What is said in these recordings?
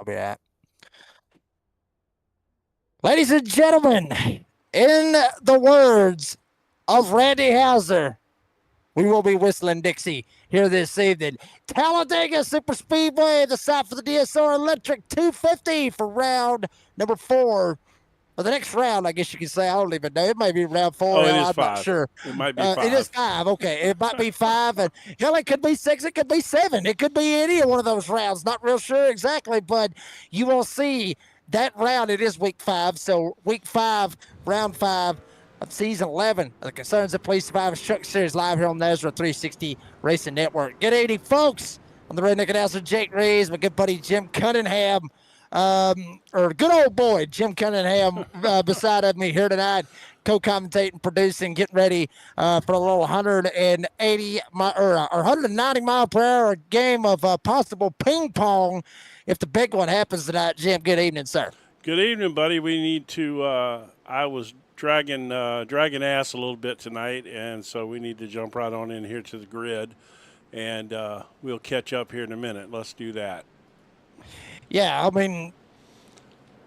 I'll be right. Ladies and gentlemen, in the words of Randy Hauser, we will be whistling Dixie here this evening. Talladega Superspeedway, the site for the DSR Electric 250 for round number 4. Or the next round, I guess you can say. I don't even know. It may be round 4. Oh, it is I'm 5. not sure. It might be 5. It is 5. Okay. It might be 5. And hell, it could be 6. It could be 7. It could be any one of those rounds. Not real sure exactly, but you will see that round. It is week 5. So week 5, round 5 of season 11 of the Concerns of Police Survivors Truck Series live here on the Ezra 360 Racing Network. Good evening, folks. I'm the Redneck Announcer, Jake Reeves, my good buddy Jim Cunningham. Or good old boy Jim Cunningham beside of me here tonight, co-commentating, producing, getting ready for a little 180 or 190 mile per hour game of possible ping pong if the big one happens tonight. Jim, good evening, sir. Good evening, buddy. We need to. I was dragging ass a little bit tonight, and so we need to jump right on in here to the grid, and we'll catch up here in a minute. Let's do that. Yeah, I mean,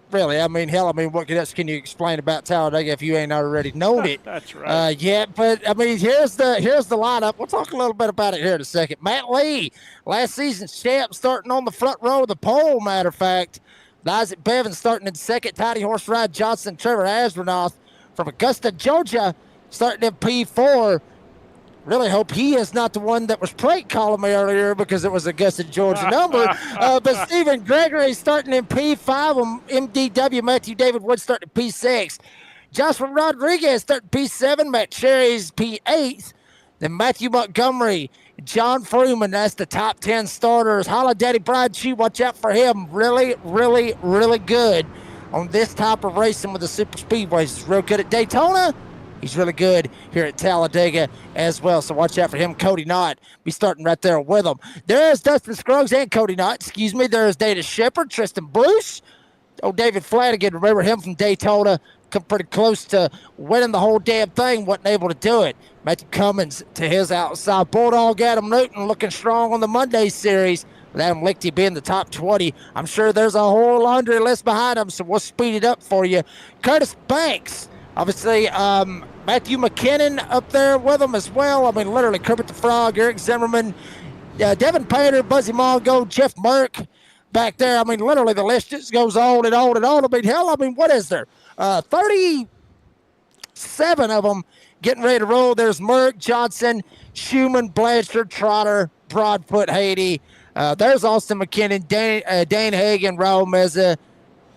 really, hell, what else can you explain about Talladega if you ain't already known it? That's right. Yeah, but here's the lineup. We'll talk a little bit about it here in a second. Matt Lee, last season's champ, starting on the front row of the pole. Matter of fact, Isaac Bevan starting in second. Tiny Horse Ride Johnson, Trevor Astronaut from Augusta, Georgia, starting in P4. Really hope he is not the one that was prank calling me earlier because it was Augusta, Georgia number. But Stephen Gregory starting in P5. MDW Matthew David Wood starting in P6. Joshua Rodriguez starting P7. Matt Cherry's P8. Then Matthew Montgomery, John Freeman. That's the top 10 starters. Holla Daddy Bride Chew, watch out for him. Really, really, really good on this type of racing with the super speedways. He's real good at Daytona. He's really good here at Talladega as well, so watch out for him. Cody Knott be starting right there with him. There's Dustin Scruggs and Cody Knott, There's Dana Shepard, Tristan Bruce. Oh, David Flanagan, remember him from Daytona, come pretty close to winning the whole damn thing, wasn't able to do it. Matthew Cummins to his outside. Bulldog Adam Newton looking strong on the Monday series. With Adam Lichty being the top 20. I'm sure there's a whole laundry list behind him, so we'll speed it up for you. Curtis Banks. Obviously, Matthew McKinnon up there with him as well. Literally, Kermit the Frog, Eric Zimmerman, Devin Painter, Buzzy Mongo, Jeff Merck back there. Literally, the list just goes on and on and on. What is there? 37 of them getting ready to roll. There's Merck, Johnson, Schumann, Blanchard, Trotter, Broadfoot, Haiti. There's Austin McKinnon, Dane Hagan, Raul Meza.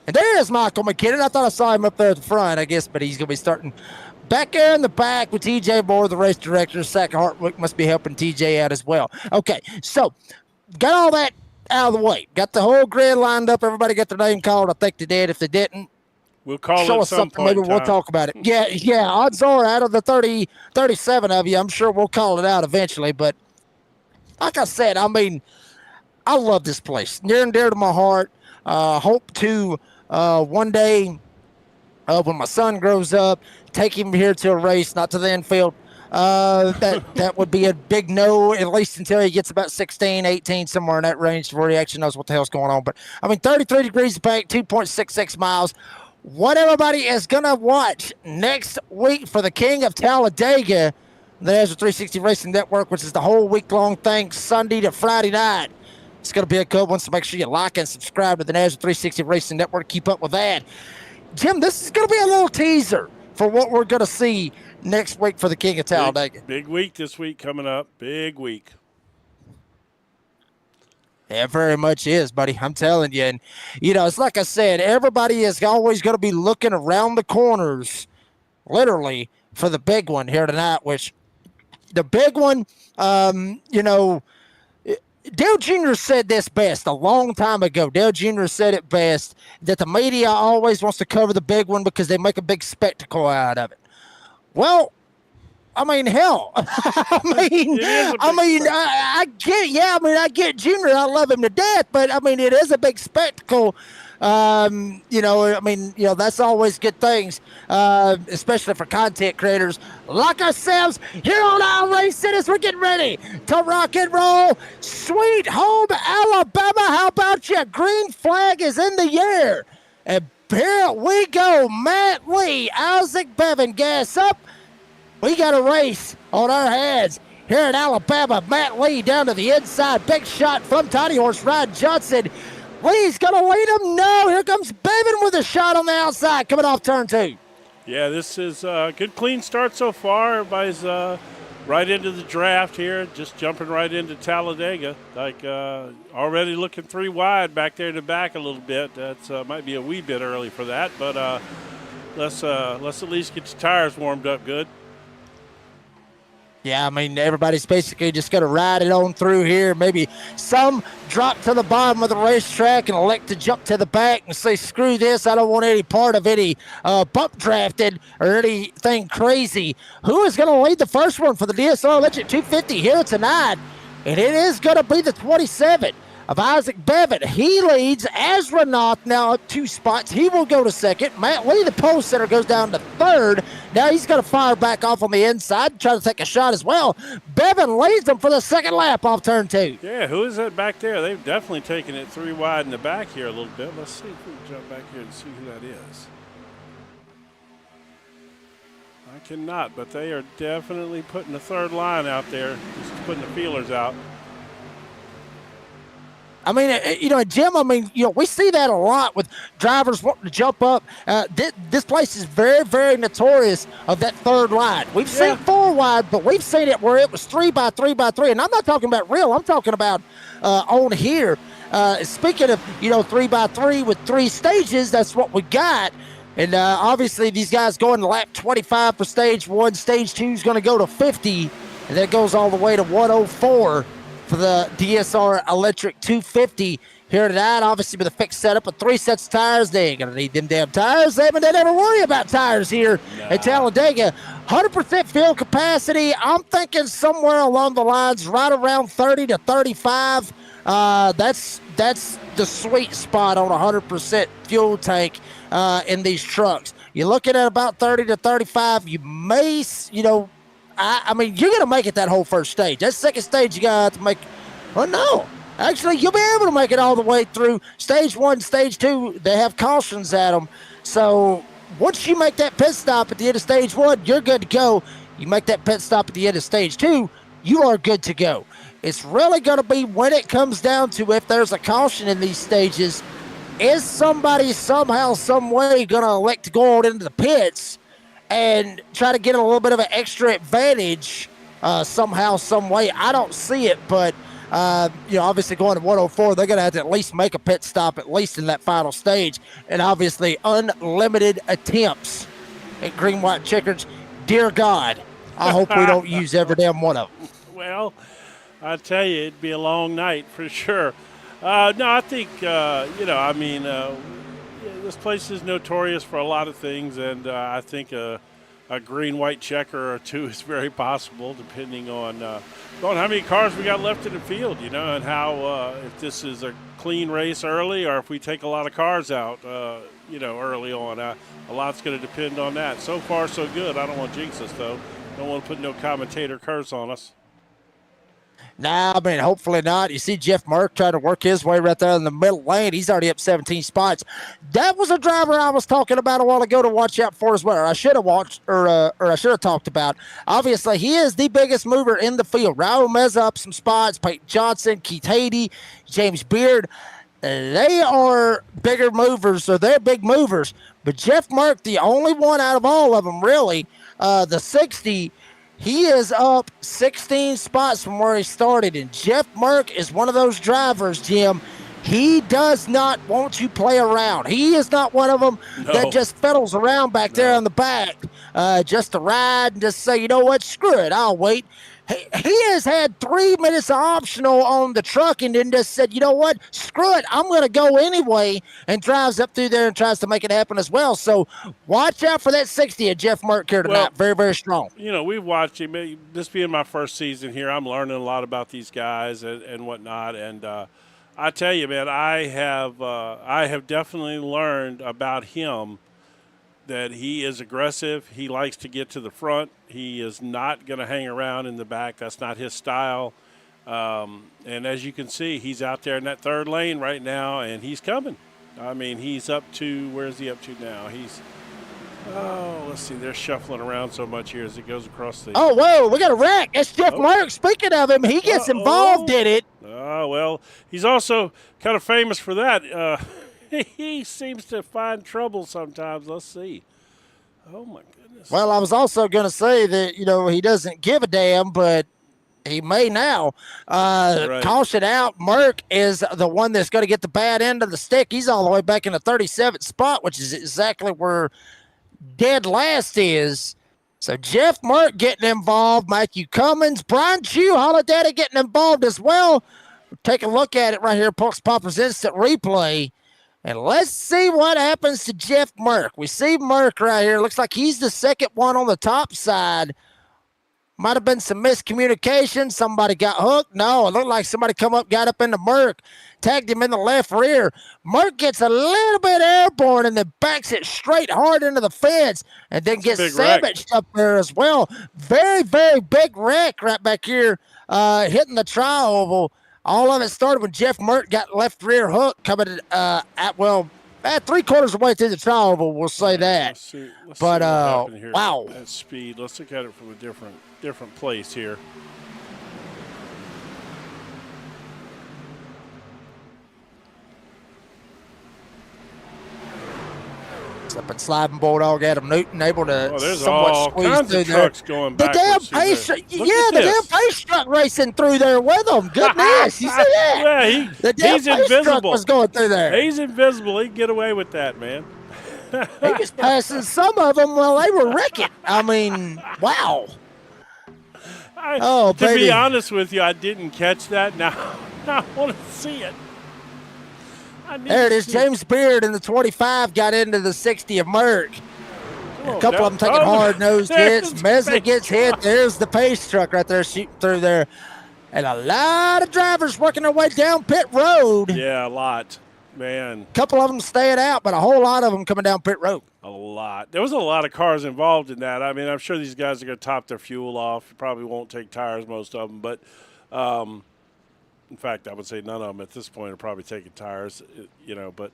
And there's Michael McKinnon. I thought I saw him up there at the front, I guess, but he's going to be starting back there in the back with TJ Moore, the race director. Sack Hartwick must be helping TJ out as well. Okay, so got all that out of the way. Got the whole grid lined up. Everybody got their name called. I think they did. If they didn't, we'll call show it us some something. point Maybe we'll talk about it. Yeah. Odds are out of the 37 of you, I'm sure we'll call it out eventually. But like I said, I love this place. Near and dear to my heart. Hope to one day when my son grows up, take him here to a race, not to the infield. That would be a big no, at least until he gets about 16, 18, somewhere in that range where he actually knows what the hell's going on. But 33 degrees of bank, 2.66 miles. What everybody is going to watch next week for the King of Talladega, the Ezra 360 Racing Network, which is the whole week-long thing, Sunday to Friday night. It's going to be a good one, so make sure you like and subscribe to the Ezra 360 Racing Network. Keep up with that. Jim, this is going to be a little teaser for what we're going to see next week for the King of Talladega. Big week this week coming up. Big week. Yeah, very much is, buddy. I'm telling you. And, it's like I said, everybody is always going to be looking around the corners, literally, for the big one here tonight, which the big one, Dale Jr. said this best a long time ago. Dale Jr. said it best, that the media always wants to cover the big one because they make a big spectacle out of it. Well, I mean, hell. It is a big I get, yeah, I mean, I get Junior. I love him to death, but I mean, it is a big spectacle. I mean, that's always good things, especially for content creators like ourselves here on our racing as we're getting ready to rock and roll. Sweet home Alabama. How about you? Green flag is in the air. And here we go. Matt Lee, Isaac Bevan, gas up. We got a race on our hands here in Alabama. Matt Lee down to the inside. Big shot from Tiny Horse Ryan Johnson. Lee's going to lead him. No, here comes Bevan with a shot on the outside coming off turn 2. Yeah, this is a good, clean start so far. Everybody's right into the draft here, just jumping right into Talladega. Like already looking 3 wide back there in the back a little bit. That's might be a wee bit early for that, but let's at least get the tires warmed up good. Yeah, I mean, everybody's basically just going to ride it on through here. Maybe some drop to the bottom of the racetrack and elect to jump to the back and say, screw this, I don't want any part of any bump drafted or anything crazy. Who is going to lead the first one for the DSR Electric 250 here tonight? And it is going to be the 27 of Isaac Bevan. He leads. Ezra Noth now up 2 spots. He will go to second. Matt Lee, the pole setter, goes down to third. Now he's going to fire back off on the inside, try to take a shot as well. Bevan leads them for the second lap off turn 2. Yeah, who is that back there? They've definitely taken it 3 wide in the back here a little bit. Let's see if we can jump back here and see who that is. I cannot, but they are definitely putting the third line out there, just putting the feelers out. I mean, Jim, we see that a lot with drivers wanting to jump up. This place is very, very notorious of that third line. We've seen 4 wide, but we've seen it where it was 3 by 3 by 3. And I'm not talking about real. I'm talking about on here. Speaking of, 3 by 3 with 3 stages, that's what we got. And obviously these guys going to lap 25 for stage 1. Stage 2 is going to go to 50, and that goes all the way to 104. For the DSR Electric 250 here tonight, obviously with a fixed setup of 3 sets of tires. They ain't gonna need them damn tires. They never worry about tires here at Talladega. 100% fuel capacity. I'm thinking somewhere along the lines, right around 30 to 35. That's the sweet spot on 100% fuel tank in these trucks. You're looking at about 30 to 35. You may, I mean, you're going to make it that whole first stage. That second stage, you got to make. Well, no. Actually, you'll be able to make it all the way through stage 1, stage 2. They have cautions at them. So once you make that pit stop at the end of stage 1, you're good to go. You make that pit stop at the end of stage 2, you are good to go. It's really going to be when it comes down to if there's a caution in these stages, is somebody somehow, some way going to elect to go out into the pits and try to get a little bit of an extra advantage somehow, some way. I don't see it, but, obviously going to 104, they're going to have to at least make a pit stop, at least in that final stage. And obviously unlimited attempts at green, white checkers. Dear God, I hope we don't use every damn one of them. Well, I tell you, it'd be a long night for sure. No, I think, this place is notorious for a lot of things, and I think a green-white checker or 2 is very possible, depending on how many cars we got left in the field, and how if this is a clean race early or if we take a lot of cars out, early on. A lot's going to depend on that. So far, so good. I don't want to jinx us, though. Don't want to put no commentator curse on us. Nah, I mean, hopefully not. You see Jeff Merck trying to work his way right there in the middle lane. He's already up 17 spots. That was a driver I was talking about a while ago to watch out for as well. I should have watched, or I should have talked about. Obviously, he is the biggest mover in the field. Raul Meza up some spots. Peyton Johnson, Keith Haiti, James Beard. They are bigger movers, so they're big movers. But Jeff Merck, the only one out of all of them, really, the 60, he is up 16 spots from where he started. And Jeff Merck is one of those drivers, Jim. He does not want to play around. He is not one of them that just fiddles around back there in the back just to ride and just say, you know what, screw it, I'll wait. He has had 3 minutes of optional on the truck and then just said, you know what, screw it, I'm going to go anyway, and drives up through there and tries to make it happen as well. So watch out for that 60 of Jeff Merck here tonight. Well, very, very strong. You know, we've watched him. This being my first season here, I'm learning a lot about these guys and whatnot. And I tell you, man, I have definitely learned about him that he is aggressive. He likes to get to the front. He is not going to hang around in the back. That's not his style. And as you can see, he's out there in that third lane right now, and he's coming. I mean, he's up to, where is he up to now? Let's see, they're shuffling around so much here as it goes across the. Oh, whoa, we got a wreck. That's Jeff Merck. Speaking of him, he gets involved in it. Oh, well, he's also kind of famous for that. He seems to find trouble sometimes. Let's see. Oh, my goodness. Well, I was also going to say that, he doesn't give a damn, but he may now. Right. Caution out. Merck is the one that's going to get the bad end of the stick. He's all the way back in the 37th spot, which is exactly where dead last is. So Jeff Merck getting involved. Matthew Cummins, Brian Chew, Holiday getting involved as well. Take a look at it right here. Poppers Instant Replay. And let's see what happens to Jeff Merck. We see Merck right here. Looks like he's the second one on the top side. Might have been some miscommunication. Somebody got hooked. No, it looked like somebody come up, got up into Merck, tagged him in the left rear. Merck gets a little bit airborne and then backs it straight hard into the fence and then gets sandwiched up there as well. Very, very big wreck right back here, hitting the tri-oval. All of it started when Jeff Merck got left rear hook coming at 3/4 of the way through the tri-oval, we'll say that. Let's see wow. At speed. Let's look at it from a different place here. Up and sliding Bulldog Adam Newton able to there's somewhat all squeeze kinds through of there. trucks going The damn backwards pace, the damn pace truck racing through there with them. Goodness, you see that? Yeah, the damn he's pace invisible. truck was going through there. He's invisible. He can get away with that, man. He was passing some of them while they were wrecking. I mean, wow. To be honest with you, I didn't catch that. Now I want to see it. There it is. James Beard in the 25 got into the 60 of Merck. A couple of them taking hard-nosed hits. Mesner gets hit. There's the pace truck right there shooting through there. And a lot of drivers working their way down pit road. Yeah, a lot, man. A couple of them staying out, but a whole lot of them coming down pit road. A lot. There was a lot of cars involved in that. I mean, I'm sure these guys are going to top their fuel off. You probably won't take tires, most of them. But, in fact, I would say none of them at this point are probably taking tires, But,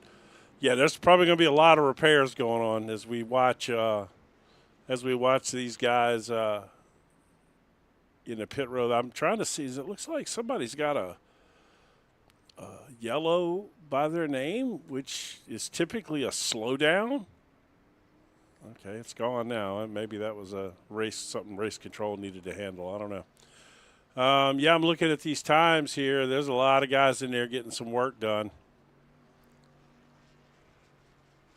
yeah, there's probably going to be a lot of repairs going on as we watch these guys in the pit road. I'm trying to see. It looks like somebody's got a yellow by their name, which is typically a slowdown. Okay, it's gone now. Maybe that was something race control needed to handle. I don't know. I'm looking at these times here. There's a lot of guys in there getting some work done.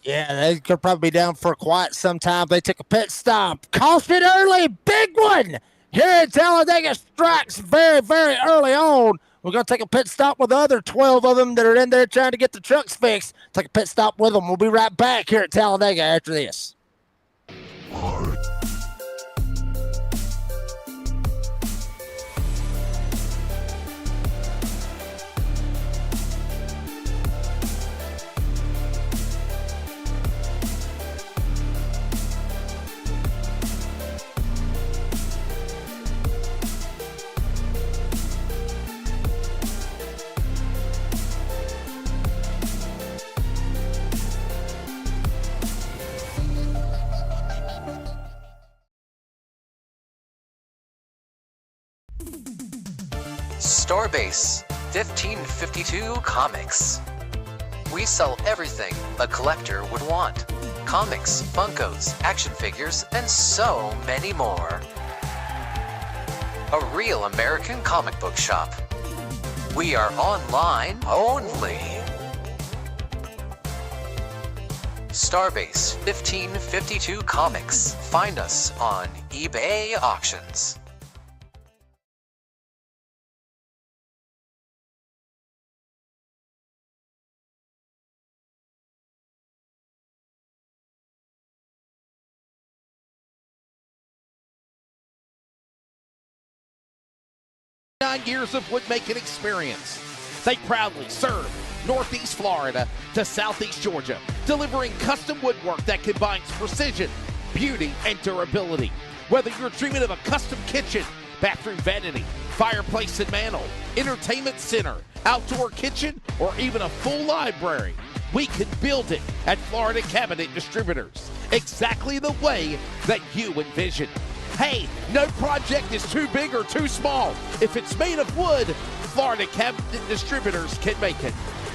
Yeah, they could probably be down for quite some time. They took a pit stop. Caution early. Big one here at Talladega. Strikes very, very early on. We're going to take a pit stop with the other 12 of them that are in there trying to get the trucks fixed. Take a pit stop with them. We'll be right back here at Talladega after this. Starbase 1552 Comics. We sell everything a collector would want. Comics, Funkos, action figures, and so many more. A real American comic book shop. We are online only. Starbase 1552 Comics. Find us on eBay Auctions. years of woodmaking experience. They proudly serve Northeast Florida to Southeast Georgia, delivering custom woodwork that combines precision, beauty, and durability. Whether you're dreaming of a custom kitchen, bathroom vanity, fireplace and mantle, entertainment center, outdoor kitchen, or even a full library, we can build it at Florida Cabinet Distributors, exactly the way that you envision. Hey, no project is too big or too small. If it's made of wood, Florida Cabinet Distributors can make it.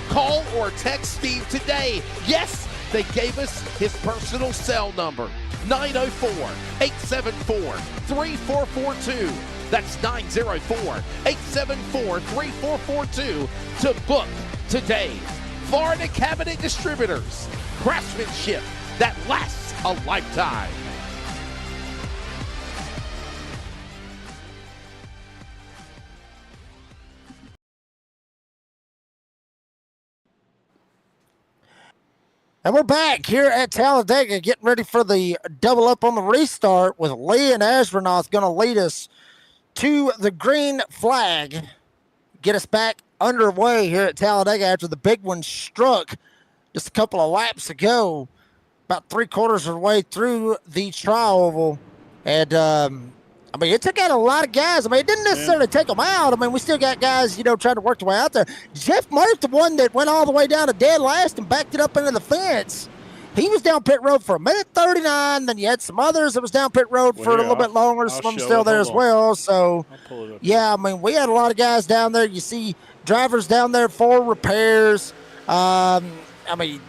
Call or text Steve today. Yes, they gave us his personal cell number, 904-874-3442. That's 904-874-3442 to book today. Florida Cabinet Distributors, craftsmanship that lasts a lifetime. And we're back here at Talladega getting ready for the double up on the restart with Lee and Astronaut going to lead us to the green flag, get us back underway here at Talladega after the big one struck just a couple of laps ago, about 3/4 of the way through the tri-oval. And, I mean, it took out a lot of guys. I mean, it didn't necessarily take them out. I mean, we still got guys, trying to work their way out there. Jeff Murphy, the one that went all the way down to dead last and backed it up into the fence, he was down pit road for a minute 39. Then you had some others that was down pit road for a little bit longer. Some of them still there as well. So, yeah, I mean, we had a lot of guys down there. You see drivers down there for repairs. I mean,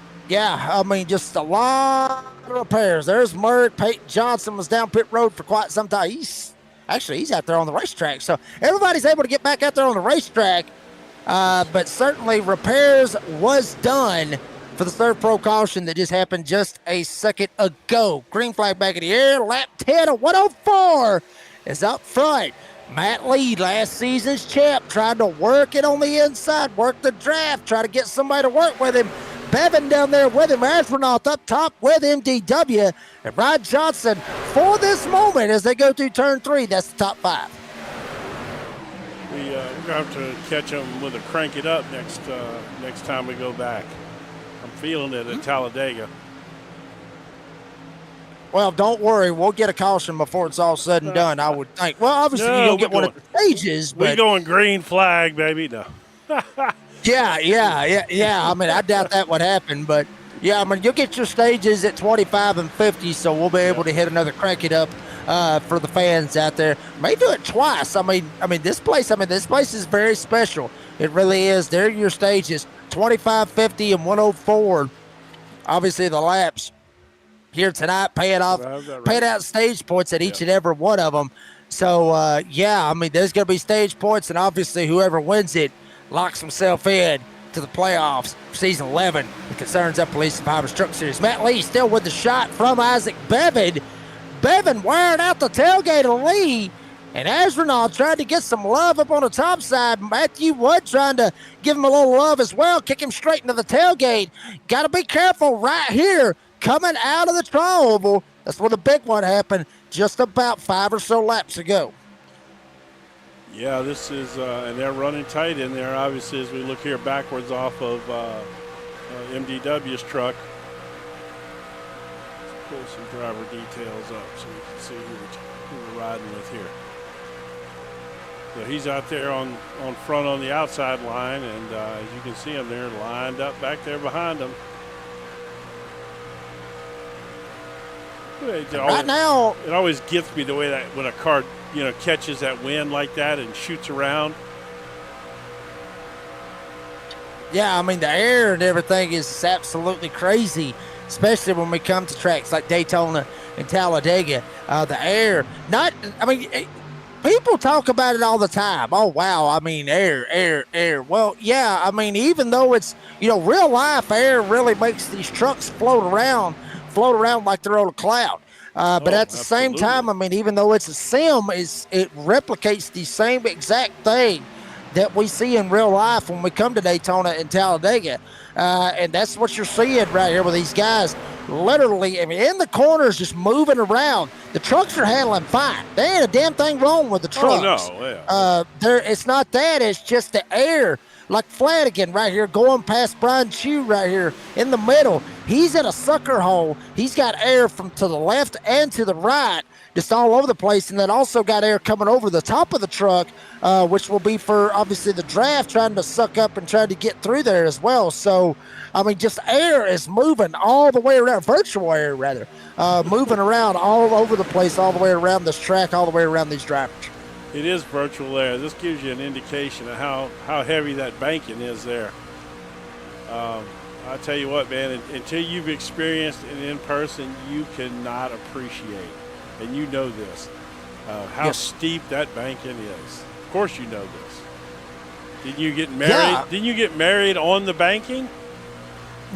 just a lot of repairs. There's Merck. Peyton Johnson was down pit road for quite some time. He's out there on the racetrack. So everybody's able to get back out there on the racetrack. But certainly repairs was done for the third pro caution that just happened just a second ago. Green flag back in the air. Lap 10 of 104 is up front. Matt Lee, last season's champ, tried to work it on the inside, work the draft, try to get somebody to work with him. Bevan down there with him, Astronaut up top with MDW, and Rod Johnson for this moment as they go through turn 3. That's the top 5. We're going to have to catch them with a crank it up next time we go back. I'm feeling it at Talladega. Well, don't worry. We'll get a caution before it's all said and done, I would think. Well, obviously, you'll get one at the stages. We're going green flag, baby. No. Yeah. I mean, I doubt that would happen, but yeah, I mean, you'll get your stages at 25 and 50, so we'll be able to hit another crank it up for the fans out there. May do it twice. I mean, this place is very special. It really is. They're your stages, 25, 50, and 104. Obviously, the laps here tonight paying out stage points at each and every one of them. So, I mean, there's going to be stage points, and obviously whoever wins it locks himself in to the playoffs for season 11. The concerns up Police and Pipers Truck Series. Matt Lee still with the shot from Isaac Bevan. Bevan wearing out the tailgate of Lee, and Astronaut tried to get some love up on the top side. Matthew Wood trying to give him a little love as well, kick him straight into the tailgate. Got to be careful right here coming out of the tri-oval. That's where the big one happened just about 5 or so laps ago. Yeah, this is, and they're running tight in there, obviously, as we look here backwards off of MDW's truck. Let's pull some driver details up so we can see who we're riding with here. So he's out there on front on the outside line, and as you can see him there lined up back there behind him. Right now, it always gets me the way that when a car catches that wind like that and shoots around. Yeah, I mean, the air and everything is absolutely crazy, especially when we come to tracks like Daytona and Talladega. The air, people talk about it all the time. Oh, wow, I mean, air. Well, yeah, I mean, even though it's, real life air really makes these trucks float around like they're on a cloud. But at the same time, I mean, even though it's a sim, it replicates the same exact thing that we see in real life when we come to Daytona and Talladega. And that's what you're seeing right here with these guys literally, I mean, in the corners, just moving around. The trucks are handling fine. There ain't a damn thing wrong with the trucks. Oh, no, yeah. It's not that. It's just the air. Like Flanagan right here going past Brian Chew right here in the middle. He's in a sucker hole. He's got air from to the left and to the right, just all over the place. And then also got air coming over the top of the truck, which will be for obviously the draft trying to suck up and trying to get through there as well. So, I mean, just air is moving all the way around, virtual air rather, moving around all over the place, all the way around this track, all the way around these drivers. It is virtual air. This gives you an indication of how heavy that banking is there. I'll tell you what, man, until you've experienced it in person, you cannot appreciate, and you know this, how steep that banking is. Of course you know this. Didn't you get married? Yeah. Didn't you get married on the banking?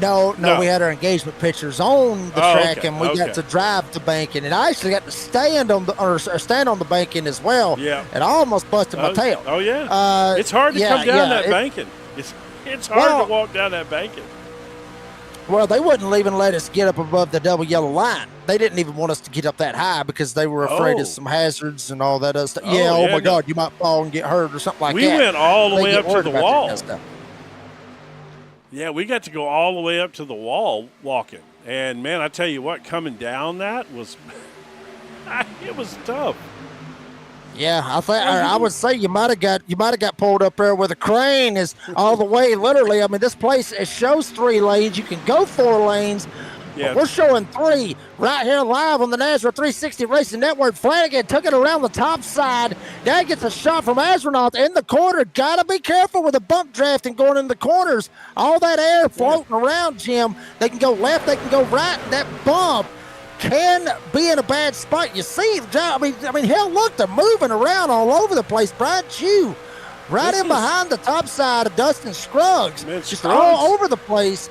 No, we had our engagement pictures on the track, okay, and we got to drive the banking, and I actually got to stand on the banking as well. Yeah, and I almost busted my tail. Oh yeah, it's hard to come down that banking. It's hard to walk down that banking. Well, they wouldn't even let us get up above the double yellow line. They didn't even want us to get up that high because they were afraid of some hazards and all that other stuff. Oh my God, you might fall and get hurt or something like that. We went all the way up to the wall. Kind of stuff. Yeah, we got to go all the way up to the wall walking. And, man, I tell you what, coming down that was – it was tough. Yeah, I would say you might have got pulled up there where the crane is all the way, literally. I mean, this place, it shows 3 lanes. You can go 4 lanes. Yeah. We're showing 3 right here live on the NASCAR 360 Racing Network. Flanagan took it around the top side. Dad gets a shot from Astronaut in the corner. Got to be careful with the bump drafting going in the corners. All that air floating around, Jim. They can go left, they can go right. That bump can be in a bad spot. You see, I mean, hell, look, they're moving around all over the place. Brian Chew right in behind the top side of Dustin Scruggs. Just all over the place.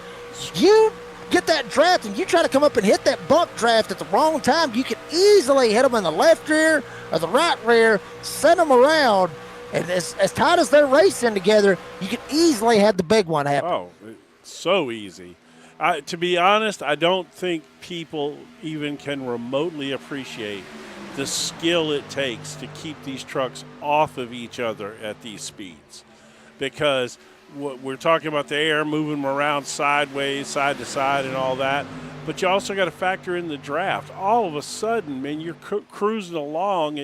You get that draft and you try to come up and hit that bump draft at the wrong time, you can easily hit them in the left rear or the right rear, send them around, and as tight as they're racing together, you can easily have the big one happen. Oh, so easy. To be honest, I don't think people even can remotely appreciate the skill it takes to keep these trucks off of each other at these speeds, because we're talking about the air moving them around sideways, side to side and all that, but you also got to factor in the draft. All of a sudden, man, you're cruising along,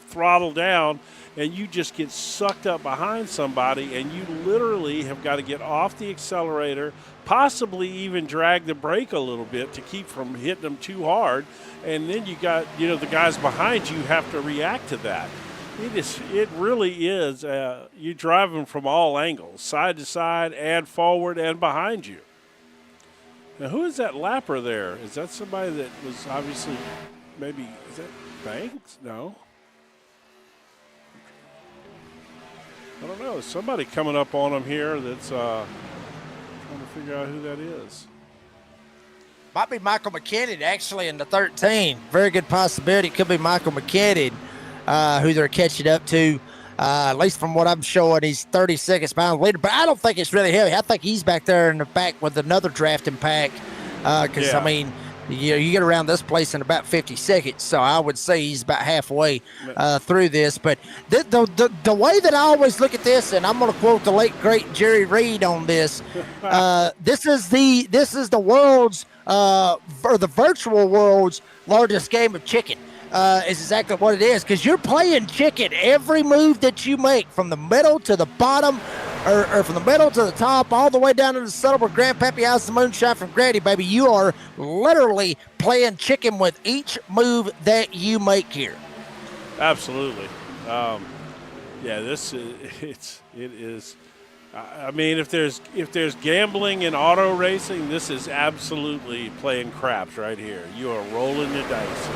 throttle down, and you just get sucked up behind somebody, and you literally have got to get off the accelerator, possibly even drag the brake a little bit to keep from hitting them too hard, and then you got, the guys behind you have to react to that. It really is. You drive them from all angles, side to side and forward and behind you. Now, who is that lapper there? Is that somebody that was obviously maybe – is that Banks? No. I don't know. There's somebody coming up on them here that's trying to figure out who that is. Might be Michael McKinnon, actually, in the 13. Very good possibility. It could be Michael McKinnon. Who they're catching up to. At least from what I'm showing, he's 30 seconds behind the leader. But I don't think it's really heavy. I think he's back there in the back with another drafting pack. Because, I mean, you get around this place in about 50 seconds. So I would say he's about halfway through this. But the way that I always look at this, and I'm going to quote the late, great Jerry Reed on this, this is the world's, or the virtual world's largest game of chicken. Is exactly what it is, because you're playing chicken every move that you make, from the middle to the bottom, or from the middle to the top, all the way down to the settle where Grandpappy has the moonshine from Granny, baby. You are literally playing chicken with each move that you make here. Absolutely. It is. I mean, if there's gambling in auto racing, this is absolutely playing craps right here. You are rolling the dice,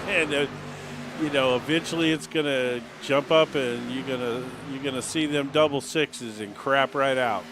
and eventually it's gonna jump up, and you're gonna see them double sixes and crap right out.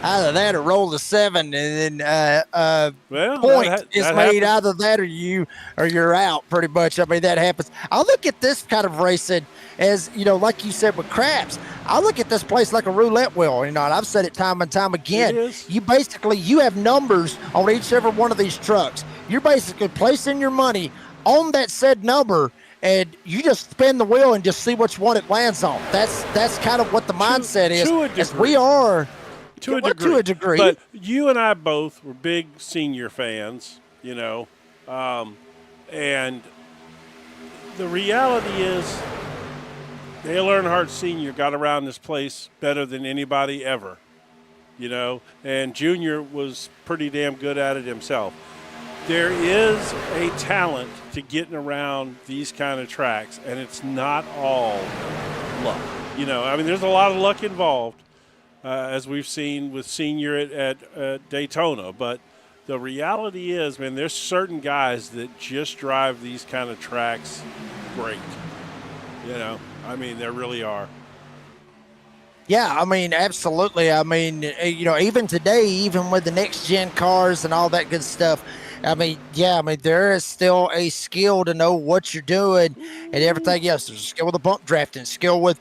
Either that or roll the 7, and then Well, point is that made. happens. Either that or you're out. Pretty much. I mean, that happens. I look at this kind of racing as, you know, like you said with craps. I look at this place like a roulette wheel. You know, and I've said it time and time again. It is. You have numbers on each every one of these trucks. You're basically placing your money on that said number, and you just spin the wheel and just see which one it lands on. That's kind of what the mindset is. To a as degree. we are. To To a degree. But you and I both were big senior fans, you know, and the reality is Dale Earnhardt Sr. got around this place better than anybody ever, you know, and Junior was pretty damn good at it himself. There is a talent to getting around these kind of tracks, and it's not all luck. You know, I mean, there's a lot of luck involved, as we've seen with Senior at Daytona. But the reality is, man, there's certain guys that just drive these kind of tracks great. You know, I mean, there really are. Yeah, I mean, absolutely. I mean, you know, even today, even with the next-gen cars and all that good stuff, I mean, yeah, I mean, there is still a skill to know what you're doing and everything else. There's a skill with the bump drafting, skill with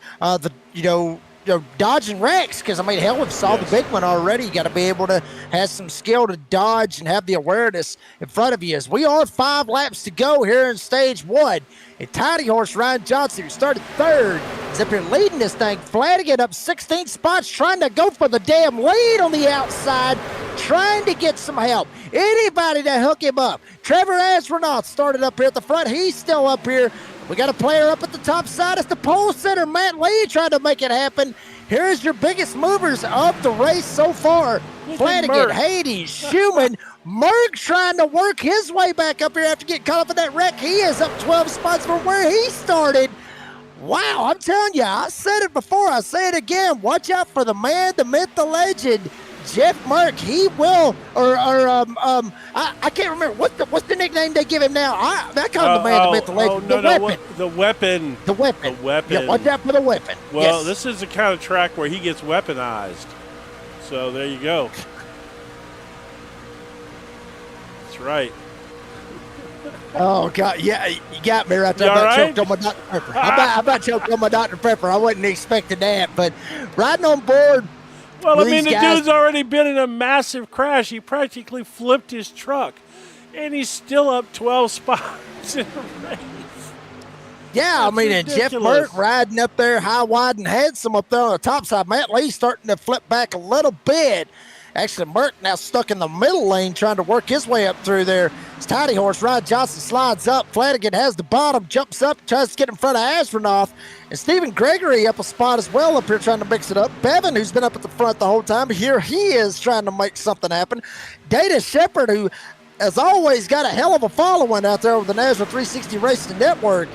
dodging wrecks, because, I mean, hell, we saw the big one already. You got to be able to have some skill to dodge and have the awareness in front of you. As we are 5 laps to go here in stage 1. And Tiny Horse Ryan Johnson, who started 3rd, is up here leading this thing. Flanagan up 16 spots, trying to go for the damn lead on the outside, trying to get some help. Anybody to hook him up. Trevor Astronaut started up here at the front. He's still up here. We got a player up at the top side. It's the pole sitter, Matt Lee, trying to make it happen. Here's your biggest movers of the race so far. Flanagan, Hades, Schumann, Merck trying to work his way back up here after getting caught up in that wreck. He is up 12 spots from where he started. Wow, I'm telling you, I said it before, I say it again. Watch out for the man, the myth, the legend, Jeff Merck. He will, I can't remember what's the nickname they give him now. I call him the man, the myth, the legend. The weapon. The weapon. The weapon. Yeah, watch out for the weapon. Well, yes. This is the kind of track where he gets weaponized. So there you go. That's right. Oh, God. Yeah, you got me right there. You all right? Choked on my Dr. Pepper. I about choked on my Dr. Pepper. I wasn't expecting that. But riding on board. Well, I mean, the dude's already been in a massive crash. He practically flipped his truck. And he's still up 12 spots in the race. Yeah, That's I mean, and Jeff ridiculous. Merck riding up there high, wide, and handsome up there on the top side. Matt Lee starting to flip back a little bit. Actually, Merck now stuck in the middle lane trying to work his way up through there. It's Tiny Horse. Ryan Johnson slides up. Flanagan has the bottom, jumps up, tries to get in front of Astronaut. And Stephen Gregory up a spot as well up here trying to mix it up. Bevan, who's been up at the front the whole time, here he is trying to make something happen. Data Shepard, who has always got a hell of a following out there over the National 360 Racing Network.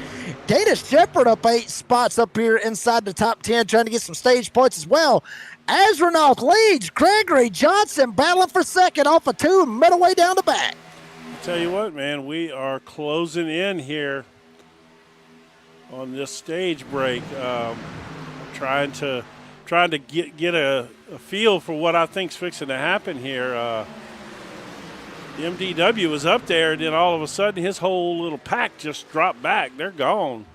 Data Shepard up 8 spots up here inside the top 10, trying to get some stage points as well. Astronaut leads. Gregory Johnson battling for second off of 2, middle way down the back. I'll tell you what, man, we are closing in here on this stage break. Trying to get a feel for what I think's fixing to happen here. The MDW was up there, and then all of a sudden his whole little pack just dropped back. They're gone.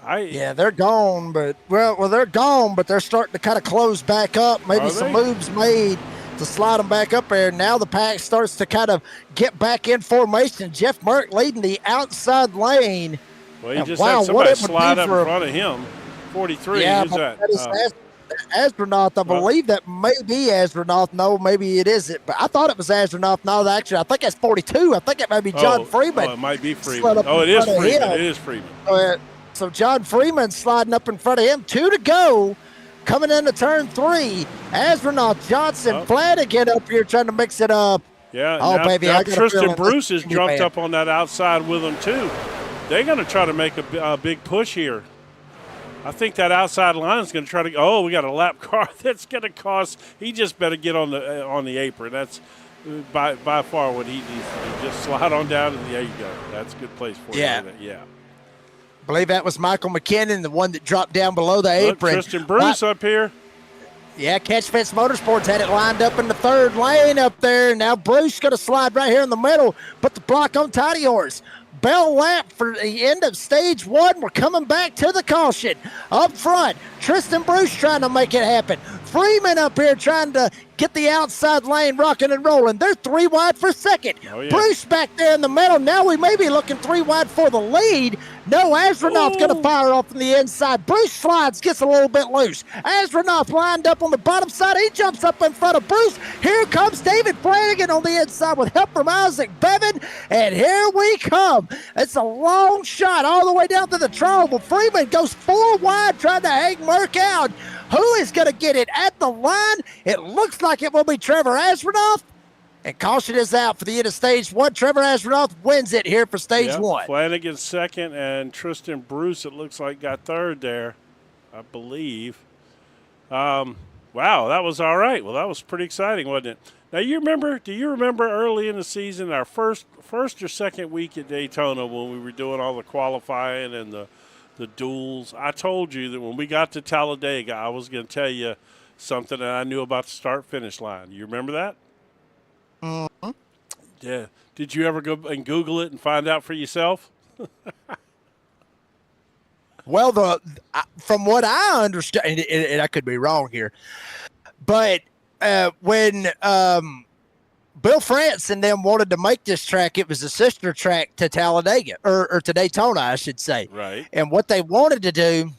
Yeah, they're gone, but they're gone, but they're starting to kind of close back up. Maybe some moves made to slide them back up there. Now the pack starts to kind of get back in formation. Jeff Merck leading the outside lane. Well, he just had somebody slide up in front of him. 43. Yeah, who's that? Astronaut. I believe that may be Astronaut. No, maybe it isn't. But I thought it was Astronaut. No, actually, I think that's 42. I think it might be John Freeman. Oh, it might be Freeman. Oh, it is Freeman. It is Freeman. So John Freeman sliding up in front of him. 2 to go. Coming into turn 3. Astronaut Johnson, Flanagan up here trying to mix it up. Yeah. Oh, baby. Now Tristan Bruce has jumped up on that outside with him, too. They're going to try to make a big push here. I think that outside line is going to try to. Oh, we got a lap car. That's going to cost. He just better get on the apron. That's by far what he needs to do. Just slide on down, and there you go. That's a good place for you. Yeah. believe that was Michael McKinnon, the one that dropped down below the apron. Tristan Bruce up here. Yeah, Catch Fence Motorsports had it lined up in the third lane up there. Now Bruce going to slide right here in the middle, put the block on Toddy Horse. Bell lap for the end of stage one. We're coming back to the caution. Up front, Tristan Bruce trying to make it happen. Freeman up here trying to get the outside lane rocking and rolling. They're 3 wide for second. Oh, yeah. Bruce back there in the middle. Now we may be looking 3 wide for the lead. No, Astronaut's going to fire off from the inside. Bruce slides, gets a little bit loose. Astronaut lined up on the bottom side. He jumps up in front of Bruce. Here comes David Flanagan on the inside with help from Isaac Bevan. And here we come. It's a long shot all the way down to the trial. Freeman goes 4 wide trying to hang Merck out. Who is going to get it at the line? It looks like it will be Trevor Astronaut. And caution is out for the end of stage one. Trevor Astronaut wins it here for stage one. Flanagan second, and Tristan Bruce, it looks like, got third there, I believe. Wow, that was all right. Well, that was pretty exciting, wasn't it? Now, do you remember early in the season, our first or second week at Daytona when we were doing all the qualifying and the duels? I told you that when we got to Talladega, I was going to tell you something that I knew about the start-finish line. You remember that? Mm-hmm. Yeah. Did you ever go and Google it and find out for yourself? Well, from what I understand, and I could be wrong here, but when Bill France and them wanted to make this track, it was a sister track to Talladega, or to Daytona, I should say. Right. And what they wanted to do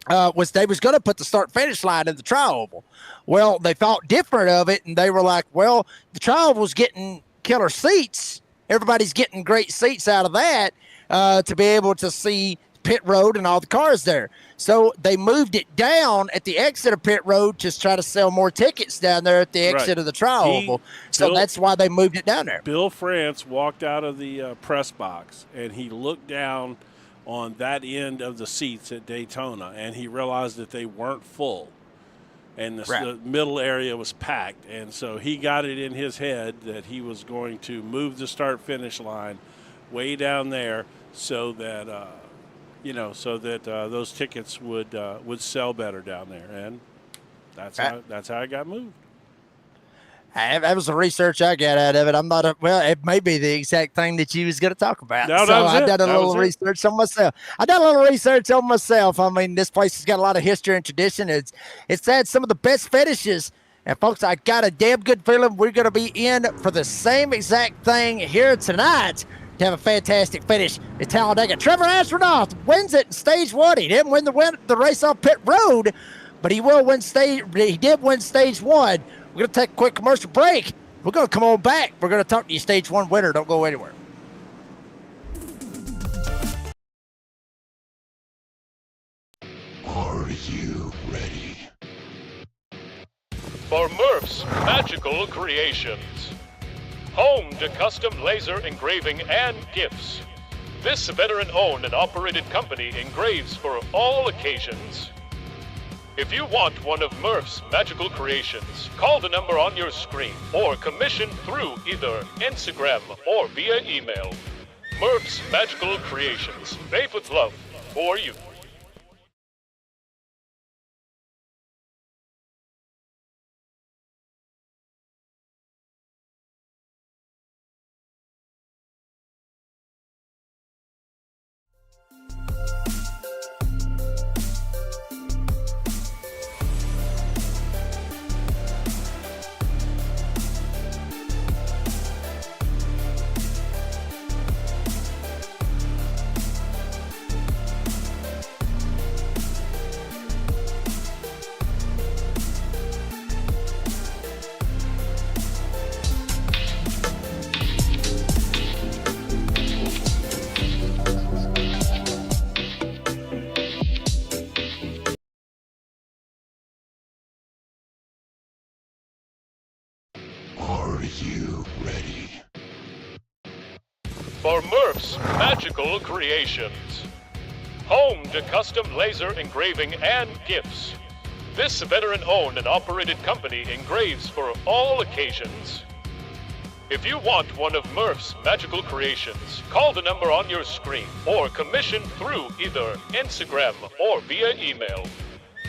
was they was going to put the start-finish line in the tri-oval. Well, they thought different of it, and they were like, well, the tri-oval's getting killer seats. Everybody's getting great seats out of that to be able to see pit road and all the cars there. So they moved it down at the exit of pit road to try to sell more tickets down there at the exit of the tri-oval. So that's why they moved it down there. Bill France walked out of the press box, and he looked down on that end of the seats at Daytona, and he realized that they weren't full. And the middle area was packed. And so he got it in his head that he was going to move the start-finish line way down there so that, those tickets would sell better down there. And that's how it got moved. That was the research I got out of it. It may be the exact thing that you was going to talk about. No, so I did a little research on myself. I mean, this place has got a lot of history and tradition. It's had some of the best finishes. And, folks, I got a damn good feeling we're going to be in for the same exact thing here tonight to have a fantastic finish at Talladega. Trevor Astronaut wins it in stage one. He didn't win the race on pit road, but he did win stage one. We're going to take a quick commercial break. We're going to come on back. We're going to talk to you stage one winner. Don't go anywhere. Are you ready? For Murph's Magical Creations. Home to custom laser engraving and gifts. This veteran-owned and operated company engraves for all occasions. If you want one of Murph's Magical Creations, call the number on your screen or commission through either Instagram or via email. Murph's Magical Creations, made with love for you. Are you ready? For Murph's Magical Creations. Home to custom laser engraving and gifts. This veteran-owned and operated company engraves for all occasions. If you want one of Murph's magical creations, call the number on your screen or commission through either Instagram or via email.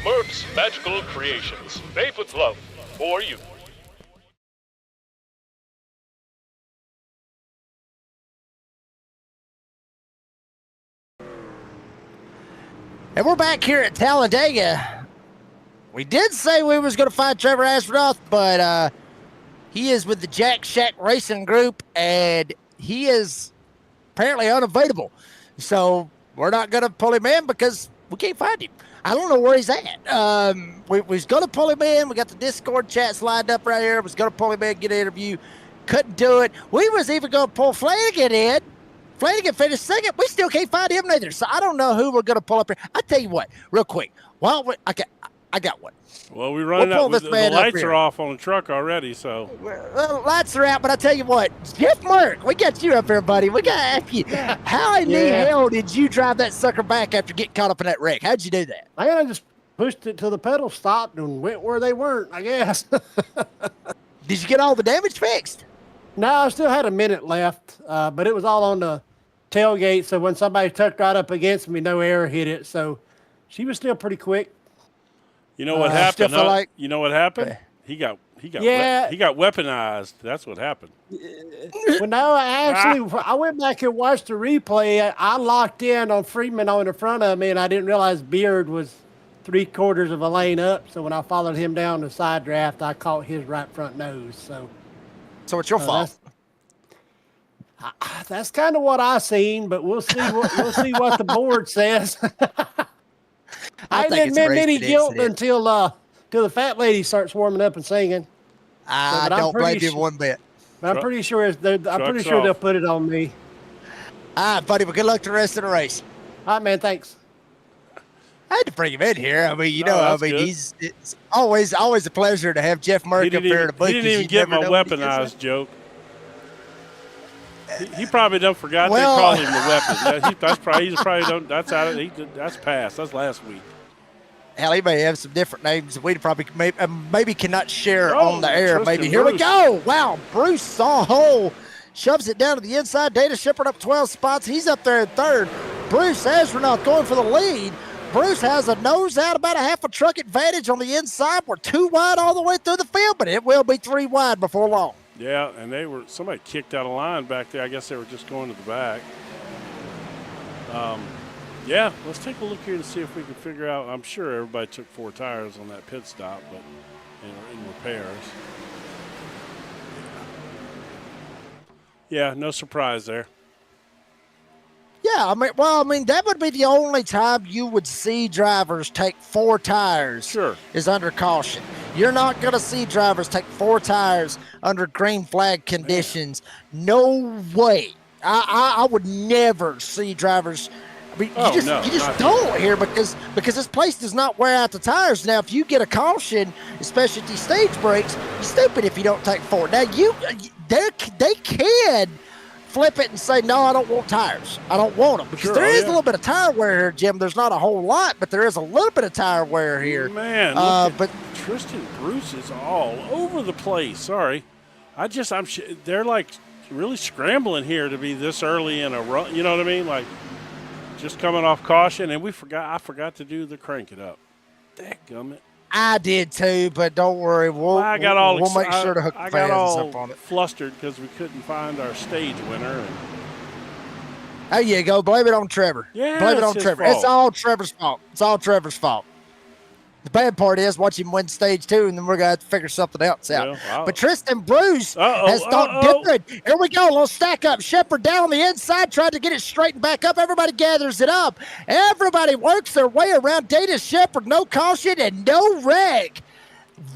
Murph's Magical Creations, made with love for you. And we're back here at Talladega. We did say we was going to find Trevor Astronaut, but he is with the Jack Shack Racing Group, and he is apparently unavailable. So we're not going to pull him in because we can't find him. I don't know where he's at. We was going to pull him in. We got the Discord chats lined up right here. Was going to pull him in, get an interview. Couldn't do it. We was even going to pull Flanagan in. Flanagan finished second. We still can't find him neither. So I don't know who we're going to pull up here. I tell you what, real quick. I got one. Well, we're running out. The lights are off on the truck already, so. Well, lights are out, but I tell you what, Jeff Merck, we got you up here, buddy. We got to ask you, how in the hell did you drive that sucker back after getting caught up in that wreck? How'd you do that? I just pushed it till the pedals stopped and went where they weren't, I guess. Did you get all the damage fixed? No, I still had a minute left, but it was all on the tailgate, so when somebody tucked right up against me, no air hit it, so she was still pretty quick. You know what happened? You know what happened? He got weaponized. That's what happened. Well, no, I went back and watched the replay. I locked in on Freeman on the front of me, and I didn't realize Beard was 3/4 of a lane up. So when I followed him down the side draft, I caught his right front nose. So it's your fault. That's kind of what I seen, but we'll see what the board says. I didn't admit any guilt until the fat lady starts warming up and singing. I don't blame you one bit. But I'm pretty sure they'll put it on me. All right, buddy. Well, good luck to the rest of the race. All right, man. Thanks. I had to bring him in here. I mean, it's always a pleasure to have Jeff Merck up here to book. He didn't even get my weaponized joke. He probably don't forgot they called him the weapon. That's out of that's past. That's last week. Hell, he may have some different names we probably maybe cannot share on the air. Maybe here Bruce. We go. Wow, Bruce saw a hole, shoves it down to the inside. Data Shepard up 12 spots. He's up there in third. Bruce Astronaut going for the lead. Bruce has a nose out, about a half a truck advantage on the inside. We're 2 wide all the way through the field, but it will be 3 wide before long. Yeah, and somebody kicked out of line back there. I guess they were just going to the back. Yeah, let's take a look here to see if we can figure out. I'm sure everybody took 4 tires on that pit stop, but in repairs. Yeah, no surprise there. Yeah, I mean, that would be the only time you would see drivers take 4 tires. Sure. Is under caution. You're not going to see drivers take 4 tires under green flag conditions. No way. I would never see drivers. I mean, you just don't here because this place does not wear out the tires. Now, if you get a caution, especially at these stage breaks, you're stupid if you don't take 4. Now, they can flip it and say, no, I don't want tires. I don't want them. Because there is a little bit of tire wear here, Jim. There's not a whole lot, but there is a little bit of tire wear here. Man, but Tristan Bruce is all over the place. Sorry. They're like really scrambling here to be this early in a run. You know what I mean? Like just coming off caution, and I forgot to do the crank it up. Dadgummit. I did too, but don't worry. We'll make sure to hook the fans up on it. Flustered because we couldn't find our stage winner. There you go. Blame it on Trevor. Yeah, blame it on Trevor. It's all Trevor's fault. It's all Trevor's fault. The bad part is watch him win stage 2, and then we're going to have to figure something else out. But Tristan Bruce has thought different. Here we go. A little stack up. Shepard down on the inside, tried to get it straightened back up. Everybody gathers it up. Everybody works their way around Data Shepard. No caution and no wreck.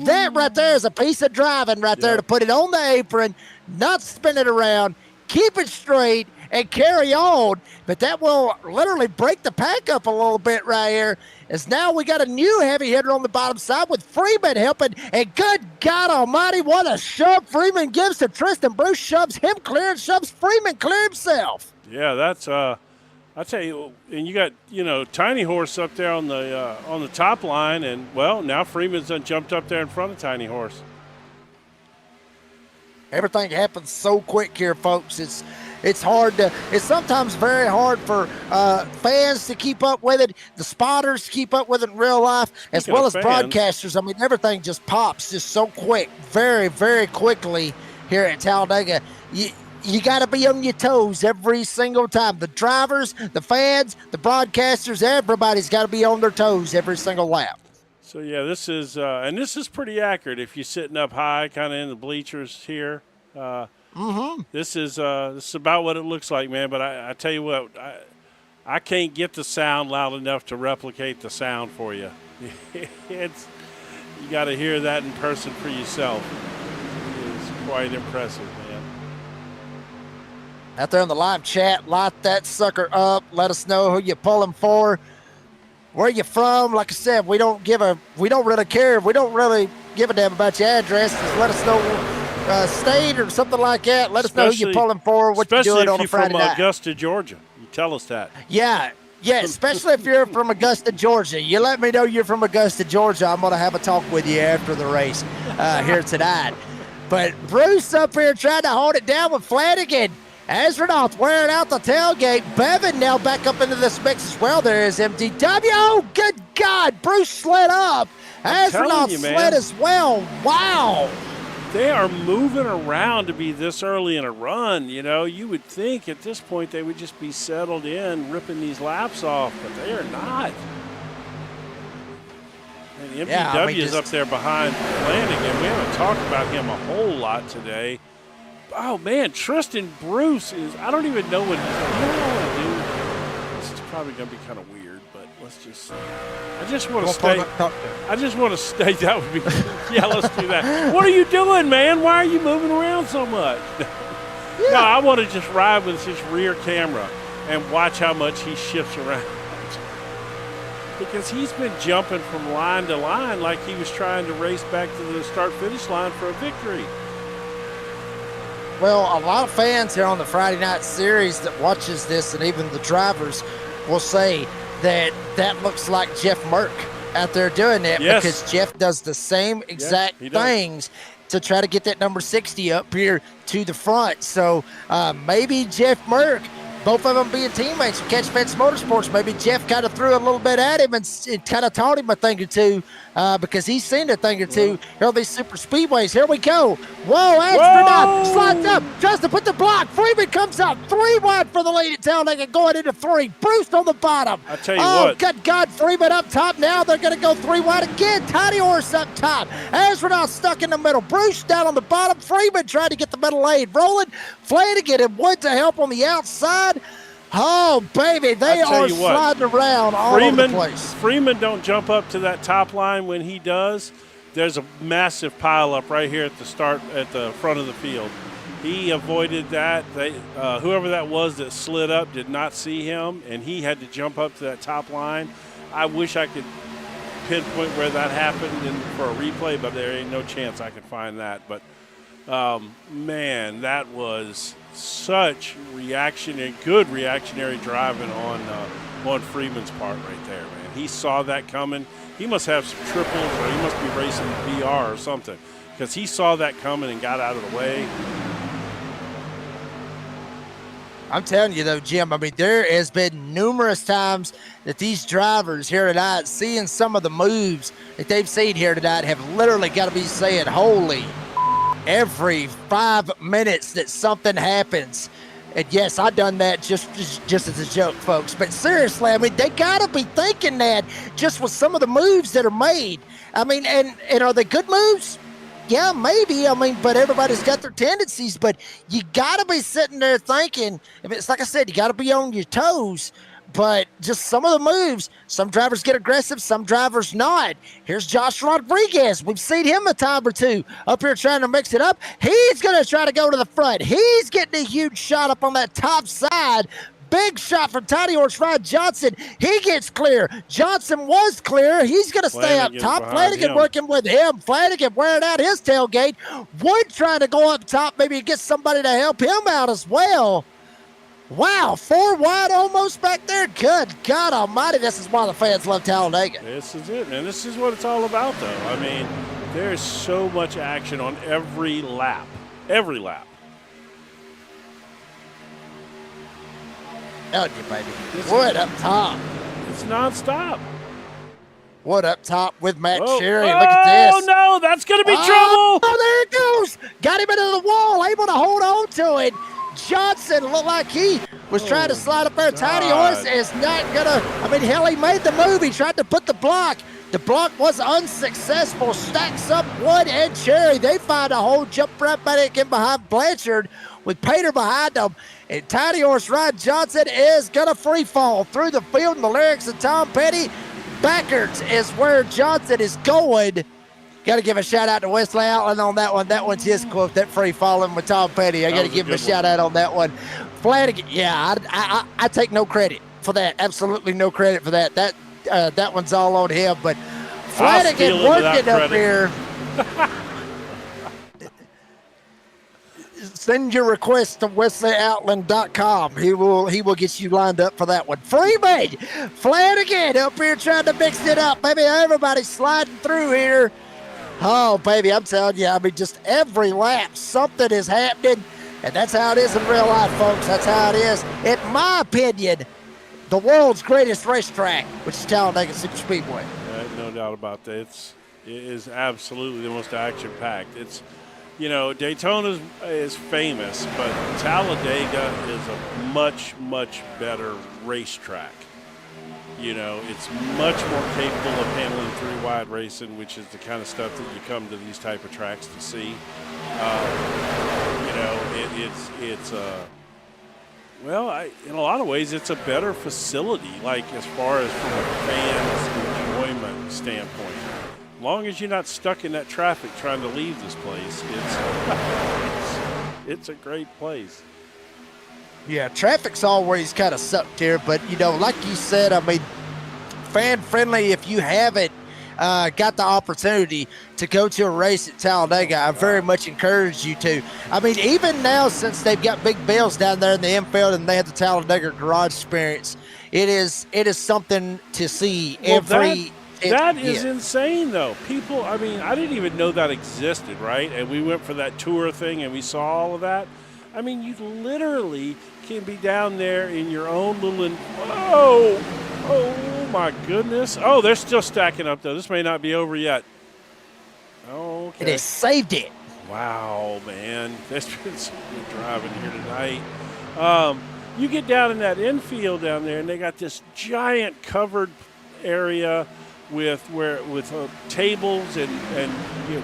That right there is a piece of driving right there to put it on the apron, not spin it around, keep it straight, and carry on. But that will literally break the pack up a little bit right here. As now we got a new heavy hitter on the bottom side with Freeman helping. And good God almighty, what a shove Freeman gives to Tristan Bruce. Shoves him clear and shoves Freeman clear himself. Yeah, that's I tell you, and you got, Tiny Horse up there on the top line, and now Freeman's done jumped up there in front of Tiny Horse. Everything happens so quick here, folks. It's hard to. It's sometimes very hard for fans to keep up with it, the spotters to keep up with it in real life, as well as broadcasters. I mean, everything just pops just so quick, very, very quickly here at Talladega. You got to be on your toes every single time. The drivers, the fans, the broadcasters, everybody's got to be on their toes every single lap. So, yeah, this is and this is pretty accurate if you're sitting up high, kind of in the bleachers here. This is about what it looks like, man. But I tell you what, I can't get the sound loud enough to replicate the sound for you. You got to hear that in person for yourself. It's quite impressive, man. Out there in the live chat, light that sucker up. Let us know who you're pulling for. Where you from? Like I said, we don't really care. We don't really give a damn about your address. Just let us know state or something like that. Let us know who you're pulling for, what you're doing on a Friday night. Especially if you're from Augusta, Georgia. You tell us that. Yeah, especially if you're from Augusta, Georgia. You let me know you're from Augusta, Georgia. I'm going to have a talk with you after the race here tonight. But Bruce up here trying to hold it down with Flanagan. Astronaut wearing out the tailgate. Bevan now back up into this mix as well. There is MDW. Oh, good God. Bruce slid up. Astronaut slid as well. Wow. They are moving around to be this early in a run. You know, you would think at this point they would just be settled in, ripping these laps off, but they are not. And MDW is up there behind Flanagan. We haven't talked about him a whole lot today. Oh, man, Tristan Bruce is – I don't even know what he's doing. You know what I want to do? This is probably going to be kind of weird, but let's just – I just want to stay – that would be – yeah, let's do that. What are you doing, man? Why are you moving around so much? Yeah. No, I want to just ride with his rear camera and watch how much he shifts around. Because he's been jumping from line to line like he was trying to race back to the start-finish line for a victory. Well, a lot of fans here on the Friday night series that watches this, and even the drivers, will say that looks like Jeff Merck out there doing that because Jeff does the same exact things to try to get that number 60 up here to the front. So maybe Jeff Merck, both of them being teammates from Catch Fence Motorsports, maybe Jeff kind of threw a little bit at him and kind of taught him a thing or two because he's seen a thing or two here on these super speedways. Here we go. Whoa, Astronaut slides up, tries to put the block. Freeman comes out 3 wide for the lead at Talladega, going into 3. Bruce on the bottom. I tell you what. Oh, good God, Freeman up top now. They're going to go 3 wide again. Tiny Horse up top. Astronaut stuck in the middle. Bruce down on the bottom. Freeman trying to get the middle lane rolling. Flanagan and Wood to help on the outside. Oh, baby, they are sliding around all over the place. Freeman don't jump up to that top line when he does. There's a massive pileup right here at the start, at the front of the field. He avoided that. Whoever that was that slid up did not see him, and he had to jump up to that top line. I wish I could pinpoint where that happened for a replay, but there ain't no chance I could find that. But, man, that was such good reactionary driving on Freeman's part right there, man. He saw that coming. He must have some triples, or he must be racing VR or something, because he saw that coming and got out of the way. I'm telling you, though, Jim, I mean, there has been numerous times that these drivers here tonight, seeing some of the moves that they've seen here tonight, have literally got to be saying, holy, every 5 minutes that something happens. And yes, I done that just as a joke, folks. But seriously, I mean, they got to be thinking that just with some of the moves that are made. I mean, and are they good moves? Yeah, maybe. I mean, but everybody's got their tendencies. But you got to be sitting there thinking, it's like I said, you got to be on your toes. But just some of the moves, some drivers get aggressive, some drivers not. Here's Josh Rodriguez. We've seen him a time or two up here trying to mix it up. He's going to try to go to the front. He's getting a huge shot up on that top side. Big shot from Tiny Horse Rod Johnson. He gets clear. Johnson was clear. He's going to stay up top. Flanagan working with him. Flanagan wearing out his tailgate. Wood trying to go up top, maybe get somebody to help him out as well. Wow, 4 wide almost back there. Good God almighty, this is why the fans love Talladega. This is it, man. This is what it's all about, though. I mean, there's so much action on every lap. every lap. Telling you, baby. Wood up top. It's nonstop. Wood up top with Matt Oh, Cherry. Look at this. Oh, no, that's going to be trouble. Oh, there it goes. Got him into the wall, able to hold on to it. Johnson looked like he was trying to slide up there. Tiny Horse is not going to, hell, he made the move. He tried to put the block. The block was unsuccessful. Stacks up Wood and Cherry. They find a hole, jump right back in behind Blanchard with Pater behind them. And Tiny Horse Ryan Johnson is going to free fall through the field in the lyrics of Tom Petty. Backwards is where Johnson is going. Got to give a shout out to Wesley Outland on that one. That one's his quote, that free falling with Tom Petty. I got to give him a shout out on that one. Flanagan, yeah, I take no credit for that. Absolutely no credit for that. That one's all on him. But Flanagan working up here. Send your request to WesleyOutland.com. He will get you lined up for that one. Freeman, Flanagan up here trying to mix it up. Baby, everybody's sliding through here. Oh, baby, I'm telling you, just every lap, something is happening. And that's how it is in real life, folks. That's how it is. In my opinion, the world's greatest racetrack, which is Talladega Superspeedway. No doubt about that. It is absolutely the most action-packed. It's, Daytona is famous, but Talladega is a much, much better racetrack. It's much more capable of handling three-wide racing, which is the kind of stuff that you come to these type of tracks to see. In a lot of ways, it's a better facility, like as far as from a fan's enjoyment standpoint. As long as you're not stuck in that traffic trying to leave this place, it's a great place. Yeah, traffic's always kind of sucked here, but, like you said, fan-friendly, if you haven't got the opportunity to go to a race at Talladega, I very much encourage you to. Even now, since they've got big bills down there in the infield and they have the Talladega Garage Experience, it is something to see That is insane, though. People, I didn't even know that existed, right? And we went for that tour thing and we saw all of that. You literally can be down there in your own little, oh my goodness. Oh, they're still stacking up, though. This may not be over yet. Oh, okay. They saved it. Wow, man. There's been some good driving here tonight. You get down in that infield down there, and they got this giant covered area with tables and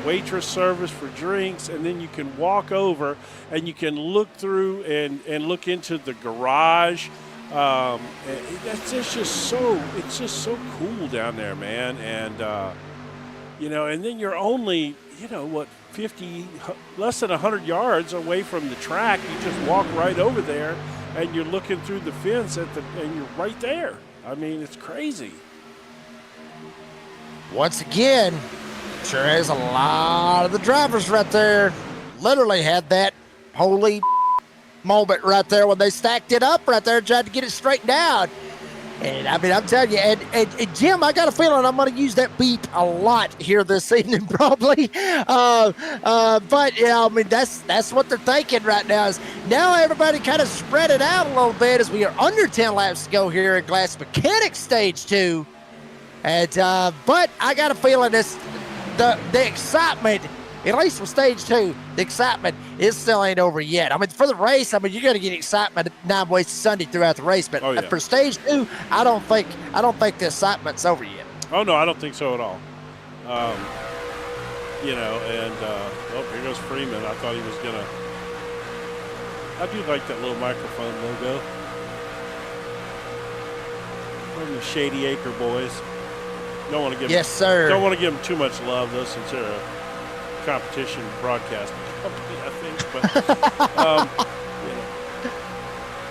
waitress service for drinks, and then you can walk over and you can look through and look into the garage. It's just so cool down there, man. And and then you're only 50, less than 100 yards away from the track. You just walk right over there, and you're looking through the fence and you're right there. It's crazy. Once again, sure is a lot of the drivers right there literally had that holy moment right there when they stacked it up right there, tried to get it straightened out. And I'm telling you, and Jim, I got a feeling I'm going to use that beep a lot here this evening, probably. But that's what they're thinking right now. Is now everybody kind of spread it out a little bit as we are under 10 laps to go here in Glass Mechanics Stage 2. And but I got a feeling the excitement, at least with Stage 2, the excitement is still ain't over yet. For the race, you're going to get excitement 9 ways to Sunday throughout the race. But for Stage 2, I don't think the excitement's over yet. Oh no, I don't think so at all. Here goes Freeman. I thought he was gonna. I do like that little microphone logo from the Shady Acre Boys. Don't want to give yes, sir. Don't want to give them too much love, though, since they're a competition broadcasting company, I think. But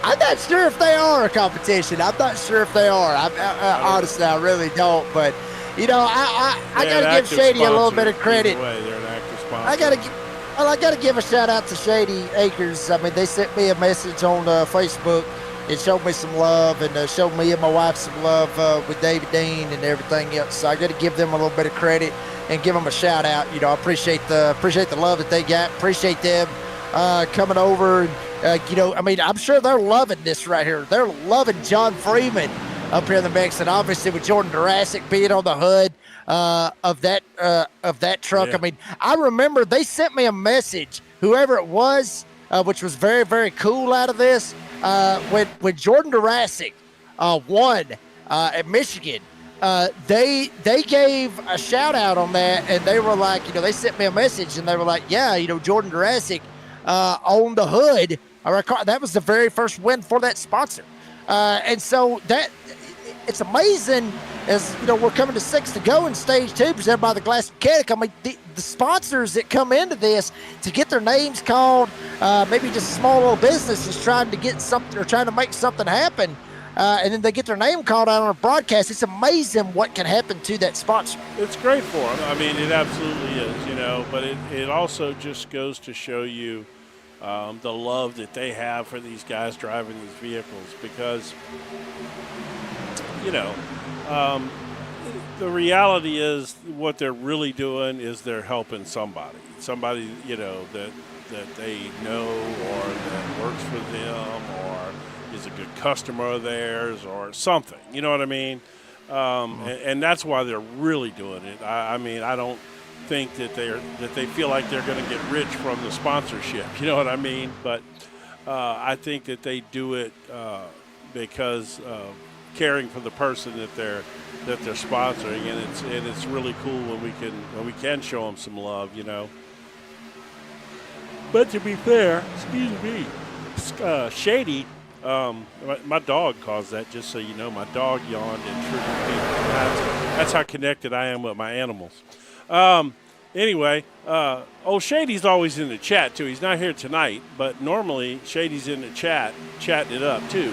I'm not sure if they are a competition. I'm not sure if they are. Honestly, I really don't. But I got to give Shady a little bit of credit. They're an active sponsor. I got to give a shout out to Shady Acres. They sent me a message on Facebook. It showed me some love and showed me and my wife some love with David Dean and everything else. So I got to give them a little bit of credit and give them a shout out. I appreciate the love that they got. Appreciate them coming over. You know, I mean, I'm sure they're loving this right here. They're loving John Freeman up here in the mix, and obviously with Jordan Jurassic being on the hood of that truck. Yeah. I mean, I remember they sent me a message, whoever it was, which was very, very cool out of this, when Jordan Jurassic won at Michigan. They gave a shout out on that, and they were like, you know, they sent me a message, and they were like, yeah, you know, Jordan Jurassic on the hood. I recall that was the very first win for that sponsor, and so that it's amazing. As you know, we're coming to 6 to go in stage 2, presented by the Glass Mechanic. I mean, the sponsors that come into this to get their names called, maybe just a small little business is trying to get something or trying to make something happen. And then they get their name called out on a broadcast. It's amazing what can happen to that sponsor. It's great for them. I mean, it absolutely is, you know, but it also just goes to show you the love that they have for these guys driving these vehicles because, you know, the reality is what they're really doing is they're helping somebody, you know, that they know or that works for them or is a good customer of theirs or something, you know what I mean? And that's why they're really doing it. I mean, I don't think that they feel like they're going to get rich from the sponsorship, you know what I mean? But I think that they do it because caring for the person that they're sponsoring, and it's really cool when we can show them some love, you know. But to be fair, excuse me, Shady. My dog caused that, just so you know. My dog yawned and triggered me. That's how connected I am with my animals. Anyway, old Shady's always in the chat, too. He's not here tonight, but normally Shady's in the chat, chatting it up, too.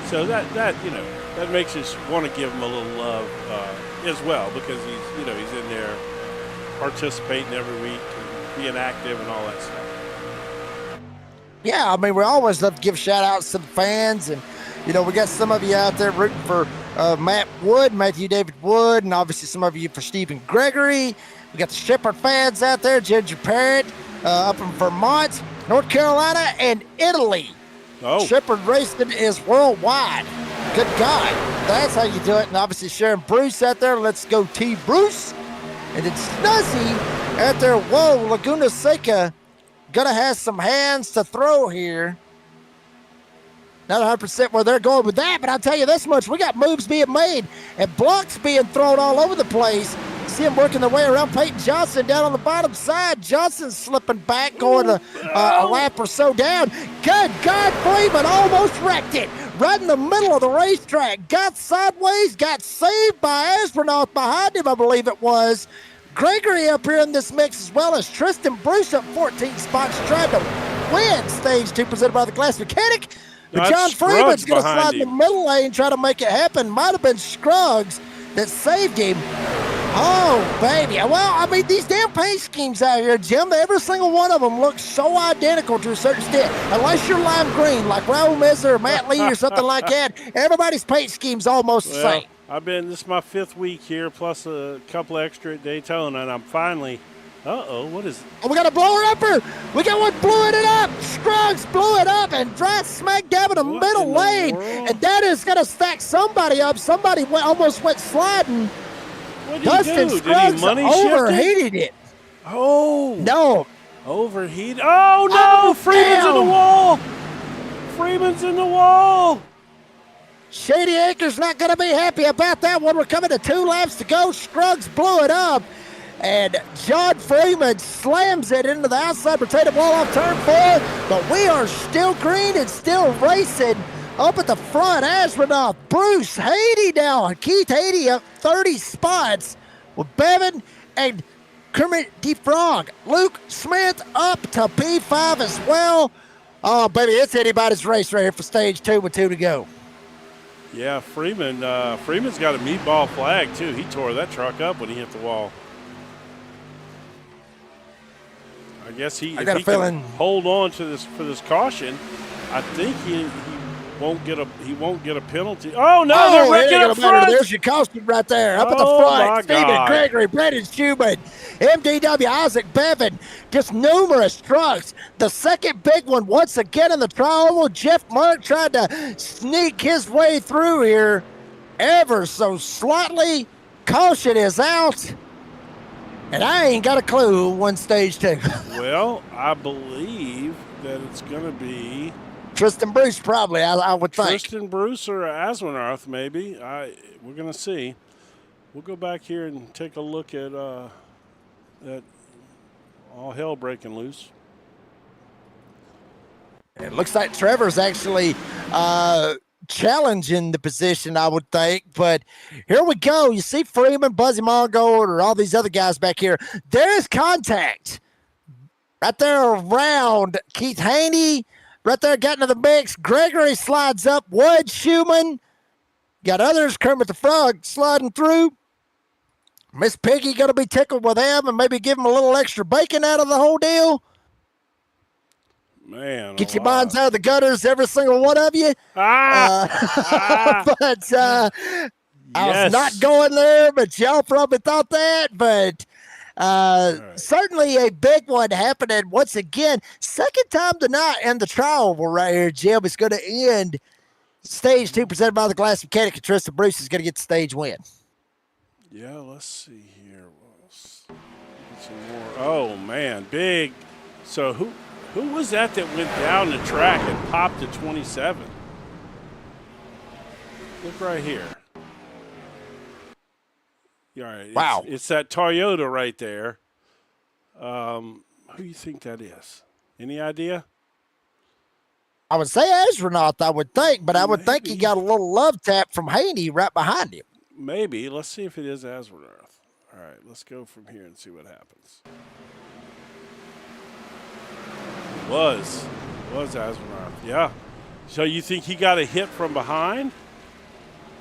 So that you know, that makes us want to give him a little love as well, because he's in there participating every week and being active and all that stuff. Yeah, I mean, we always love to give shout-outs to the fans, and, you know, we got some of you out there rooting for Matthew David Wood, and obviously some of you for Stephen Gregory. We got the Shepherd fans out there, Ginger Parrott, up in Vermont, North Carolina, and Italy. Oh. Shepherd Racing is worldwide. Good God. That's how you do it. And obviously Sharon Bruce out there. Let's go T. Bruce. And then Snuzzy out there. Whoa, Laguna Seca. Gonna have some hands to throw here. Not 100% where they're going with that, but I'll tell you this much. We got moves being made and blocks being thrown all over the place. See him working their way around Peyton Johnson down on the bottom side. Johnson slipping back, going a lap or so down. Good God, Freeman almost wrecked it. Right in the middle of the racetrack. Got sideways, got saved by Astronaut behind him, I believe it was. Gregory up here in this mix, as well as Tristan Bruce up 14 spots, trying to win stage 2, presented by the Glass Mechanic. But John Freeman's going to slide in the middle lane, try to make it happen. Might have been Scruggs that saved him. Oh, baby. Well, I mean, these damn paint schemes out here, Jim, every single one of them looks so identical to a certain extent. Unless you're lime green, like Raul Mizzer or Matt Lee or something like that, everybody's paint scheme's almost the same. This is my 5th week here, plus a couple extra at Daytona, and I'm finally, what is it? Oh, we got a blower upper. We got one blowing it up. Scruggs blew it up and drive smack dab in the middle lane. And that is going to stack somebody up. Somebody almost went sliding. What did Dustin he do? Scruggs Did he money overheated it. Oh. No. Overheated. Oh, no. Freeman's in the wall. Freeman's in the wall. Shady Acres not going to be happy about that one. We're coming to 2 laps to go. Scruggs blew it up. And John Freeman slams it into the outside rotative wall off turn 4. But we are still green and still racing up at the front. Astronaut, Bruce Haiti now. Keith Haiti up 30 spots with Bevan and Kermit DeFrog. Luke Smith up to P5 as well. Oh, baby, it's anybody's race right here for stage 2 with 2 to go. Yeah, Freeman's got a meatball flag, too. He tore that truck up when he hit the wall. I guess if he can hold on to this for this caution, I think he won't get a penalty. Oh no, they're wrecking up front. There's your caution right there, up at the front. Stephen Gregory, Brandon Schumann, MDW Isaac Bevan, just numerous trucks. The second big one once again in the trial. Jeff Mark tried to sneak his way through here ever so slightly. Caution is out. And I ain't got a clue who won stage 2. Well, I believe that it's going to be Tristan Bruce, probably, I would think. Tristan Bruce or Asmonarth, maybe. We're going to see. We'll go back here and take a look at all hell breaking loose. It looks like Trevor's actually challenging the position, I would think. But here we go. You see Freeman, Buzzy Mongold, or all these other guys back here. There's contact right there around Keith Haney. Right there, got into the mix. Gregory slides up. Wood, Schumann. Got others. Kermit the Frog sliding through. Miss Piggy going to be tickled with them and maybe give him a little extra bacon out of the whole deal. Man, get your minds out of the gutters, every single one of you. But I was not going there, but y'all probably thought that. But certainly a big one happening once again. Second time tonight in the trial right here, Jim. It's going to end stage 2 presented by the Glass Mechanic, and Tristan Bruce is going to get the stage win. Yeah, let's see here. Get some more. Oh, man, big. So who was that went down the track and popped to 27? Look right here. Yeah, all right. Wow. It's that Toyota right there. Who do you think that is? Any idea? I would say Astronaut, I would think, but I would think he got a little love tap from Haney right behind him. Maybe. Let's see if it is Aswarnath. All right, let's go from here and see what happens. Was Aswarnath, yeah. So you think he got a hit from behind?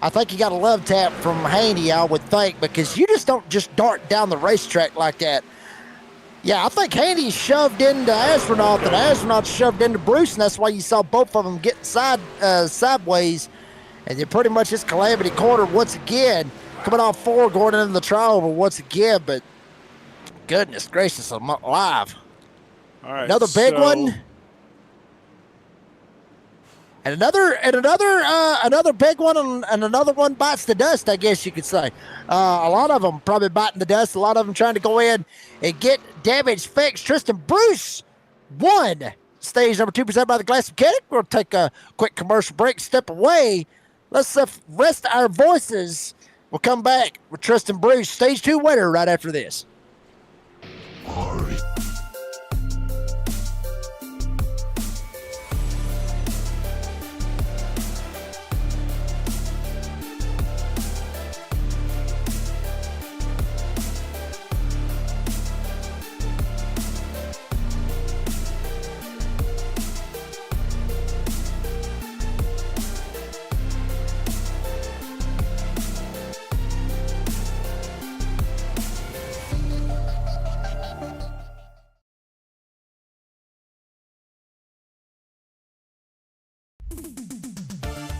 I think he got a love tap from Haney, I would think, because you just don't just dart down the racetrack like that. Yeah, I think Haney shoved into Astronaut, and Astronaut shoved into Bruce, and that's why you saw both of them getting sideways. And then pretty much it's Calamity Corner once again, coming off 4, going into the trial once again. But goodness gracious, I'm alive. All right, another big one. And another big one, and another one bites the dust, I guess you could say. A lot of them probably biting the dust. A lot of them trying to go in and get damage fixed. Tristan Bruce won stage number 2 presented by the Glass Mechanic. We'll take a quick commercial break, step away. Let's rest our voices. We'll come back with Tristan Bruce, stage 2 winner, right after this. Hurry.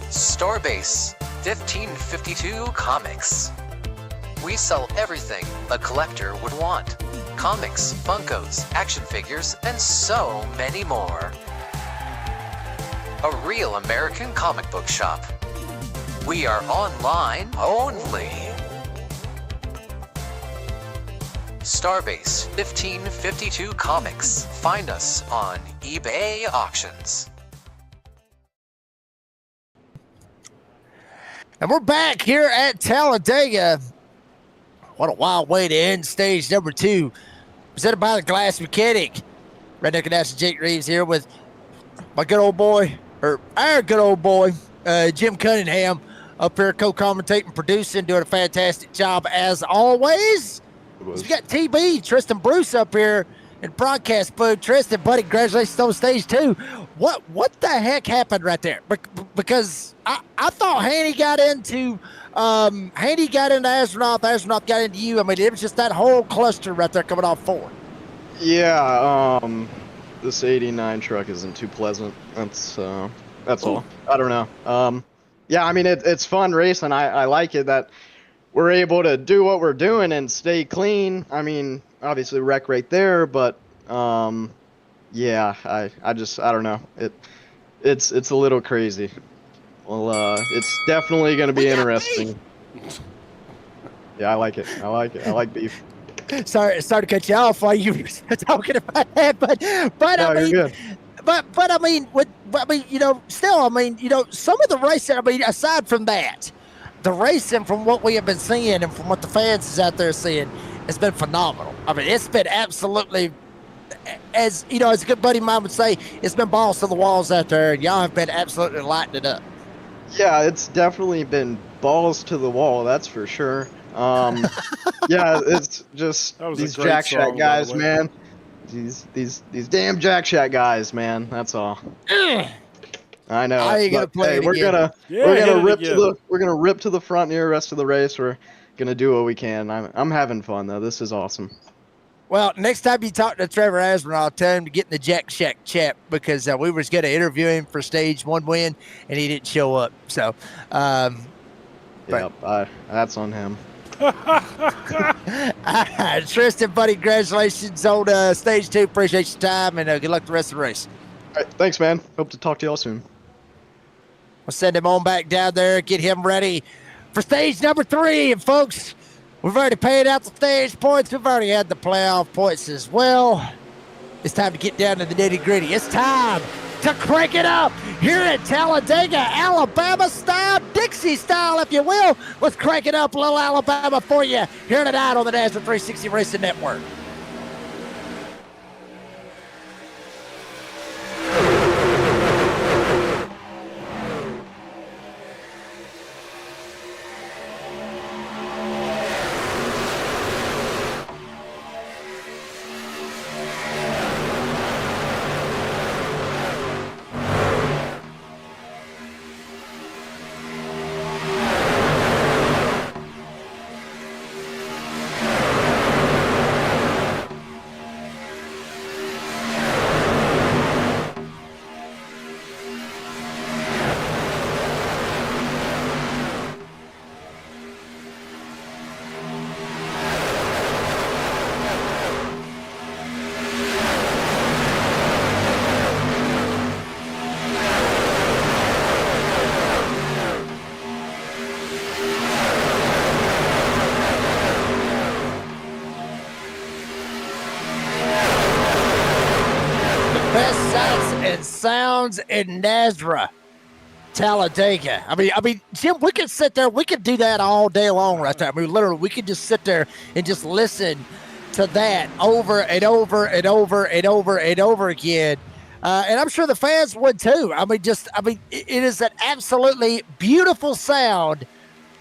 Starbase 1552 Comics. We sell everything a collector would want. Comics, Funkos, action figures, and so many more. A real American comic book shop. We are online only. Starbase 1552 Comics. Find us on eBay Auctions. And we're back here at Talladega. What a wild way to end stage number 2. Presented by the Glass Mechanic. Redneck Announcer Jake Reeves here with my good old boy, or our good old boy, Jim Cunningham, up here co-commentating, producing, doing a fantastic job as always. We got TB, Tristan Bruce up here in broadcast booth. Tristan, buddy, congratulations on stage 2. What the heck happened right there? Because I thought Haney got into Astronaut, Astronaut got into you. I mean, it was just that whole cluster right there coming off 4. Yeah, this 89 truck isn't too pleasant. That's all. I don't know. Yeah, I mean, it's fun racing. I like it that we're able to do what we're doing and stay clean. I mean, obviously wreck right there, but yeah, I don't know. It's a little crazy. Well, it's definitely going to be interesting. Yeah, I like it. I like beef. Sorry to cut you off while you were talking about that, but No, I mean, you're good. but I mean, still, I mean, some of the racing. I mean, aside from that, the racing from what we have been seeing and from what the fans is out there seeing, it's been phenomenal. I mean, it's been absolutely, as as a good buddy of mine would say, it's been balls to the walls out there, and y'all have been absolutely lighting it up. Yeah, it's definitely been balls to the wall. That's for sure. Yeah, it's just these Jack Shack guys, man. These damn Jack Shack guys, man. That's all. I know. I ain't gonna play it we're again. we're gonna rip to the front here. Rest of the race, we're gonna do what we can. I'm having fun though. This is awesome. Well, next time you talk to Trevor Aspinall, tell him to get in the Jack Shack chat because we was going to interview him for stage 1 win, and he didn't show up. So, yep, that's on him. Tristan, buddy, congratulations on stage 2. Appreciate your time, and good luck the rest of the race. All right, thanks, man. Hope to talk to y'all soon. We'll send him on back down there, get him ready for stage number 3. And, folks, we've already paid out the stage points. We've already had the playoff points as well. It's time to get down to the nitty-gritty. It's time to crank it up here at Talladega, Alabama style, Dixie style, if you will. Let's crank it up a little Alabama for you here tonight on the NASCAR 360 Racing Network. Sounds in NASRA, Talladega. I mean, Jim, we could sit there. We could do that all day long right there. I mean, literally, we could just sit there and just listen to that over and over and over and over and over again. And I'm sure the fans would too. I mean, it is an absolutely beautiful sound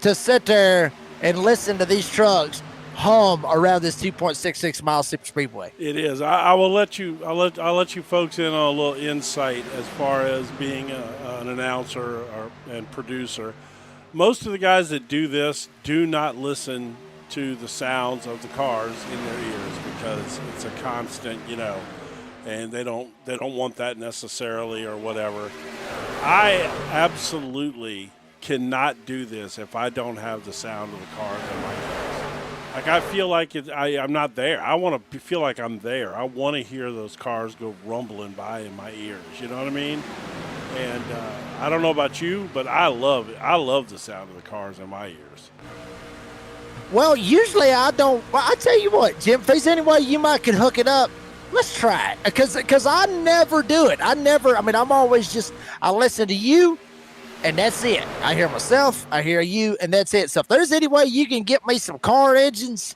to sit there and listen to these trucks hum around this 2.66 mile Superspeedway. It is. I will let you. I'll let you folks in on a little insight as far as being an announcer and producer. Most of the guys that do this do not listen to the sounds of the cars in their ears because it's a constant, and they don't want that necessarily or whatever. I absolutely cannot do this if I don't have the sound of the cars in my ears. Like, I feel like I'm not there. I want to feel like I'm there. I want to hear those cars go rumbling by in my ears. You know what I mean? And I don't know about you, but I love it. I love the sound of the cars in my ears. Well, usually I don't. Well, I tell you what, Jim, if there's any way you might could hook it up, let's try it. Because I never do it. I'm always just, I listen to you, and that's it. I hear myself, I hear you, and that's it. So if there's any way you can get me some car engines,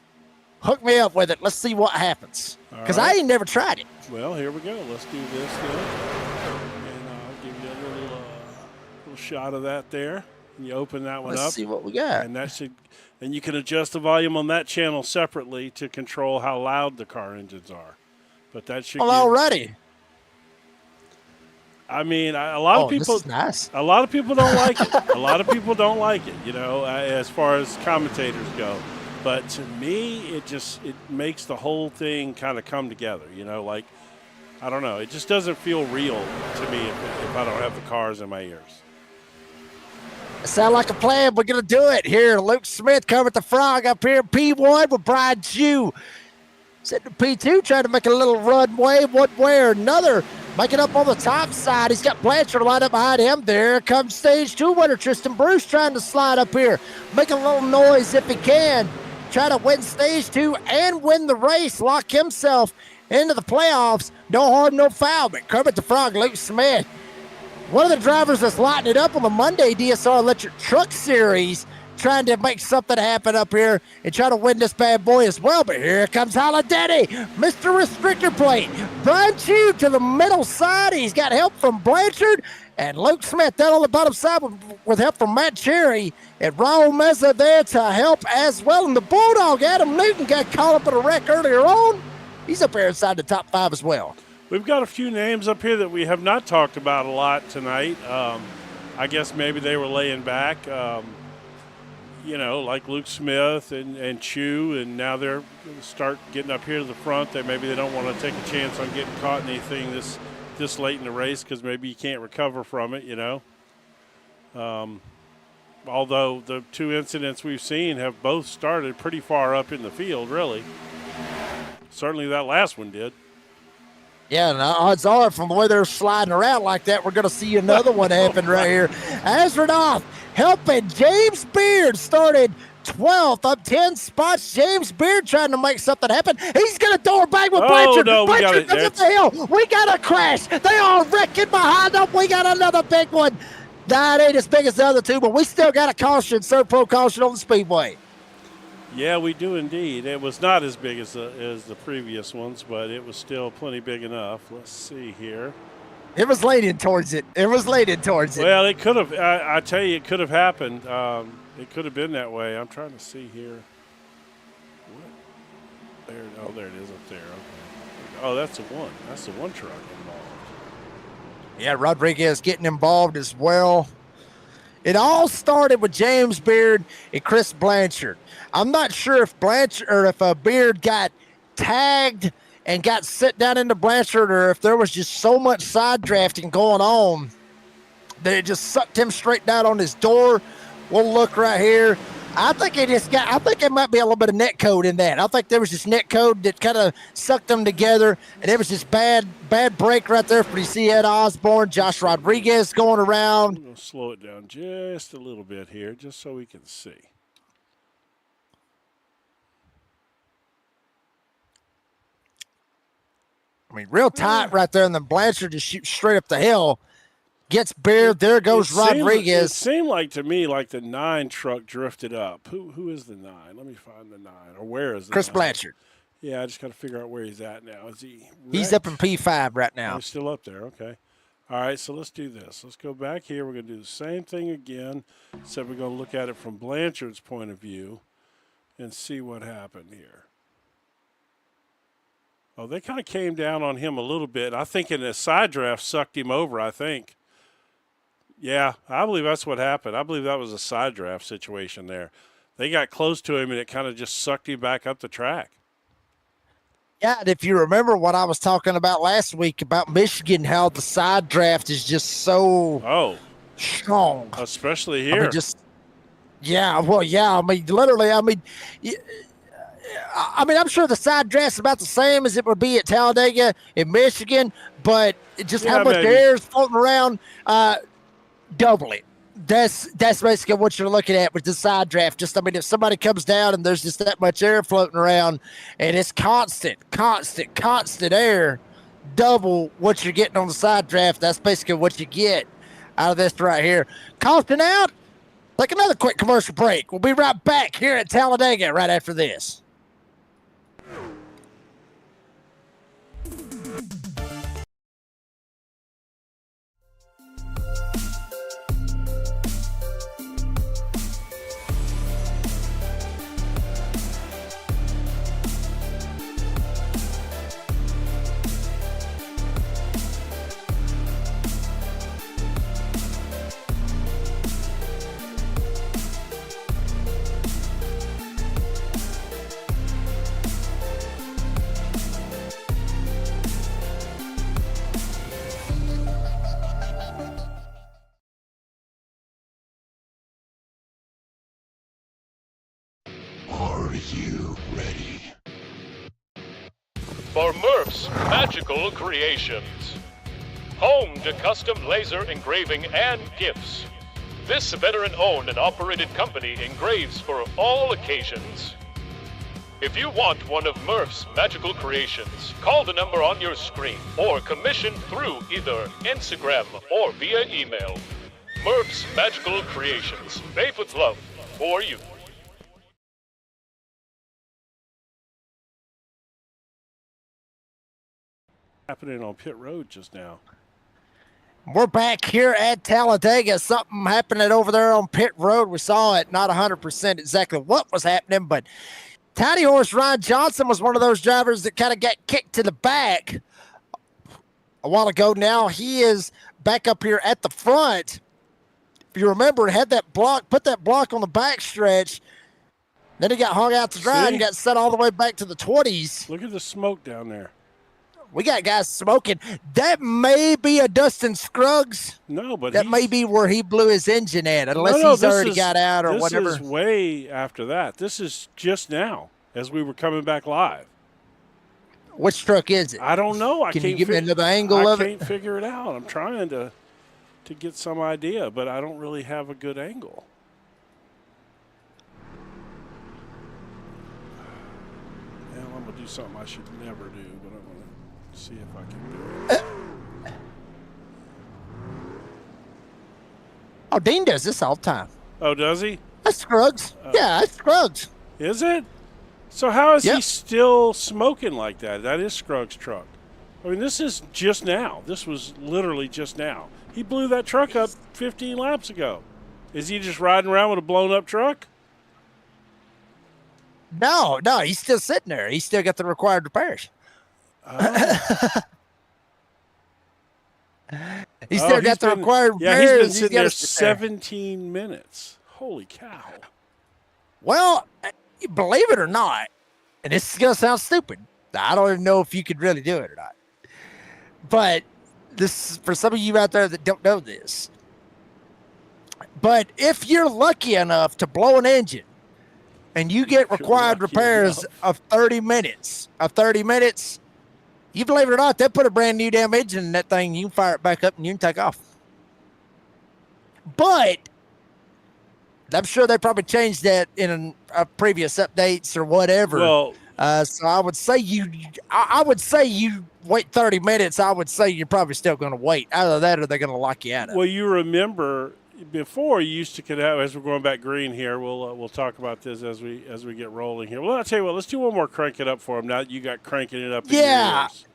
hook me up with it. Let's see what happens. Because I ain't never tried it. Well, here we go. Let's do this then. And I'll give you a little shot of that there. And you open that one up. Let's see what we got. And you can adjust the volume on that channel separately to control how loud the car engines are. But that should already. I mean, a lot of people. This is nice. A lot of people don't like it. A lot of people don't like it. As far as commentators go. But to me, it makes the whole thing kind of come together. Like, I don't know. It just doesn't feel real to me if I don't have the cars in my ears. Sound like a plan. We're going to do it here. Luke Smith covered the frog up here. P1 with Brian Jew. Sitting to P2, trying to make a little runway one way or another. Making up on the top side. He's got Blanchard lined up behind him. There comes stage 2 winner Tristan Bruce trying to slide up here. Make a little noise if he can. Try to win stage 2 and win the race. Lock himself into the playoffs. No harm, no foul. But Kermit the Frog, Luke Smith, one of the drivers that's lighting it up on the Monday DSR Electric Truck Series, trying to make something happen up here and try to win this bad boy as well. But here comes Talladega, Mr. Restrictor Plate. Brian Chew to the middle side. He's got help from Blanchard and Luke Smith down on the bottom side with help from Matt Cherry and Raul Meza there to help as well. And the Bulldog, Adam Newton, got caught up in a wreck earlier on. He's up here inside the top 5 as well. We've got a few names up here that we have not talked about a lot tonight. I guess maybe they were laying back. Like Luke Smith and Chew, and now they're going to start getting up here to the front. Maybe they don't want to take a chance on getting caught in anything this late in the race because maybe you can't recover from it, Although the 2 incidents we've seen have both started pretty far up in the field, really. Certainly that last one did. Yeah, and odds are from the way they're sliding around like that, we're going to see another one happen right here. Azradoff helping James Beard started 12th, up 10 spots. James Beard trying to make something happen. He's going to throw her back with Blanchard. No, Blanchard comes up the hill. We got a crash. They are wrecking behind them. We got another big one. That ain't as big as the other 2, but we still got a caution, pro caution on the Speedway. Yeah, we do indeed. It was not as big as the previous ones, but it was still plenty big enough. Let's see here. It was leaning towards it. Well, it could have. I tell you, it could have happened. It could have been that way. I'm trying to see here. There it is up there. Okay. Oh, that's the one. That's the one truck involved. Yeah, Rodriguez getting involved as well. It all started with James Beard and Chris Blanchard. I'm not sure if Beard got tagged and got sit down into Blanchard, or if there was just so much side drafting going on that it just sucked him straight down on his door. We'll look right here. I think it might be a little bit of net code in that. I think there was just net code that kind of sucked them together, and it was just bad break right there for you see Ed Osborne, Josh Rodriguez going around. I'm going to slow it down just a little bit here, just so we can see. I mean, real tight right there, and then Blanchard just shoots straight up the hill. Gets Beard. There goes Rodriguez. It seemed like to me like the 9 truck drifted up. Who is the 9? Let me find the 9. Or where is the Chris 9? Blanchard. Yeah, I just got to figure out where he's at now. Is he wrecked? He's up in P5 right now. He's still up there. Okay. All right, so let's do this. Let's go back here. We're going to do the same thing again, except we're going to look at it from Blanchard's point of view and see what happened here. Oh, they kind of came down on him a little bit. I think in the side draft sucked him over, I think. Yeah, I believe that's what happened. I believe that was a side draft situation there. They got close to him, and it kind of just sucked him back up the track. Yeah, and if you remember what I was talking about last week about Michigan, how the side draft is just so strong. Especially here. I mean, literally, I'm sure the side draft's about the same as it would be at Talladega in Michigan, but just how much air is floating around, double it. That's basically what you're looking at with the side draft. If somebody comes down and there's just that much air floating around and it's constant air, double what you're getting on the side draft. That's basically what you get out of this right here. Costing out. Take another quick commercial break. We'll be right back here at Talladega right after this. for Murph's Magical Creations. Home to custom laser engraving and gifts. This veteran-owned and operated company engraves for all occasions. If you want one of Murph's Magical Creations, call the number on your screen or commission through either Instagram or via email. Murph's Magical Creations, made with love for you. Happening on pit road just now. We're back here at Talladega. Something happening over there on pit road. We saw it, not 100% exactly what was happening, but Tiny Horse Ryan Johnson was one of those drivers that kind of got kicked to the back a while ago. Now he is back up here at the front. If you remember, had that block, put that block on the back stretch. Then he got hung out to dry and got set all the way back to the 20s. Look at the smoke down there. We got guys smoking. That may be a Dustin Scruggs. No, but that may be where he blew his engine at, unless he's already got out or whatever. This is way after that. This is just now, as we were coming back live. Which truck is it? I don't know. Can you give me another angle of it? I can't figure it out. I'm trying to get some idea, but I don't really have a good angle. Well, I'm going to do something I should never do, but I'm going to see if I can do it. Oh, Dean does this all the time. Oh, does he? That's Scruggs. Yeah, that's Scruggs. Is it? So how is he still smoking like that? That is Scruggs' truck. I mean, this is just now. This was literally just now. He blew that truck up 15 laps ago. Is he just riding around with a blown-up truck? No, he's still sitting there. He's still got the required repairs. Oh. He's still got the required repairs. Yeah, he's been sitting there 17 minutes. Holy cow. Well, believe it or not, and this is going to sound stupid. I don't even know if you could really do it or not. But this is for some of you out there that don't know this. But if you're lucky enough to blow an engine and you get required repairs of 30 minutes, you believe it or not, they put a brand new damn engine in that thing. You can fire it back up and you can take off. But I'm sure they probably changed that in a previous updates or whatever. Well, so I would say you wait 30 minutes. I would say you're probably still going to wait. Either that or they're going to lock you out of it. Well, you remember before you used to get out, as we're going back green here, we'll talk about this as we get rolling here. Well, I'll tell you what, let's do one more crank it up for him now that you got cranking it up in your ears.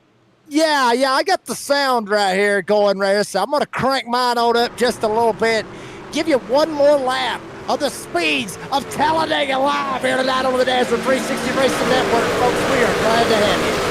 Yeah, I got the sound right here going right here, so I'm going to crank mine on up just a little bit. Give you one more lap of the speeds of Talladega live here tonight on the DSR 360 Racing Network. Folks, we are glad to have you.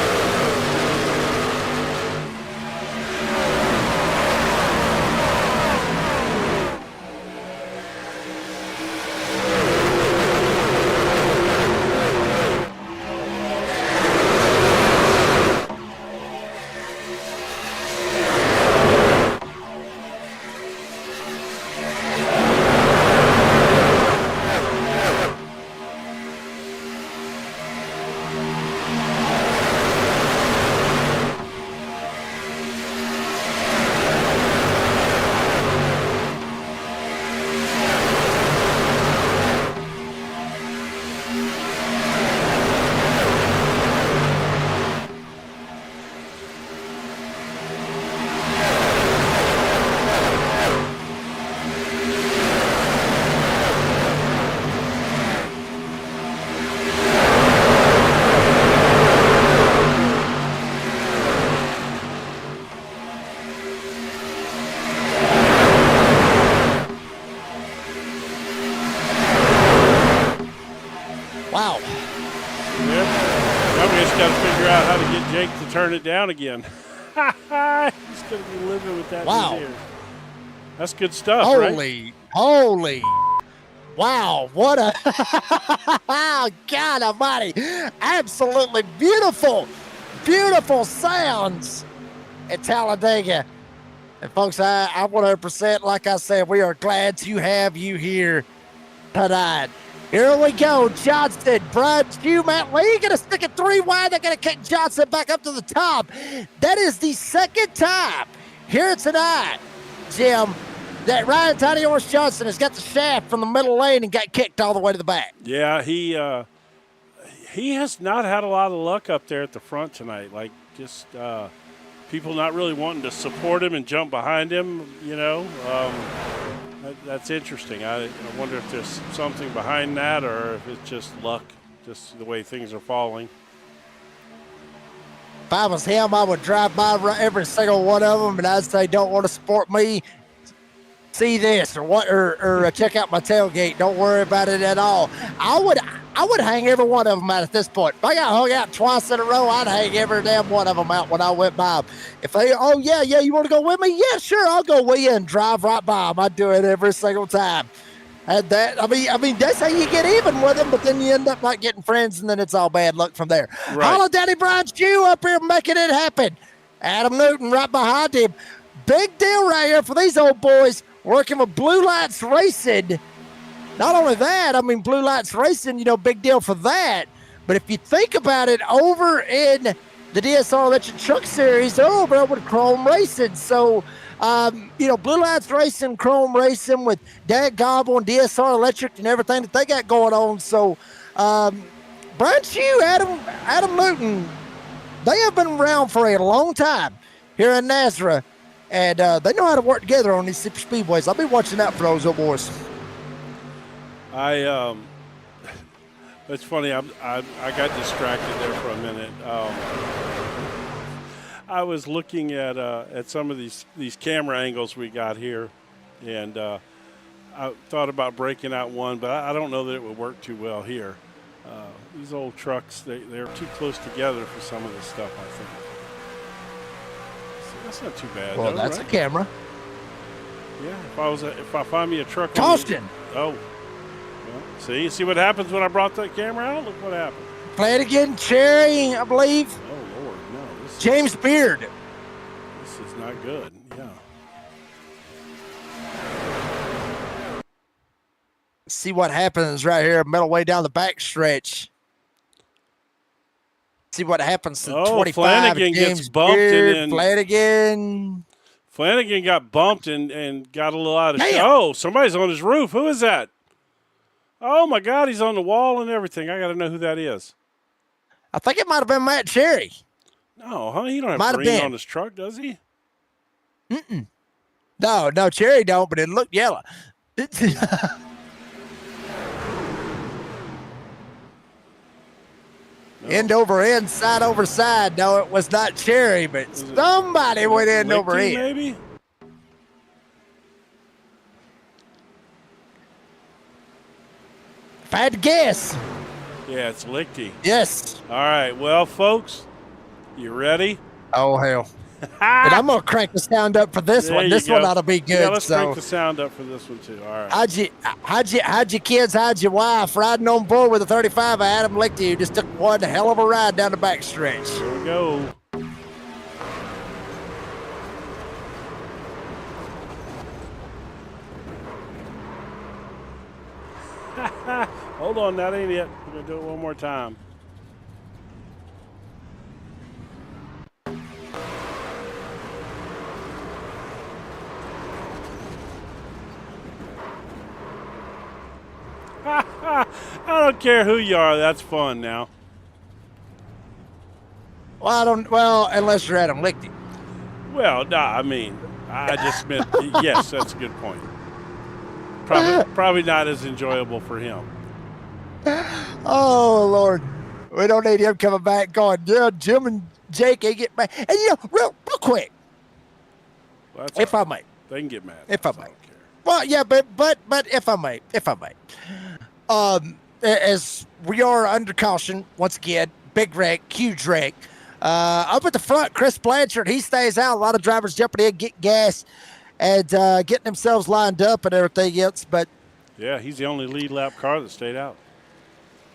Turn it down again. He's going to be living with that in his ear. That's good stuff, Holy. Wow, what a God almighty. Absolutely beautiful sounds at Talladega. And folks, I 100%, like I said, we are glad to have you here tonight. Here we go. Johnson, Brian Pugh, Matt Lee going to stick it 3 wide. They're going to kick Johnson back up to the top. That is the second time here tonight, Jim, that Ryan Tiny Horse Johnson has got the shaft from the middle lane and got kicked all the way to the back. Yeah, he has not had a lot of luck up there at the front tonight. Like, just people not really wanting to support him and jump behind him, you know. That's interesting. I wonder if there's something behind that or if it's just luck, just the way things are falling. If I was him, I would drive by every single one of them, and I'd say, don't want to support me, see this, or check out my tailgate. Don't worry about it at all. I would hang every one of them out at this point. If I got hung out twice in a row, I'd hang every damn one of them out when I went by them. If they, oh, yeah, you want to go with me? Yeah, sure, I'll go with you and drive right by them. I'd do it every single time. And that, I mean, that's how you get even with them, but then you end up not getting friends, and then it's all bad luck from there. Right. Holla Daddy Brian Pugh up here making it happen. Adam Newton right behind him. Big deal right here for these old boys working with Blue Lights Racing. Not only that, I mean, Blue Lights Racing, you know, big deal for that. But if you think about it, over in the DSR Electric Truck Series, they're over with Chrome Racing. So, you know, Blue Lights Racing, Chrome Racing with Dad Gobble and DSR Electric and everything that they got going on. So, Brian Pugh, Adam Newton, they have been around for a long time here in Nazareth, and they know how to work together on these Superspeedways. I'll be watching out for those old boys. It's funny. I got distracted there for a minute. I was looking at some of these camera angles we got here, and I thought about breaking out one, but I don't know that it would work too well here. These old trucks, they're too close together for some of this stuff, I think. So that's not too bad. Well, though, that's right? a camera. Yeah, if I find me a truck. Caution. Oh. Well, see what happens when I brought that camera out? Look what happened. Play it again, Cherry, I believe. Oh, Lord, no. James Beard. This is not good, yeah. See what happens right here, middle way down the back stretch. See what happens to 25. Flanagan James gets bumped Beard, and Flanagan got bumped and got a little out of shot. Oh, somebody's on his roof. Who is that? Oh, my God, he's on the wall and everything. I got to know who that is. I think it might have been Matt Cherry. No, huh? He don't have green on his truck, does he? Mm-mm. No, Cherry don't, but it looked yellow. No. End over end, side over side. No, it was not Cherry, but somebody went end over end. Maybe? If I had to guess. Yeah, it's Lichty. Yes. All right, well, folks, you ready? Oh, hell. And I'm going to crank the sound up for this one. This one ought to be good. Yeah, let's crank the sound up for this one, too. All right. How'd your kids, how'd your wife riding on board with a 35 of Adam Lichty, who just took one hell of a ride down the back stretch? Here we go. Hold on, that ain't it. We're going to do it one more time. I don't care who you are. That's fun now. Well, unless you're Adam Lichty. Well, no, I mean, I just meant, yes, that's a good point. Probably not as enjoyable for him. Oh, Lord. We don't need him coming back going, yeah, Jim and Jake ain't get back. And, you know, real quick, Well, if I may. They can get mad. If I may. Well, yeah, but if I may. As we are under caution, once again, big wreck, huge wreck. Up at the front, Chris Blanchard, he stays out. A lot of drivers jumping in, getting gas, and getting themselves lined up and everything else. But yeah, he's the only lead lap car that stayed out.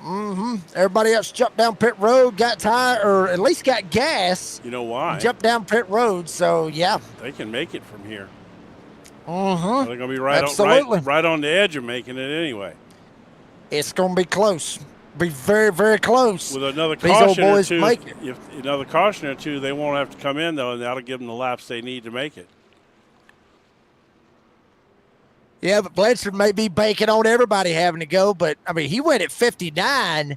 Mm-hmm. Everybody else jumped down pit road, got tire, or at least got gas. You know why? Jumped down pit road, so yeah. They can make it from here. Mm-hmm. They're going to be right on the edge of making it anyway. It's going to be close. Be very, very close. With another These old caution or boys two, make it. if another caution or two, they won't have to come in though, and that'll give them the laps they need to make it. Yeah, but Blanchard may be banking on everybody having to go, but I mean, he went at 59,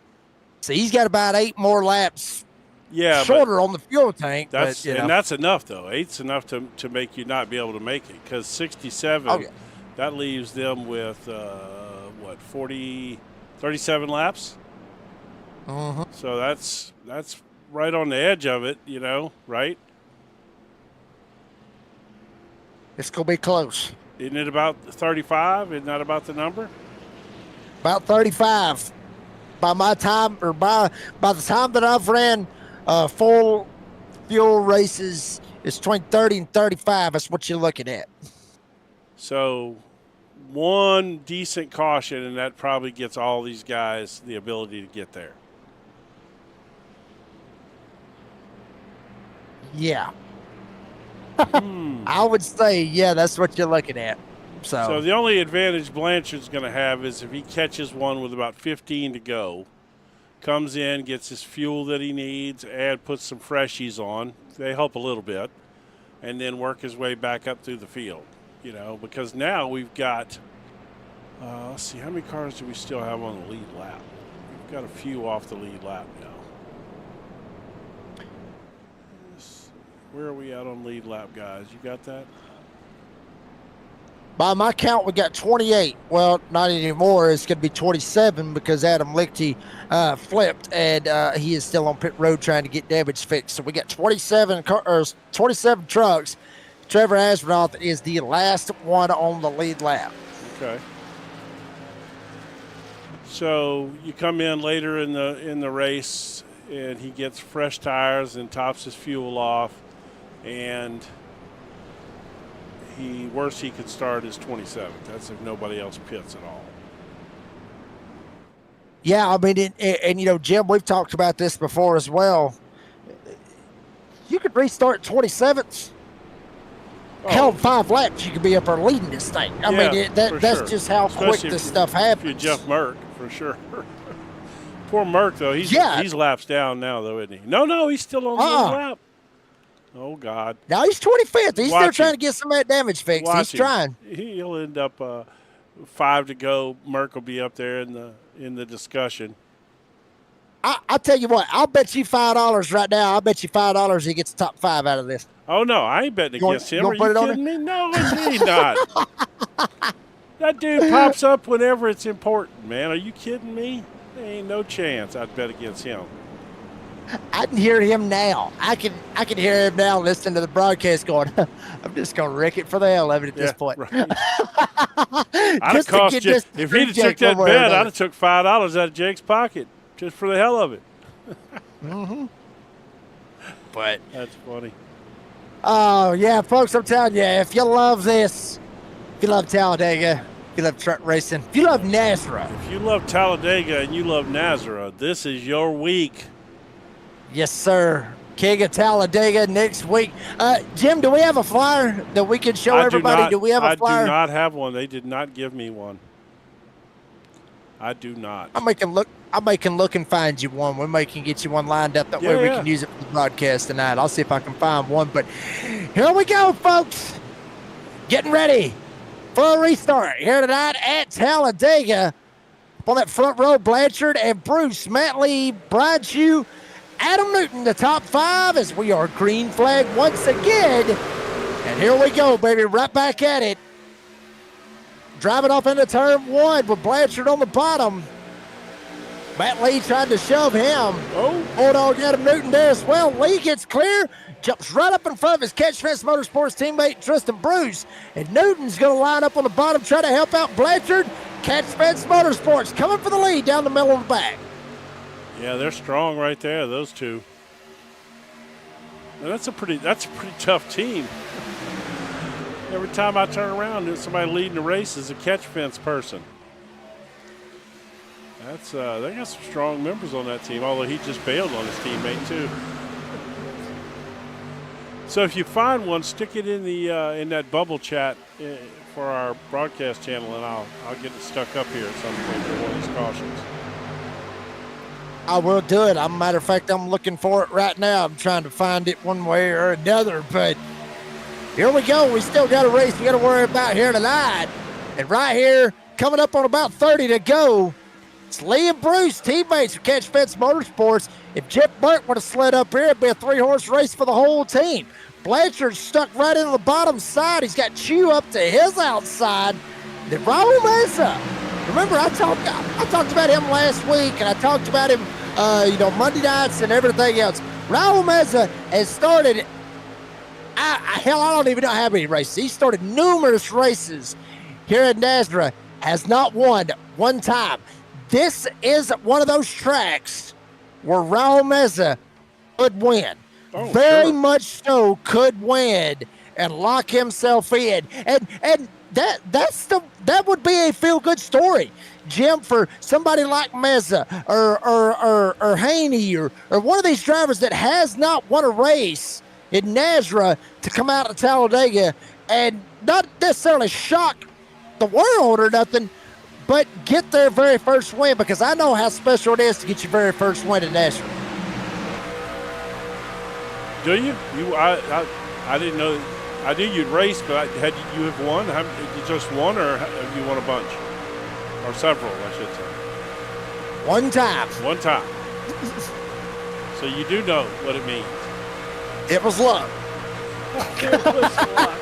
so he's got about 8 more laps. Yeah, shorter on the fuel tank. That's but, and that's enough though. 8's enough to make you not be able to make it because 67. Oh, yeah. That leaves them with 37 laps. Mm-hmm. So that's right on the edge of it, right? It's gonna be close. Isn't it about 35? Isn't that about the number? About 35. By my time, or by the time that I've ran full fuel races, it's between 30 and 35. That's what you're looking at. So one decent caution, and that probably gets all these guys the ability to get there. Yeah. I would say, yeah, that's what you're looking at. So the only advantage Blanchard's going to have is if he catches one with about 15 to go, comes in, gets his fuel that he needs, and puts some freshies on. They help a little bit, and then work his way back up through the field. Because now we've got, let's see, how many cars do we still have on the lead lap? We've got a few off the lead lap now. Where are we at on lead lap, guys? You got that? By my count, we got 28. Well, not anymore. It's going to be 27 because Adam Lichty flipped, and he is still on pit road trying to get damage fixed. So we got 27 trucks. Trevor Astronaut is the last one on the lead lap. Okay. So you come in later in the race, and he gets fresh tires and tops his fuel off, and worst he could start is 27th. That's if nobody else pits at all. Yeah, I mean, and Jim, we've talked about this before as well. You could restart 27th. Hell, 5 laps, you could be up there leading this thing. I mean, that's just how quick this stuff happens. If you're Jeff Merck, for sure. Poor Merck, though. He's laps down now, though, isn't he? No, he's still on the lap. Oh, God. Now he's 25th. He's still trying to get some of that damage fixed. He's trying. He'll end up 5 to go. Merck will be up there in the discussion. I'll tell you what. I'll bet you $5 right now. I'll bet you $5 he gets the top 5 out of this. Oh, no. I ain't betting against him. Are you kidding me? No, indeed not. That dude pops up whenever it's important, man. Are you kidding me? There ain't no chance I'd bet against him. I can hear him now. I can hear him now listening to the broadcast going, I'm just going to wreck it for the hell of it at this point. Right. I'd have cost you, if he'd have took that bet, I'd have took $5 out of Jake's pocket just for the hell of it. Mm-hmm. But that's funny. Oh, yeah, folks, I'm telling you, if you love this, if you love Talladega, if you love truck racing, if you love Nazareth. If you love Talladega and you love Nazareth, this is your week. Yes, sir. King of Talladega next week. Jim, do we have a flyer that we can show everybody? Do we have a flyer? I do not have one. They did not give me one. I do not. I'm making look and find you one. We can get you one lined up. That way we can use it for the broadcast tonight. I'll see if I can find one. But here we go, folks. Getting ready for a restart here tonight at Talladega. On that front row, Blanchard and Bruce, Matt Lee, Brian Chew, Adam Newton, the top 5 as we are green flag once again. And here we go, baby, right back at it. Driving off into turn 1 with Blanchard on the bottom. Matt Lee trying to shove him. Bulldog Adam Newton there as well. Lee gets clear, jumps right up in front of his Catch Fence Motorsports teammate Tristan Bruce. And Newton's going to line up on the bottom, try to help out Blanchard. Catch Fence Motorsports coming for the lead down the middle of the back. Yeah, they're strong right there, those two. Now that's a pretty tough team. Every time I turn around, there's somebody leading the race is a Catch Fence person. That's they got some strong members on that team, although he just bailed on his teammate too. So if you find one, stick it in the in that bubble chat for our broadcast channel, and I'll get it stuck up here at some point for one of these cautions. I will do it. Matter of fact, I'm looking for it right now. I'm trying to find it one way or another, but here we go. We still got a race we got to worry about here tonight. And right here, coming up on about 30 to go, it's Lee and Bruce, teammates for C.O.P.S Motorsports. If Jeff Burke would have slid up here, it'd be a 3-horse race for the whole team. Blanchard's stuck right into the bottom side. He's got Chew up to his outside. Then Raul Mesa. Remember, I talked about him last week, and I talked about him, Monday nights and everything else. Raul Mesa has started, I don't even know how many races. He started numerous races here at NASRA, has not won one time. This is one of those tracks where Raul Mesa could win. Very much so could win and lock himself in. And that would be a feel-good story, Jim, for somebody like Mesa or Haney or one of these drivers that has not won a race in NASRA to come out of Talladega and not necessarily shock the world or nothing, but get their very first win, because I know how special it is to get your very first win in NASRA. Do you? I didn't know. I knew you'd race, but had you have won? You just one, or have you won a bunch? Or several, I should say. One time. One time. So you do know what it means. It was luck. It was luck.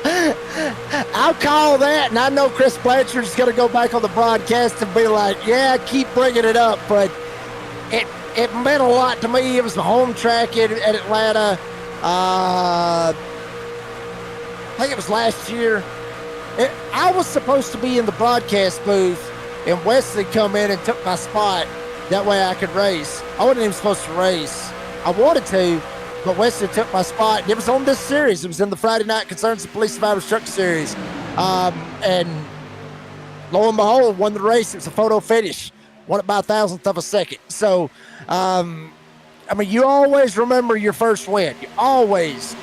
I'll call that, and I know Chris Blanchard's going to go back on the broadcast and be like, yeah, I keep bringing it up, but it meant a lot to me. It was the home track at Atlanta. I think it was last year. I was supposed to be in the broadcast booth, and Wesley come in and took my spot. That way I could race. I wasn't even supposed to race. I wanted to, but Wesley took my spot. And it was on this series. It was in the Friday Night Concerns of Police Survivors Truck Series. And lo and behold, won the race. It was a photo finish. Won it by 1,000th of a second. So, you always remember your first win. You always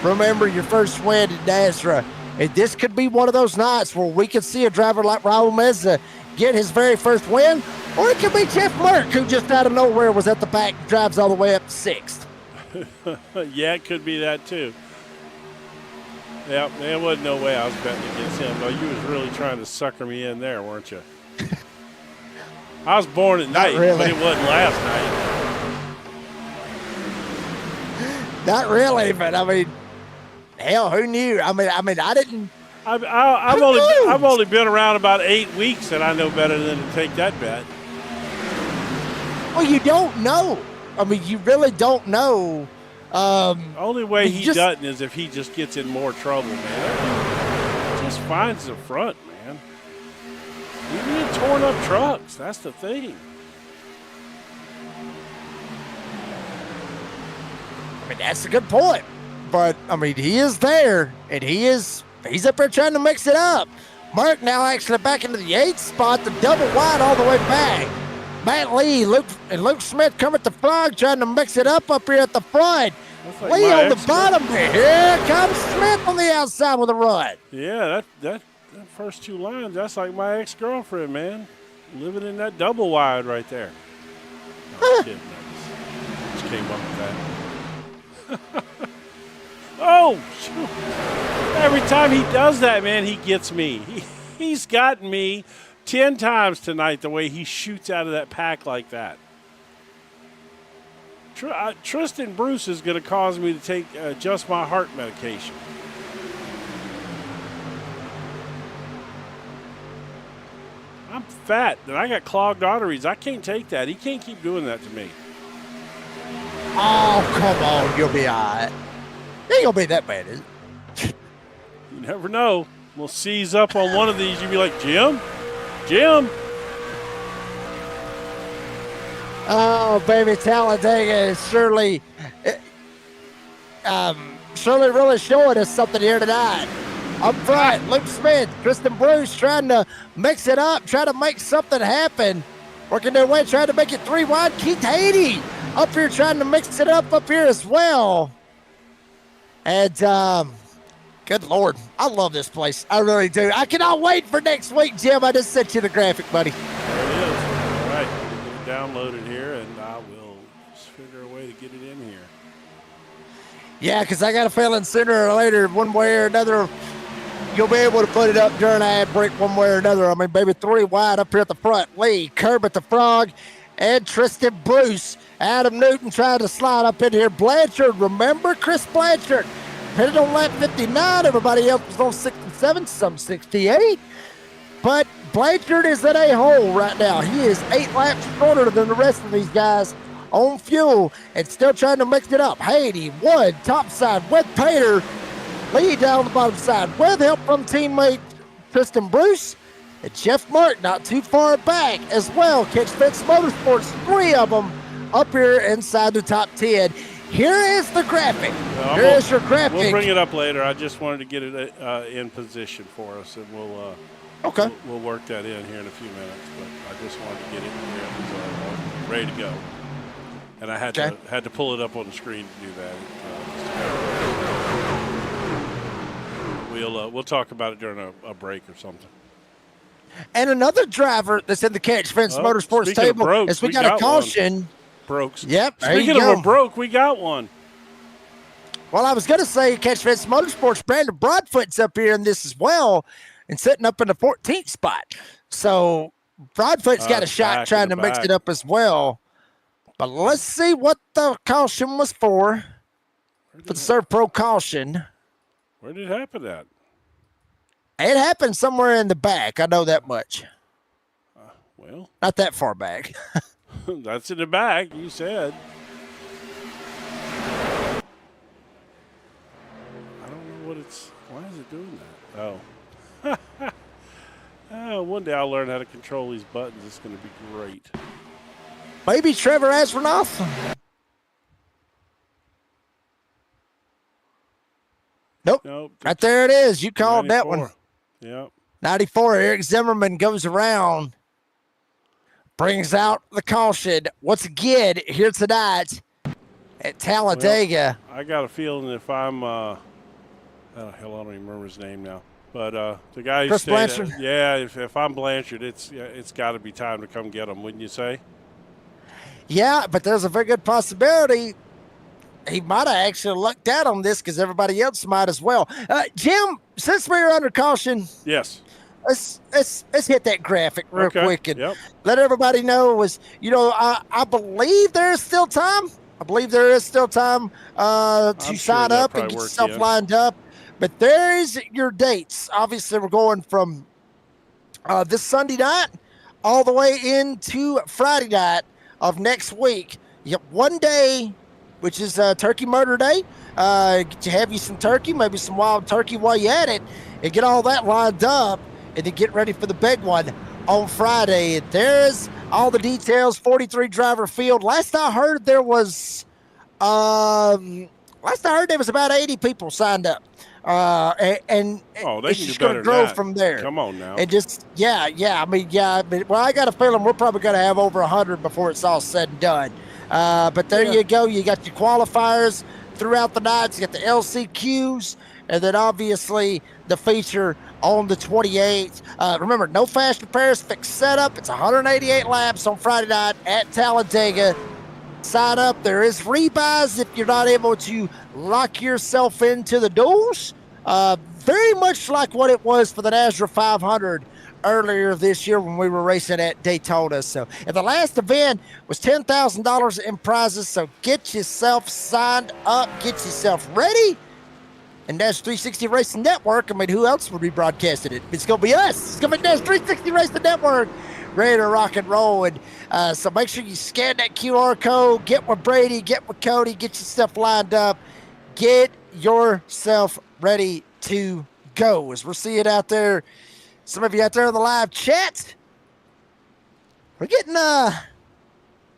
remember your first win in NASRA. And this could be one of those nights where we could see a driver like Raul Meza get his very first win, or it could be Jeff Merck, who just out of nowhere was at the back and drives all the way up to 6th. Yeah, it could be that too. Yeah, there wasn't no way I was betting against him. No, you was really trying to sucker me in there, weren't you? I was born at night, really. But it wasn't last night. Not really, but hell, who knew? I didn't. I've only been around about 8 weeks, and I know better than to take that bet. Well, you don't know. You really don't know. Only way he doesn't is if he just gets in more trouble, man. He just finds the front, man. He's being torn up trucks. That's the thing. That's a good point. But, he is there, and he's up there trying to mix it up. Mark now actually back into the 8th spot, the double wide all the way back. Matt Lee, Luke Smith come at the front, trying to mix it up here at the front. Like Lee on the bottom. Here comes Smith on the outside with a run. Yeah, that first two lines, that's like my ex-girlfriend, man. Living in that double wide right there. No, I'm kidding. I just came up with that. Oh, shoot. Every time he does that, man, he gets me. He's gotten me 10 times tonight the way he shoots out of that pack like that. Tristan Bruce is going to cause me to take just my heart medication. I'm fat, and I got clogged arteries. I can't take that. He can't keep doing that to me. Oh, come on. You'll be all right. It ain't going to be that bad, is it? You never know. We'll seize up on one of these. You'll be like, Jim? Oh, baby, Talladega is surely really showing us something here tonight. Up front, Luke Smith, Tristan Bruce trying to mix it up, trying to make something happen. Working their way, trying to make it 3 wide. Keith Haney up here trying to mix it up here as well. And Good Lord. I love this place. I really do. I cannot wait for next week, Jim. I just sent you the graphic, buddy. There it is. All right. Get it downloaded here, and I will figure a way to get it in here. Yeah, because I got a feeling sooner or later, one way or another, you'll be able to put it up during ad break one way or another. I mean, baby, 3 wide up here at the front. Lee, Kermit the Frog, and Tristan Bruce. Adam Newton trying to slide up in here. Blanchard, remember Chris Blanchard? Headed on lap 59. Everybody else was on 67, some 68. But Blanchard is at a hole right now. He is 8 laps shorter than the rest of these guys on fuel and still trying to mix it up. Haiti, Wood, top side with Pater. Lee down the bottom side with help from teammate Tristan Bruce. And Jeff Mark not too far back as well. Catch Fence Motorsports, 3 of them up here inside the top 10. Here is the graphic. Here is your graphic. We'll bring it up later. I just wanted to get it in position for us, and we'll work that in here in a few minutes. But I just wanted to get it here ready to go. And I had to pull it up on the screen to do that. We'll talk about it during a break or something. And another driver that's in the Catch Fence Motorsports table is we got a caution. Brokes. Yep. Speaking of a broke, we got one. Well, I was going to say Catch Fence Motorsports, Brandon Broadfoot's up here in this as well and sitting up in the 14th spot. So Broadfoot's got a shot trying to mix it up as well. But let's see what the caution was for the Serve Pro caution. Where did it happen at? It happened somewhere in the back. I know that much. Well. Not that far back. That's in the back, you said. I don't know what why is it doing that? Oh. One day I'll learn how to control these buttons. It's going to be great. Maybe Trevor Asronoff. Nope. Right there it is. You called 94. That one. Yep. 94. Eric Zimmerman goes around. Brings out the caution once again here tonight at Talladega. Well, I got a feeling if I'm, hell, I don't even remember his name now. But the guy who stayed Blanchard. If I'm Blanchard, it's got to be time to come get him, wouldn't you say? Yeah, but there's a very good possibility he might have actually lucked out on this because everybody else might as well. Jim, since we're under caution, yes. Let's hit that graphic real quick and let everybody know I believe there is still time. To sign up and get yourself lined up. But there's your dates. Obviously, we're going from this Sunday night all the way into Friday night of next week. You have one day, which is Turkey Murder Day. Get to have you some turkey, maybe some wild turkey while you're at it, and get all that lined up. And then get ready for the big one on Friday. There's all the details, 43 driver field. Last I heard there was about 80 people signed up. They it's just going to grow from there. Come on now. And just, well, I got a feeling we're probably going to have over 100 before it's all said and done. But there you go. You got your qualifiers throughout the nights. You got the LCQs. And then obviously the feature on the 28th. Remember, no fast repairs, fixed setup. It's 188 laps on Friday night at Talladega. Sign up. There is rebuys if you're not able to lock yourself into the doors. Very much like what it was for the NASRA 500 earlier this year when we were racing at Daytona. So, and the last event was $10,000 in prizes. So get yourself signed up, get yourself ready. And Dash 360 Racing Network, I mean, who else would be broadcasting it? It's going to be us. It's going to be Dash 360 Racing Network, ready to rock and roll. And so make sure you scan that QR code, get with Brady, get with Cody, get yourself lined up, get yourself ready to go. As we're seeing out there, some of you out there in the live chat, we're getting,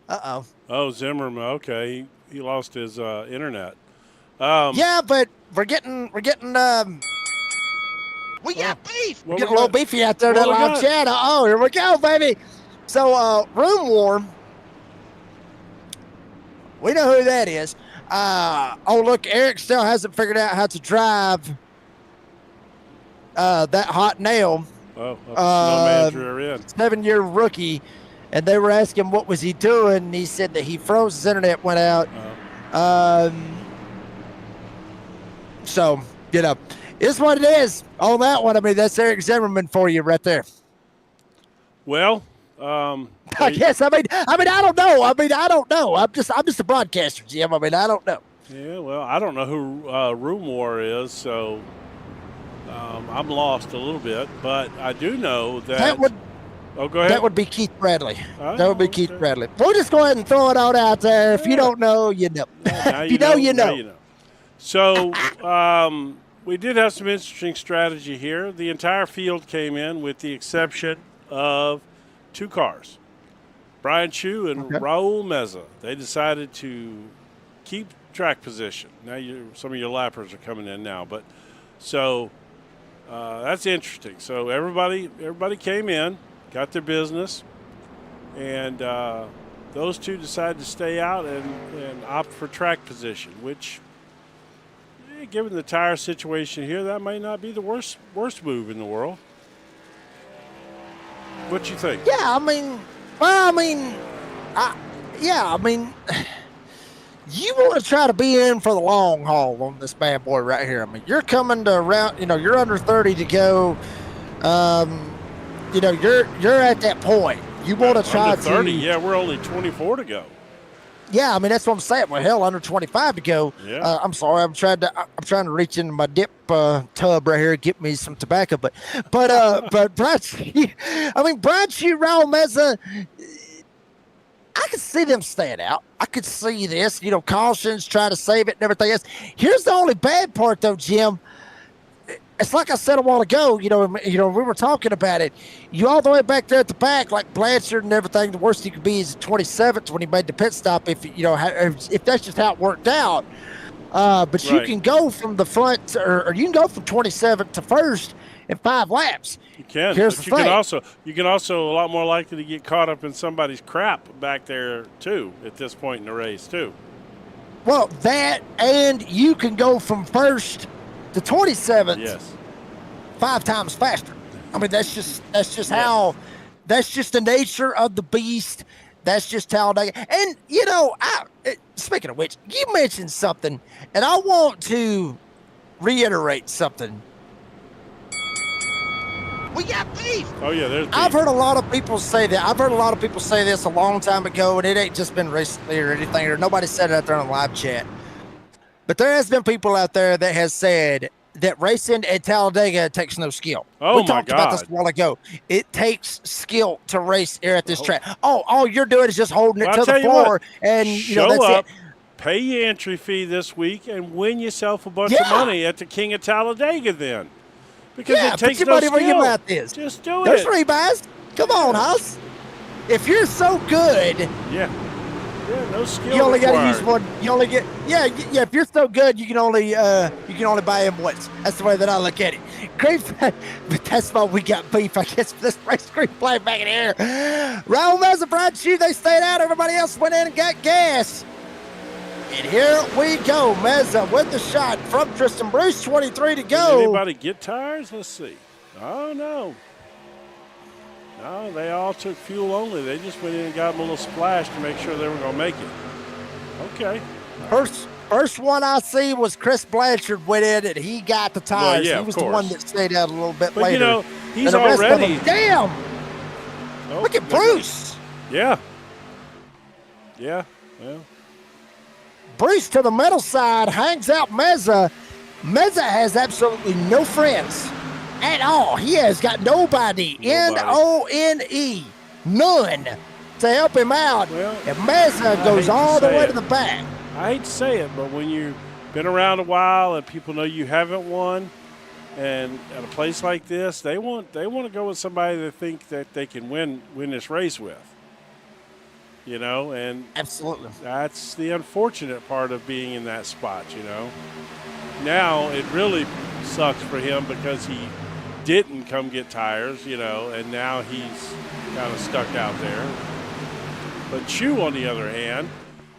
Oh, Zimmerman, okay. He lost his internet. Yeah, but we're getting we got beef. We're getting a little beefy out there in that live chat. Oh, here we go, baby. So, Room War, we know who that is. Look, Eric still hasn't figured out how to drive that hot nail. Oh, snowman's rear end. 7-year rookie, and they were asking what was he doing, and he said that he froze, his internet went out. So, it's what it is on that one. I mean, that's Eric Zimmerman for you right there. Well, I guess. I mean, I don't know. I don't know. I'm just a broadcaster, Jim. I mean, I don't know. Yeah, well, I don't know who Room War is, so I'm lost a little bit. But I do know that would. Oh, go ahead. That would be Keith Bradley. Oh, that would be Keith Bradley. We'll just go ahead and throw it all out there. If you don't know, you know. If you know, you know. So we did have some interesting strategy here. The entire field came in with the exception of 2 cars. Brian Chu and Raul Meza. They decided to keep track position. Now some of your lappers are coming in now, but so that's interesting. So everybody came in, got their business, and those 2 decided to stay out and opt for track position, which, given the tire situation here, that might not be the worst move in the world. What you think? Yeah, you want to try to be in for the long haul on this bad boy right here. I mean, you're coming to around, you're under 30 to go. You're at that point. You want to try under 30, to. Yeah, we're only 24 to go. Yeah, I mean, that's what I'm saying. Well, hell, under 25 to go. Yeah. I'm sorry. I'm trying to reach into my dip tub right here and get me some tobacco. But Brian, Brian Chu, Raul Meza, I could see them staying out. I could see this, cautions, try to save it and everything else. Here's the only bad part, though, Jim. It's like I said a while ago, we were talking about it. You all the way back there at the back, like Blanchard and everything, the worst he could be is 27th when he made the pit stop, if that's just how it worked out. But you can go from the front, or you can go from 27th to first in 5 laps. You can. Here's but the thing. You can also a lot more likely to get caught up in somebody's crap back there too at this point in the race too. Well, that, and you can go from first to 27th. Yes. 5 times faster. I mean, that's just how. That's just the nature of the beast. That's just Talladega. And speaking of which, you mentioned something, and I want to reiterate something. We got beef. Oh yeah, there's beef. I've heard a lot of people say that. I've heard a lot of people say this a long time ago, and it ain't just been recently or anything, or nobody said it out there on the live chat. But there has been people out there that has said that racing at Talladega takes no skill. Oh, we talked about this a while ago. It takes skill to race here at this track. All you're doing is just holding it to the floor, and that's up, it. Pay your entry fee this week, and win yourself a bunch of money at the King of Talladega then. Because it takes put your no money skill. where your mouth is. Just do There's it. rebuys. Come on, House. If you're so good, no skill. you only got to required. use one. You only get If you're so good, you can only buy him once. That's the way that I look at it. Great, but that's why we got beef. I guess for this race replay back in here. Raul Meza, Brian Chu, they stayed out. Everybody else went in and got gas. And here we go. Meza with the shot from Tristan Bruce. 23 to go. Did anybody get tires? Let's see. Oh no. No, they all took fuel only. They just went in and got them a little splash to make sure they were going to make it. Okay. First one I see was Chris Blanchard went in and he got the tires. Well, he was the one that stayed out a little bit but later. He's already. Damn! Oh, look at Bruce. Yeah. Yeah. Well. Bruce to the middle side hangs out Meza. Meza has absolutely no friends at all. He has got nobody. N-O-N-E. None to help him out. Well, and Meza goes all the way to the back. I hate to say it, but when you've been around a while and people know you haven't won, and at a place like this, they want to go with somebody they think that they can win this race with. And absolutely, that's the unfortunate part of being in that spot. Now it really sucks for him because he didn't come get tires, and now he's kind of stuck out there. But Chu, on the other hand,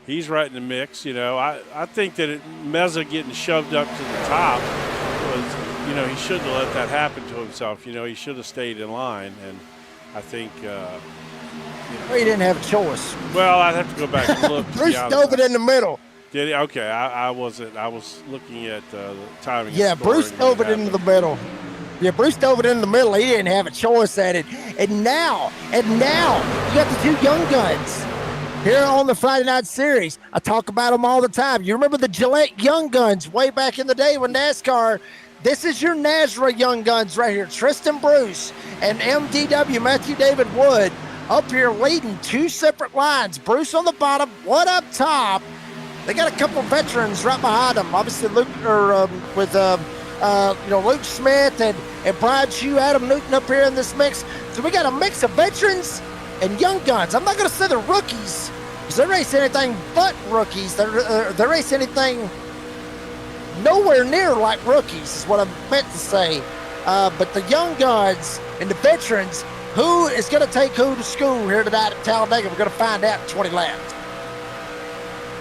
he's right in the mix. I think that Meza getting shoved up to the top was you know, he shouldn't have let that happen to himself. You know, he should have stayed in line, and I think Well, he didn't have a choice. well, I'd have to go back and look. Bruce dove it in the middle. Did he? Okay, I wasn't. I was looking at the timing. Yeah, Bruce dove it into the middle. Yeah, Bruce dove it in the middle. He didn't have a choice at it. And now, you got the two young guns here on the Friday Night Series. I talk about them all the time. You remember the Gillette Young Guns way back in the day when NASCAR? This is your NASRA Young Guns right here. Tristan Bruce and MDW, Matthew David Wood, up here leading two separate lines. Bruce on the bottom, Wood up top. They got a couple of veterans right behind them. Obviously, Luke Smith and Brian Chew, Adam Newton up here in this mix. So we got a mix of veterans and young guns. I'm not going to say they're rookies because they race anything but rookies. They race anything nowhere near like rookies is what I meant to say. But the young guns and the veterans, who is going to take who to school here tonight at Talladega? We're going to find out in 20 laps.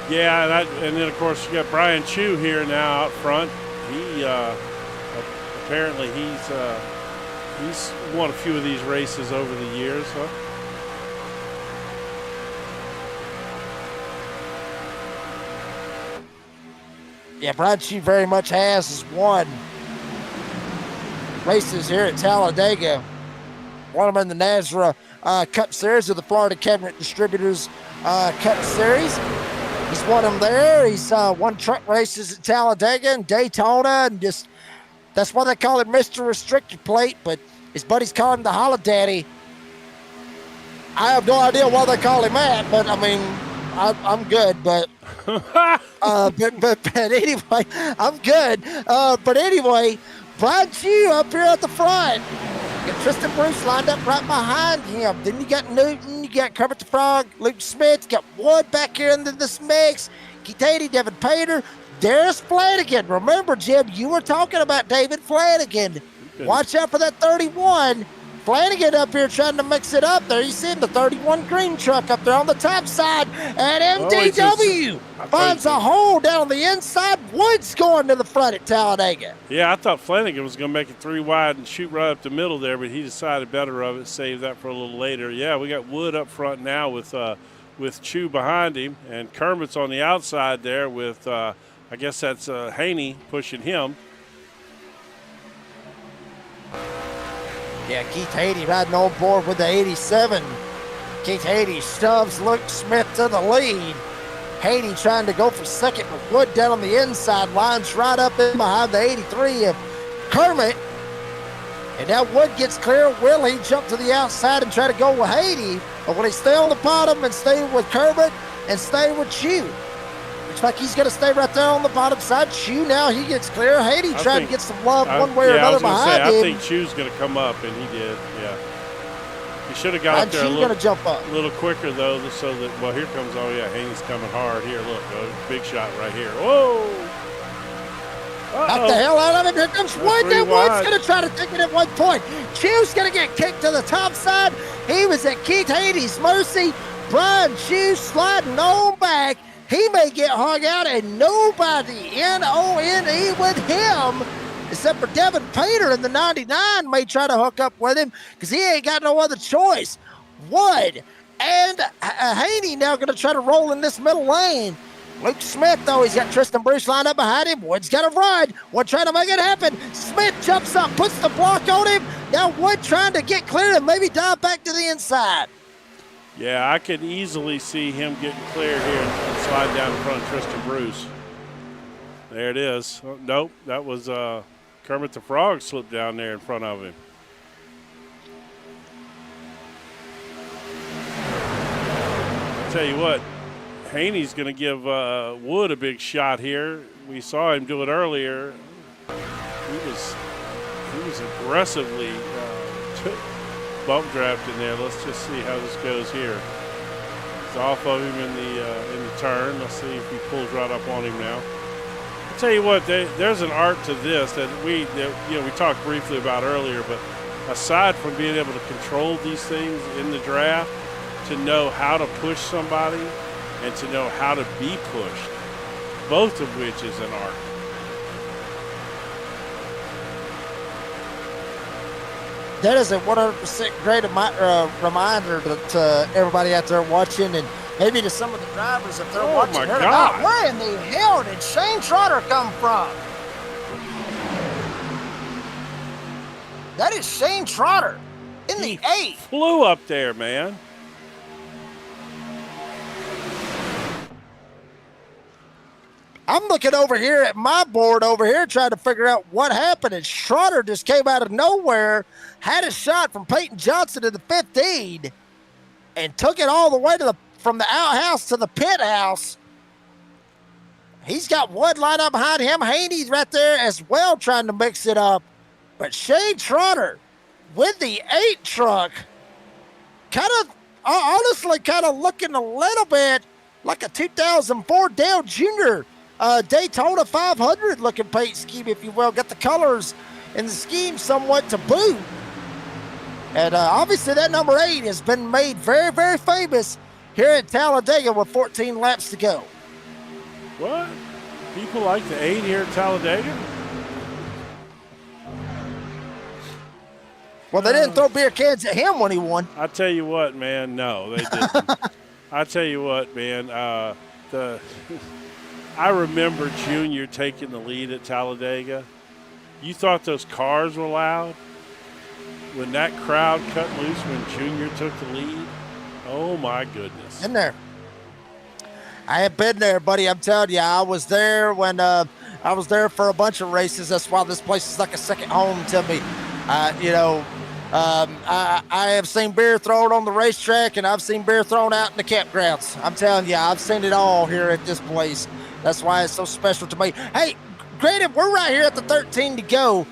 Yeah, and then of course you got Brian Chew here now out front. He apparently he's won a few of these races over the years, huh? Yeah, Brian Chew very much has won races here at Talladega. Won them in the NASRA Cup Series of the Florida Cabinet Distributors Cup Series. He's won them there. He's won truck races at Talladega and Daytona, and just that's why they call him Mr. Restricted Plate, but his buddies call him the Holodaddy. I have no idea why they call him that, but I mean, I'm good, but but anyway, I'm good. But anyway, Brian Chew up here at the front. You got Tristan Bruce lined up right behind him. Then you got Newton, you got Kermit the Frog, Luke Smith, you got Wood back here into this mix. Keith Hadey, Devin Pater, Darius Flanagan. Remember, Jim, you were talking about David Flanagan. Watch out for that 31. Flanagan up here trying to mix it up there. You see him, the 31 green truck up there on the top side. And MDW finds a hole down on the inside. Woods going to the front at Talladega. Yeah, I thought Flanagan was going to make it 3 wide and shoot right up the middle there, but he decided better of it, saved that for a little later. Yeah, we got Wood up front now with Chew behind him, and Kermit's on the outside there with, I guess that's Haney pushing him. Yeah, Keith Hadey riding on board with the 87. Keith Hadey shoves Luke Smith to the lead. Hadey trying to go for second, but Wood down on the inside lines right up in behind the 83 of Kermit. And now Wood gets clear. Will he jump to the outside and try to go with Hadey? But will he stay on the bottom and stay with Kermit and stay with Chew? Looks like he's going to stay right there on the bottom side. Chew now, he gets clear. Hadey trying to get some love one way or another behind him. I think Chew's going to come up, and he did, yeah. He should have got up there a little quicker, though, so that, well, here comes, oh, yeah, Haney's coming hard. Here, look, big shot right here. Whoa! Knock the hell out of him. Here comes Wood. Then Wood's going to try to take it at one point. Chew's going to get kicked to the top side. He was at Keith Hadey's mercy. Brian Chew sliding on back. He may get hung out, and nobody, N-O-N-E, with him, except for Devin Pater in the 99, may try to hook up with him because he ain't got no other choice. Wood and Haney now going to try to roll in this middle lane. Luke Smith, though, he's got Tristan Bruce lined up behind him. Wood's got to ride. Wood trying to make it happen. Smith jumps up, puts the block on him. Now Wood trying to get clear and maybe dive back to the inside. Yeah, I could easily see him getting clear here and slide down in front of Tristan Bruce. There it is. Oh, nope, that was Kermit the Frog slipped down there in front of him. I'll tell you what, Haney's going to give Wood a big shot here. We saw him do it earlier. He was aggressively bump draft in there. Let's just see how this goes here. He's off of him in the turn. Let's see if he pulls right up on him now. I'll tell you what, there's an art to this that we talked briefly about earlier, but aside from being able to control these things in the draft, to know how to push somebody and to know how to be pushed, both of which is an art. That is a 100% great reminder to everybody out there watching, and maybe to some of the drivers if they're watching. My God. Where in the hell did Shane Trotter come from? That is Shane Trotter in the 8. Flew up there, man. I'm looking over here at my board over here trying to figure out what happened, and Trotter just came out of nowhere, had a shot from Peyton Johnson in the 15, and took it all the way from the outhouse to the pit house. He's got Wood lined up behind him. Haney's right there as well trying to mix it up. But Shane Trotter with the 8 truck, honestly looking a little bit like a 2004 Dale Jr. Daytona 500 looking paint scheme, if you will. Got the colors and the scheme somewhat to boot. And obviously that number 8 has been made very, very famous here at Talladega with 14 laps to go. What? People like the 8 here at Talladega? Well, they didn't throw beer cans at him when he won. I tell you what, man. No, they didn't. I tell you what, man. I remember Junior taking the lead at Talladega. You thought those cars were loud? When that crowd cut loose when Junior took the lead? Oh, my goodness. In there. I have been there, buddy. I'm telling you, I was there when I was there for a bunch of races. That's why this place is like a second home to me. I have seen beer thrown on the racetrack, and I've seen beer thrown out in the campgrounds. I'm telling you, I've seen it all here at this place. That's why it's so special to me. Hey, granted, we're right here at the 13 to go.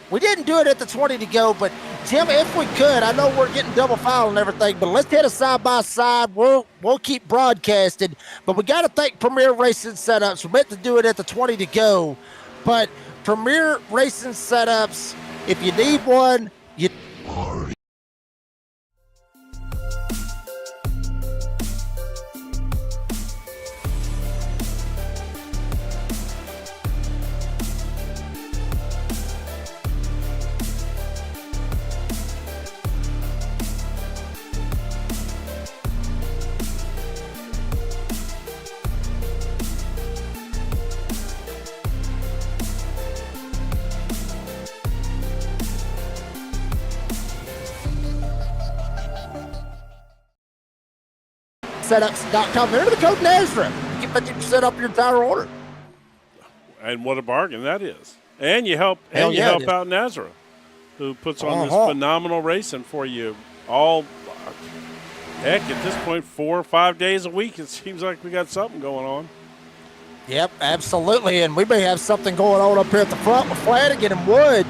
We didn't do it at the 20 to go, but Tim, if we could, I know we're getting double foul and everything, but let's hit a side-by-side. We'll keep broadcasting, but we got to thank Premier Racing Setups. We're meant to do it at the 20 to go, but Premier Racing Setups, if you need one, you... Setups.com. Enter the code NASRA. You get 50% off your entire order. And what a bargain that is. And you help out Nazareth, who puts on this phenomenal racing for you all, heck, at this point, 4 or 5 days a week. It seems like we got something going on. Yep, absolutely. And we may have something going on up here at the front with Flanagan and Wood.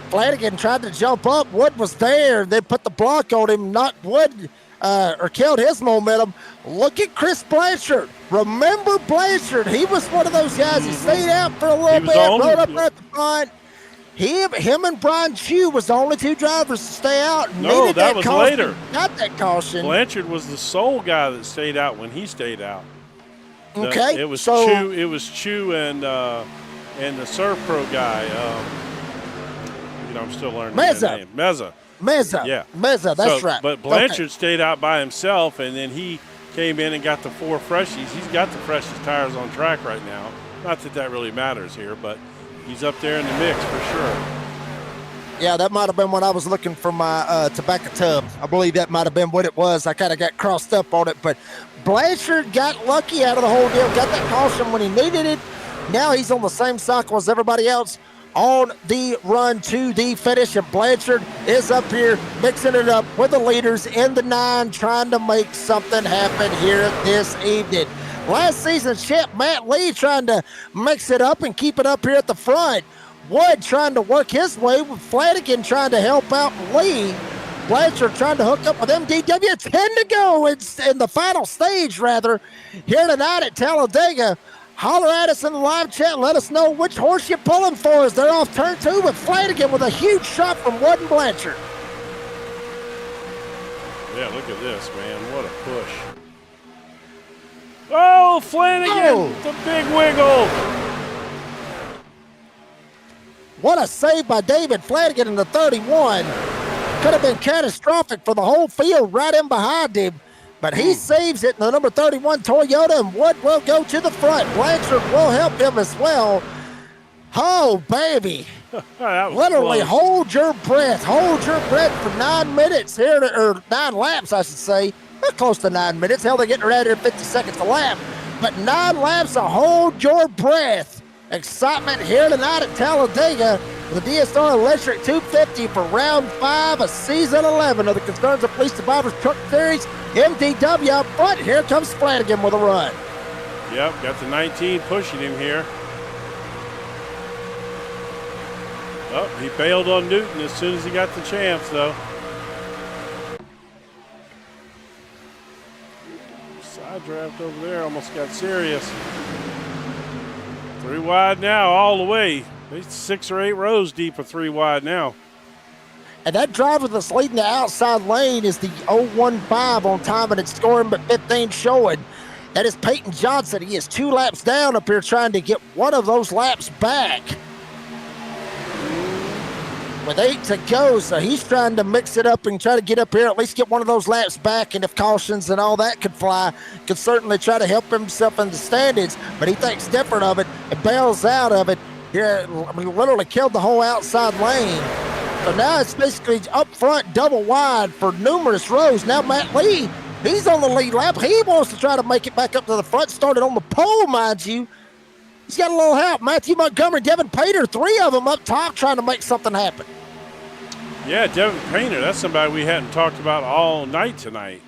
Flanagan tried to jump up. Wood was there. They put the block on him, not Wood. Or killed his momentum. Look at Chris Blanchard. Remember Blanchard? He was one of those guys. He stayed out for a little bit, rode up at the front. Him and Brian Chew was the only 2 drivers to stay out. No, that was later. Got that caution. Blanchard was the sole guy that stayed out when he stayed out. Okay, it was Chew. It was Chew and the Surf Pro guy. I'm still learning his name. Meza, yeah. Meza, that's right. But Blanchard stayed out by himself, and then he came in and got the 4 freshies. He's got the freshest tires on track right now. Not that really matters here, but he's up there in the mix for sure. Yeah, that might have been when I was looking for my tobacco tub. I believe that might have been what it was. I kind of got crossed up on it, but Blanchard got lucky out of the whole deal, got that caution when he needed it. Now he's on the same cycle as everybody else on the run to the finish, and Blanchard is up here mixing it up with the leaders in the 9, trying to make something happen here this evening. Last season's champ Matt Lee trying to mix it up and keep it up here at the front. Wood trying to work his way with Flanagan trying to help out Lee. Blanchard trying to hook up with MDW. 10 to go in the final stage, rather, here tonight at Talladega. Holler at us in the live chat. Let us know which horse you're pulling for as they're off turn 2 with Flanagan with a huge shot from Wood and Blanchard. Yeah, look at this, man. What a push. Oh, Flanagan, the big wiggle. What a save by David Flanagan in the 31. Could have been catastrophic for the whole field right in behind him. But he saves it in the number 31 Toyota, and Wood will go to the front. Blanchard will help him as well. Oh, baby. Literally close. hold your breath. Hold your breath for 9 minutes here, or 9 laps, I should say. Close to 9 minutes. Hell, they're getting right here 50 seconds a lap. But 9 laps to hold your breath. Excitement here tonight at Talladega. The DSR Electric 250 for round 5 of season 11 of the Concerns of Police Survivors Truck Series. MDW up front. Here comes Flanagan with a run. Yep, got the 19 pushing him here. Oh, he bailed on Newton as soon as he got the chance, though. Side draft over there almost got serious. 3 wide now, all the way. He's 6 or 8 rows deep of 3 wide now. And that driver that's leading the outside lane is the 015 on time and it's scoring, but 15 showing. That is Peyton Johnson. He is 2 laps down up here trying to get one of those laps back. With 8 to go, so he's trying to mix it up and try to get up here, at least get one of those laps back, and if cautions and all that could fly, could certainly try to help himself in the standings, but he thinks different of it and bails out of it. Here, literally killed the whole outside lane. So now it's basically up front, double wide for numerous rows. Now Matt Lee, he's on the lead lap. He wants to try to make it back up to the front, started on the pole, mind you. He's got a little help. Matthew Montgomery, Devin Pater, 3 of them up top trying to make something happen. Yeah, Devin Painter, that's somebody we hadn't talked about all night tonight.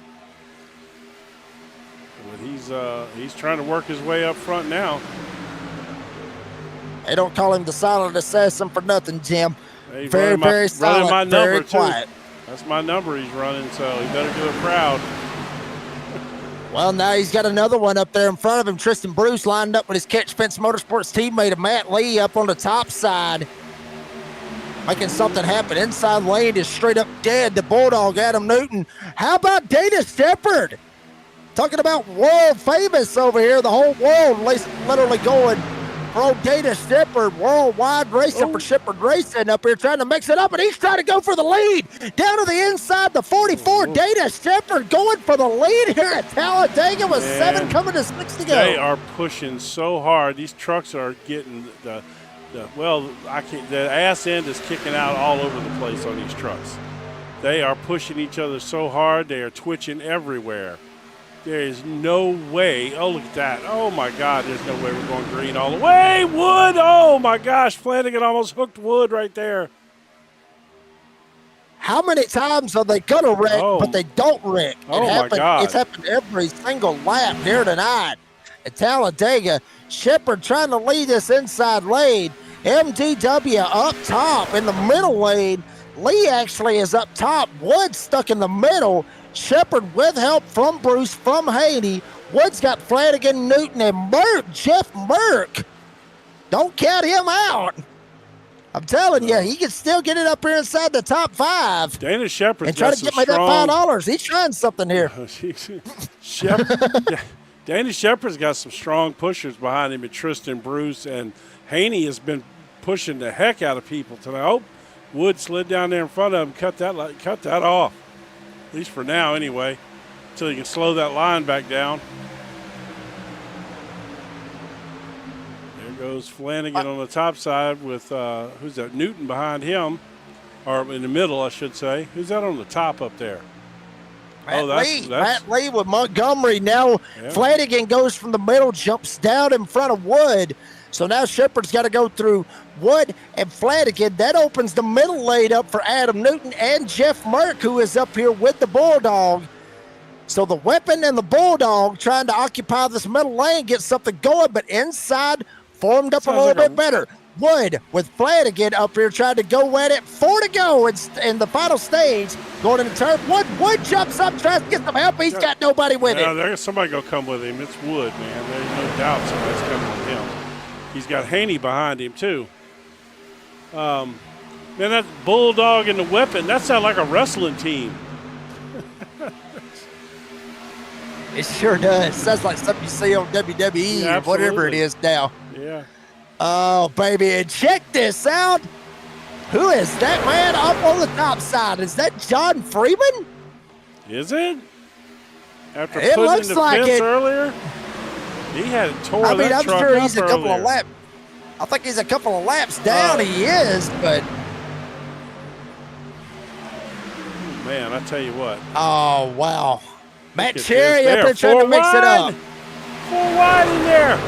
But he's trying to work his way up front now. They don't call him the silent assassin for nothing, Jim. Hey, very silent, my number very quiet. Too. That's my number he's running, so he better do it proud. Well, now he's got another one up there in front of him. Tristan Bruce lined up with his Catch Fence Motorsports teammate Matt Lee up on the top side. Making something happen. Inside lane is straight up dead. The Bulldog, Adam Newton. How about Dana Shepard? Talking about world famous over here. The whole world literally going for old Dana Shepard. Worldwide racing for Shepard Racing up here trying to mix it up. And he's trying to go for the lead. Down to the inside, the 44. Dana Shepard going for the lead here at Talladega with 7 coming to 6 to go. They are pushing so hard. These trucks are getting the ass end is kicking out all over the place on these trucks. They are pushing each other so hard. They are twitching everywhere. There is no way. Oh, look at that. Oh, my God. There's no way we're going green all the way. Wood. Oh, my gosh. Flanagan almost hooked Wood right there. How many times are they going to wreck, but they don't wreck? My God. It's happened every single lap here tonight at Talladega. Shepard trying to lead this inside lane. MDW up top in the middle lane. Lee actually is up top. Wood stuck in the middle. Shepard with help from Bruce, from Haney. Wood's got Flanagan, Newton, and Jeff Merck. Don't count him out. I'm telling you, he can still get it up here inside the top 5. Dana Shepard's and try to get me that $5. He's trying something here. Danny Shepard's got some strong pushers behind him, and Tristan Bruce, and Haney has been pushing the heck out of people tonight. Oh, Wood slid down there in front of him, cut that off, at least for now anyway, until he can slow that line back down. There goes Flanagan on the top side with, who's that, Newton behind him, or in the middle, I should say. Who's that on the top up there? Matt Lee with Montgomery. Now Flanagan goes from the middle, jumps down in front of Wood. So now Shepard's got to go through Wood and Flanagan. That opens the middle lane up for Adam Newton and Jeff Merck, who is up here with the Bulldog. So the Weapon and the Bulldog trying to occupy this middle lane, get something going, but inside formed up a little bit better. Wood with Flanagan up here trying to go at it. 4 to go in the final stage. Going into turn. Wood jumps up, tries to get some help. He's got nobody with him. There's somebody going to come with him. It's Wood, man. There's no doubt somebody's coming with him. He's got Haney behind him, too. Man, that Bulldog and the Weapon, that sounds like a wrestling team. It sure does. Sounds like something you see on WWE or whatever it is now. Yeah. Oh, baby. And check this out. Who is that man up on the top side? Is that John Freeman? Is it? After It putting looks in the like fence it. earlier? He had tore I mean, that I'm truck sure up he's a couple earlier. of laps. I think he's a couple of laps down. He is, but man, I tell you what. oh wow, Matt Look at Cherry this up there trying to mix it up. 4 wide in there.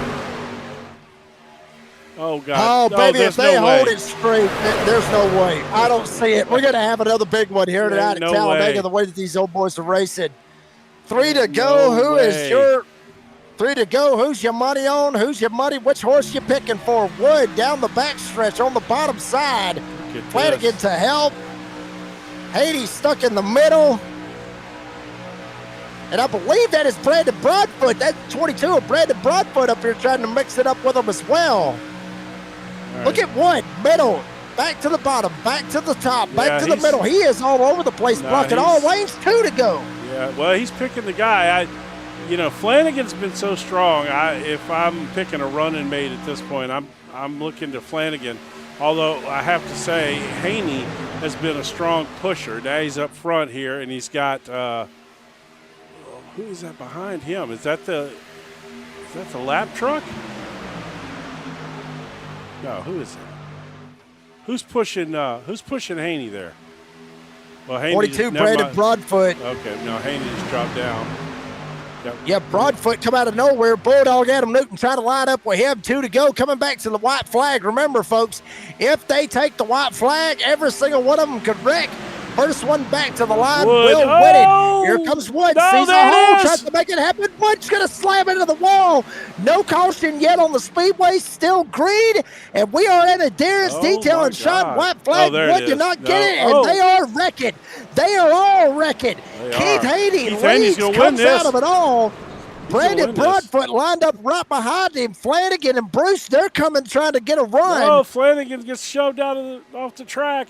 Oh God! Oh baby, there's if they no hold way. it straight, there's no way. I don't see it. We're gonna have another big one here There's tonight at no Talladega. way. The way that these old boys are racing. 3 to No go. Who is way. your 3 to go? Who's your money on? Who's your money? Which horse you picking for? Wood down the backstretch on the bottom side. Look at Flanagan this. to help. Haiti stuck in the middle. And I believe that is Brandon Broadfoot. That's 22 of Brandon Broadfoot up here trying to mix it up with him as well. All Look right. at Wood, middle, back to the bottom, back to the top, back Yeah, to the he's- middle. He is all over the place, Nah, blocking he's- all lanes. 2 to go. Yeah, well, he's picking the guy. Flanagan's been so strong. If I'm picking a running mate at this point, I'm looking to Flanagan. Although I have to say, Haney has been a strong pusher. Now he's up front here, and he's got who is that behind him? Is that the lap truck? No, who is that? Who's pushing Haney there? Well, Haney 42, never Brandon mind. Broadfoot. Okay, no, Haney just dropped down. Yep. Yeah, Broadfoot come out of nowhere. Bulldog Adam Newton trying to line up with him. 2 to go. Coming back to the white flag. Remember, folks, if they take the white flag, every single one of them could wreck. First one back to the line Wood. will win Oh! it. Here comes Wood. No, Sees a there it hole. is. Tries to make it happen. Wood's going to slam into the wall. No caution yet on the speedway. Still green. And we are at a Darren's Oh, detail my and shot God. white flag. Oh, there it Wood did is. not No. get it. And Oh. they are wrecking. They are all wrecking. They Keith are. Haney Keith Haney's leads, gonna win comes this. out of it all. gonna Brandon win this. Broadfoot lined up right behind him. Flanagan and Bruce, they're coming trying to get a run. Oh, Flanagan gets shoved off the track.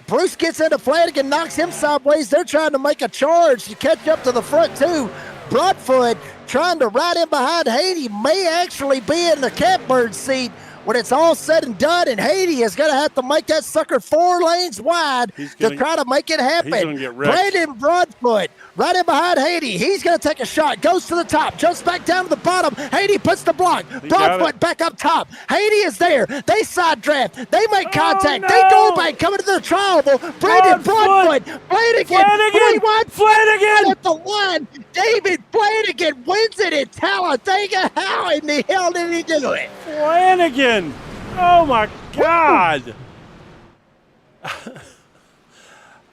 Bruce gets into Flanagan, knocks him sideways. They're trying to make a charge to catch up to the front two. Broadfoot trying to ride in behind Haiti, may actually be in the catbird seat when it's all said and done, and Haiti is going to have to make that sucker 4 lanes wide to try to make it happen. He's gonna get wrecked. Brandon Broadfoot right in behind Haiti. He's going to take a shot, goes to the top, jumps back down to the bottom. Haiti puts the block. He got Broadfoot it. back up top. Haiti is there. They side draft. They make contact. no. They go back, coming to the triangle. Brandon Broadfoot. Flanagan. 3 wide. Flanagan. At the line. David Flanagan wins it in Talladega. How in the hell did he do it? Flanagan. Oh, my God.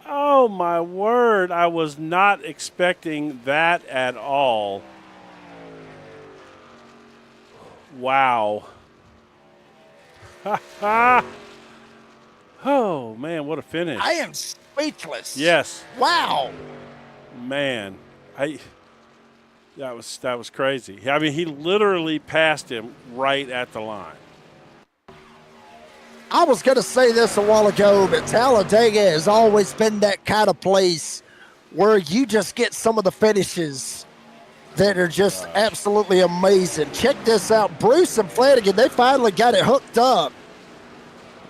Oh, my word. I was not expecting that at all. Wow. Oh, man, what a finish. I am speechless. Yes. Wow. Man. That was crazy. I mean, he literally passed him right at the line. I was going to say this a while ago, but Talladega has always been that kind of place where you just get some of the finishes that are just absolutely amazing. Check this out. Bruce and Flanagan, they finally got it hooked up.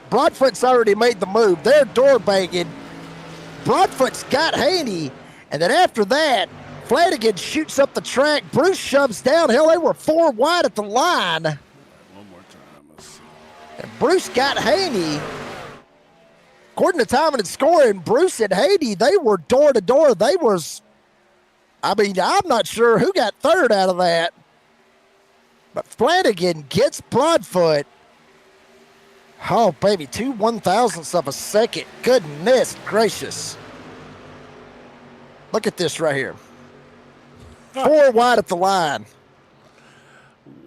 Broadfoot's already made the move. They're door banging. Broadfoot's got Haney, and then after that, Flanagan shoots up the track. Bruce shoves downhill. They were 4 wide at the line. One more time. Let's see. And Bruce got Haney. According to time and scoring, Bruce and Haney, they were door to door. I'm not sure who got third out of that. But Flanagan gets Broadfoot. Oh, baby, 2 1,000ths of a second. Goodness gracious. Look at this right here. 4 wide at the line.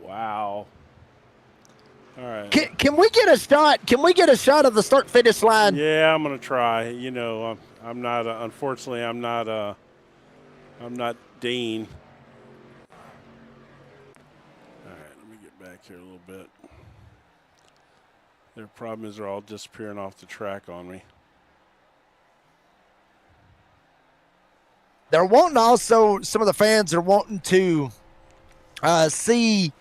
Wow. All right. Can we get a shot? Can we get a shot of the start finish line? Yeah, I'm gonna try. You know, I'm not. Unfortunately, I'm not Dean. All right, let me get back here a little bit. Their problem is they're all disappearing off the track on me. They're wanting also, some of the fans are wanting to see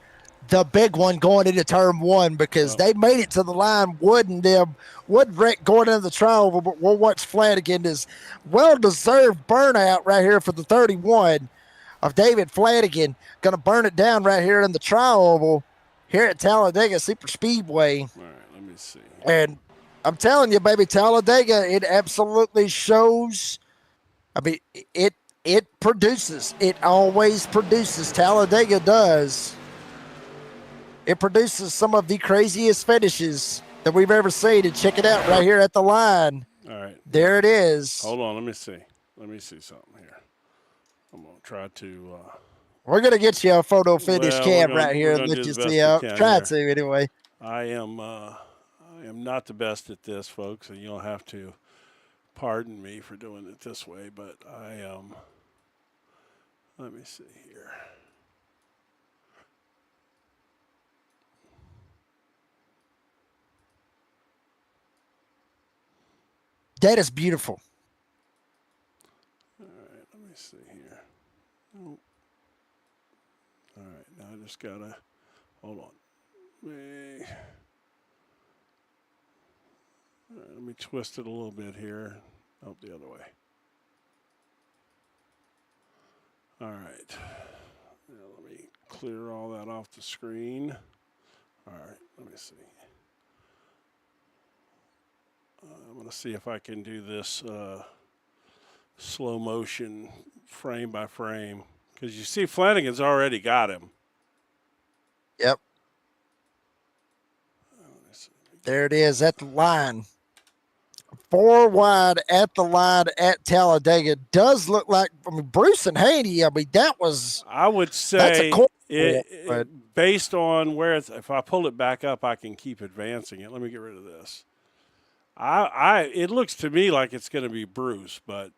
the big one going into turn one because they made it to the line. Wood and them, Wood Rick going into the trial. But we'll watch Flanagan. Is well-deserved burnout right here for the 31 of David Flanagan. Going to burn it down right here in the trial oval here at Talladega Superspeedway. All right, let me see. And I'm telling you, baby, Talladega, it absolutely shows. I mean, it produces. It always produces. Talladega does. It produces some of the craziest finishes that we've ever seen. And check it out right here at the line. All right. There it is. Hold on. Let me see. Let me see something here. I'm going to try to. We're going to get you a photo finish cam right here and let you see out. Try to anyway. I am not the best at this, folks, and you'll have to pardon me for doing it this way, but I am. Let me see here. That is beautiful. All right, let me see here. Oh. All right, now I just gotta hold on. All right, let me twist it a little bit here. Oh, the other way. All right. Now let me clear all that off the screen. All right, let me see. I'm going to see if I can do this slow motion frame by frame. Because you see Flanagan's already got him. Yep. There it is at the line. 4 wide at the line at Talladega. Does look like, I mean, Bruce and Haney, I mean, that was. I would say based on where it's, if I pull it back up, I can keep advancing it. Let me get rid of this. It looks to me like it's going to be Bruce, but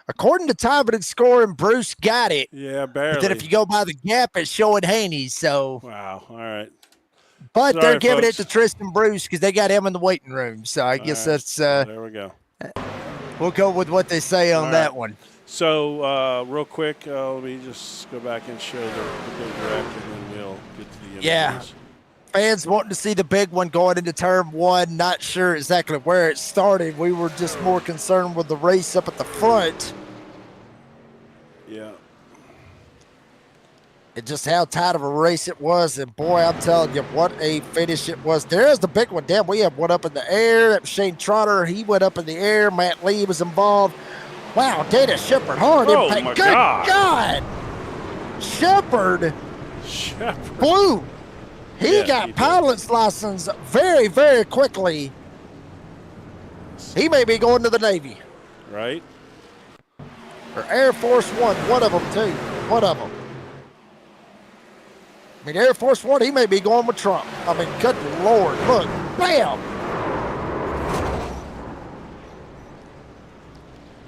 according to time and scoring, Bruce got it. Yeah, barely. But then if you go by the gap, it's showing Haney. So wow, all right. But Sorry, they're giving folks. it to Tristan Bruce because they got him in the waiting room. So I guess that's. There we go. We'll go with what they say on that one. So real quick, let me just go back and show the big wreck, and then we'll get to the interviews. Yeah. Fans wanting to see the big one going into turn one, not sure exactly where it started. We were just more concerned with the race up at the front. Yeah. And just how tight of a race it was. And boy, I'm telling you, what a finish it was. There's the big one. Damn, we have one up in the air. That was Shane Trotter. He went up in the air. Matt Lee was involved. Wow, Dana Shepard, hard impact. My Good God. Shepard blew. He got pilot's license very, very quickly. He may be going to the Navy. Right. Or Air Force One of them, too. One of them. I mean, Air Force One, he may be going with Trump. I mean, good Lord. Look, bam.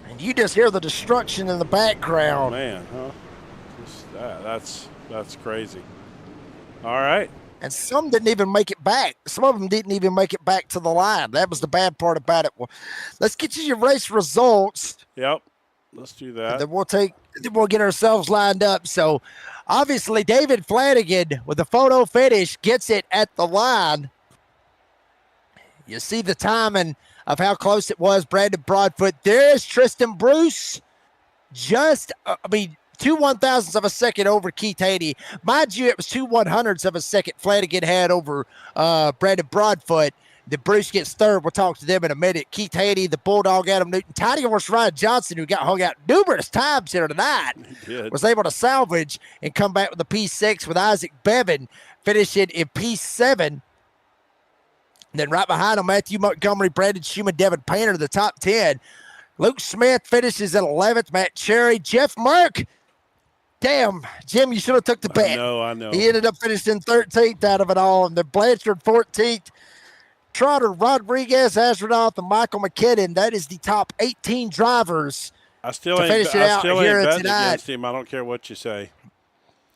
And you just hear the destruction in the background. Oh, man, huh? That's crazy. All right. And some didn't even make it back. Some of them didn't even make it back to the line. That was the bad part about it. Well, let's get you your race results. Yep. Let's do that. And then we'll get ourselves lined up. So, obviously, David Flanagan with the photo finish gets it at the line. You see the timing of how close it was. Brandon Broadfoot. There's Tristan Bruce. Just, 2 1,000ths of a second over Keith Haney. Mind you, it was 2 100ths of a second Flanagan had over Brandon Broadfoot. The Bruce gets third. We'll talk to them in a minute. Keith Haney, the Bulldog, Adam Newton, Tiny Horse Ryan Johnson, who got hung out numerous times here tonight, was able to salvage and come back with a P6 with Isaac Bevan finishing in P7. And then right behind him, Matthew Montgomery, Brandon Schumann, Devin Painter, the top 10. Luke Smith finishes at 11th. Matt Cherry, Jeff Merck. Damn, Jim, you should have took the bet. I know. He ended up finishing 13th out of it all. And then Blanchard 14th. Trotter, Rodriguez, Astronaut, and Michael McKinnon. That is the top 18 drivers I still to ain't finish it out here betting tonight. against him. I don't care what you say.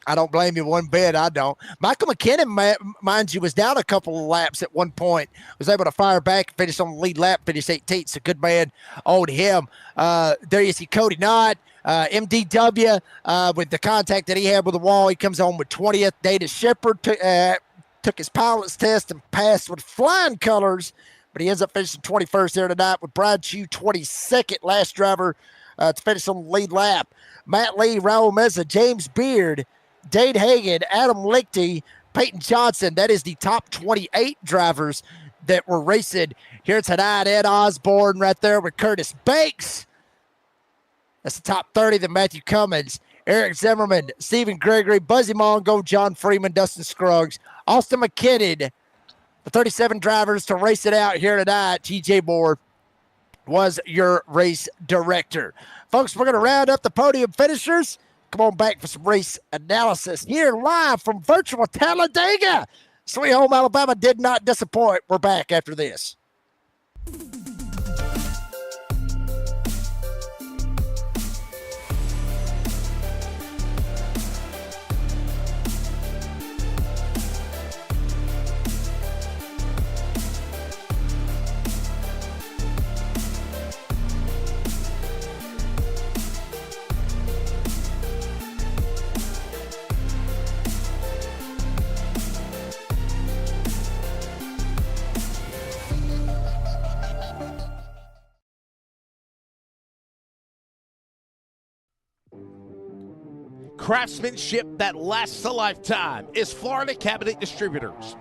I don't blame you one bit. I don't. Michael McKinnon, mind you, was down a couple of laps at one point. Was able to fire back and finish on the lead lap, finish 18th. So good man on him. There you see Cody Knott, MDW, with the contact that he had with the wall. He comes on with 20th. Dana Shepard took his pilot's test and passed with flying colors, but he ends up finishing 21st there tonight with Brian Chew 22nd, last driver to finish on the lead lap. Matt Lee, Raul Meza, James Beard, Dade Hagan, Adam Lichty, Peyton Johnson. That is the top 28 drivers that were racing here tonight. Ed Osborne right there with Curtis Banks. That's the top 30. Then Matthew Cummins, Eric Zimmerman, Stephen Gregory, Buzzy Mongo, John Freeman, Dustin Scruggs, Austin McKinnon. The 37 drivers to race it out here tonight. TJ Moore was your race director. Folks, we're going to round up the podium finishers. Come on back for some race analysis here live from virtual Talladega. Sweet Home, Alabama did not disappoint. We're back after this. Craftsmanship that lasts a lifetime is Florida Cabinet Distributors.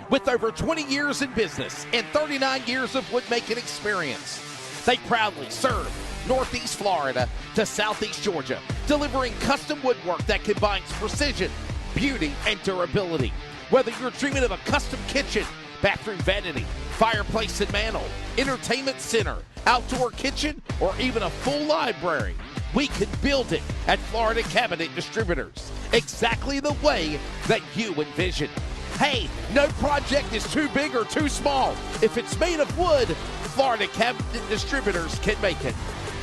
With over 20 years in business and 39 years of woodmaking experience, they proudly serve Northeast Florida to Southeast Georgia, delivering custom woodwork that combines precision, beauty, and durability. Whether you're dreaming of a custom kitchen, bathroom vanity, fireplace and mantle, entertainment center, outdoor kitchen, or even a full library, we can build it at Florida Cabinet Distributors, exactly the way that you envision. Hey, no project is too big or too small. If it's made of wood, Florida Cabinet Distributors can make it.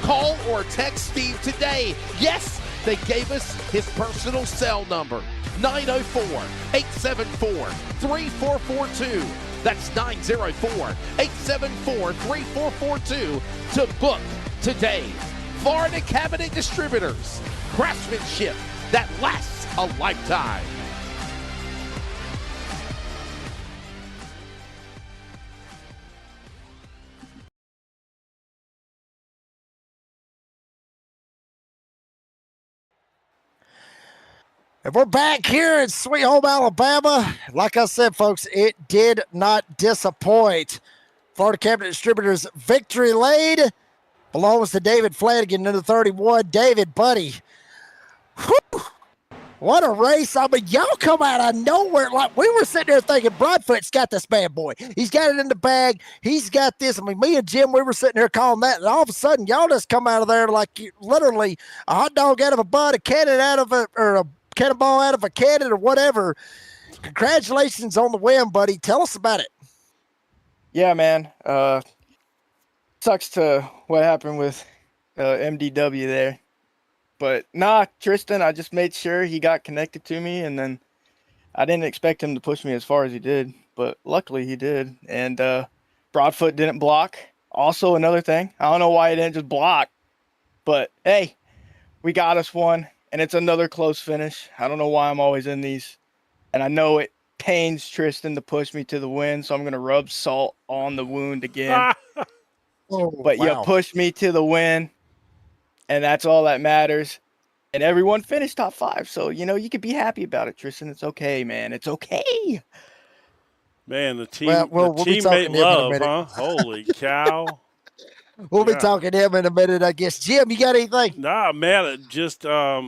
Call or text Steve today. Yes, they gave us his personal cell number, 904-874-3442. That's 904-874-3442 to book today. Florida Cabinet Distributors, craftsmanship that lasts a lifetime. And we're back here in Sweet Home, Alabama. Like I said, folks, it did not disappoint. Florida Cabinet Distributors victory lane belongs to David Flanagan in the 31. David, buddy, whew, what a race. I mean, y'all come out of nowhere. Like, we were sitting there thinking, Broadfoot's got this bad boy. He's got it in the bag. He's got this. I mean, me and Jim, we were sitting there calling that, and all of a sudden, y'all just come out of there like you, literally a hot dog out of a bun, a cannon out of a, or a cannonball out of a cannon or whatever. Congratulations on the win, buddy. Tell us about it. Yeah, man. Sucks to what happened with MDW there. But nah, Tristan, I just made sure he got connected to me, and then I didn't expect him to push me as far as he did, but luckily he did. And Broadfoot didn't block. Also, another thing, I don't know why he didn't just block, but hey, we got us one, and it's another close finish. I don't know why I'm always in these, and I know it pains Tristan to push me to the win, so I'm going to rub salt on the wound again. But wow, you pushed me to the win, and that's all that matters. And everyone finished top 5, so, you know, you could be happy about it, Tristan. It's okay, man. It's okay. Man, the team, we'll the teammate love, huh? Holy cow. We'll be talking to him in a minute, I guess. Jim, you got anything? Nah, man, it just I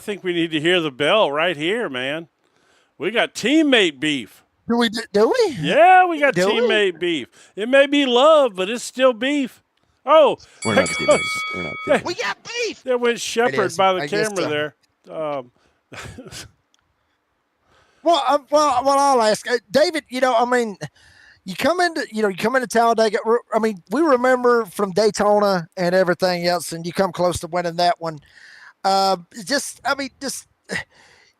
think we need to hear the bell right here, man. We got teammate beef. Do we? Yeah, we got teammate beef. It may be love, but it's still beef. Oh, we're not teammates. We're not teammates. We got beef. There went Shepard by the camera there. Well, I'll ask David. You know, I mean, you come into Talladega. I mean, we remember from Daytona and everything else, and you come close to winning that one.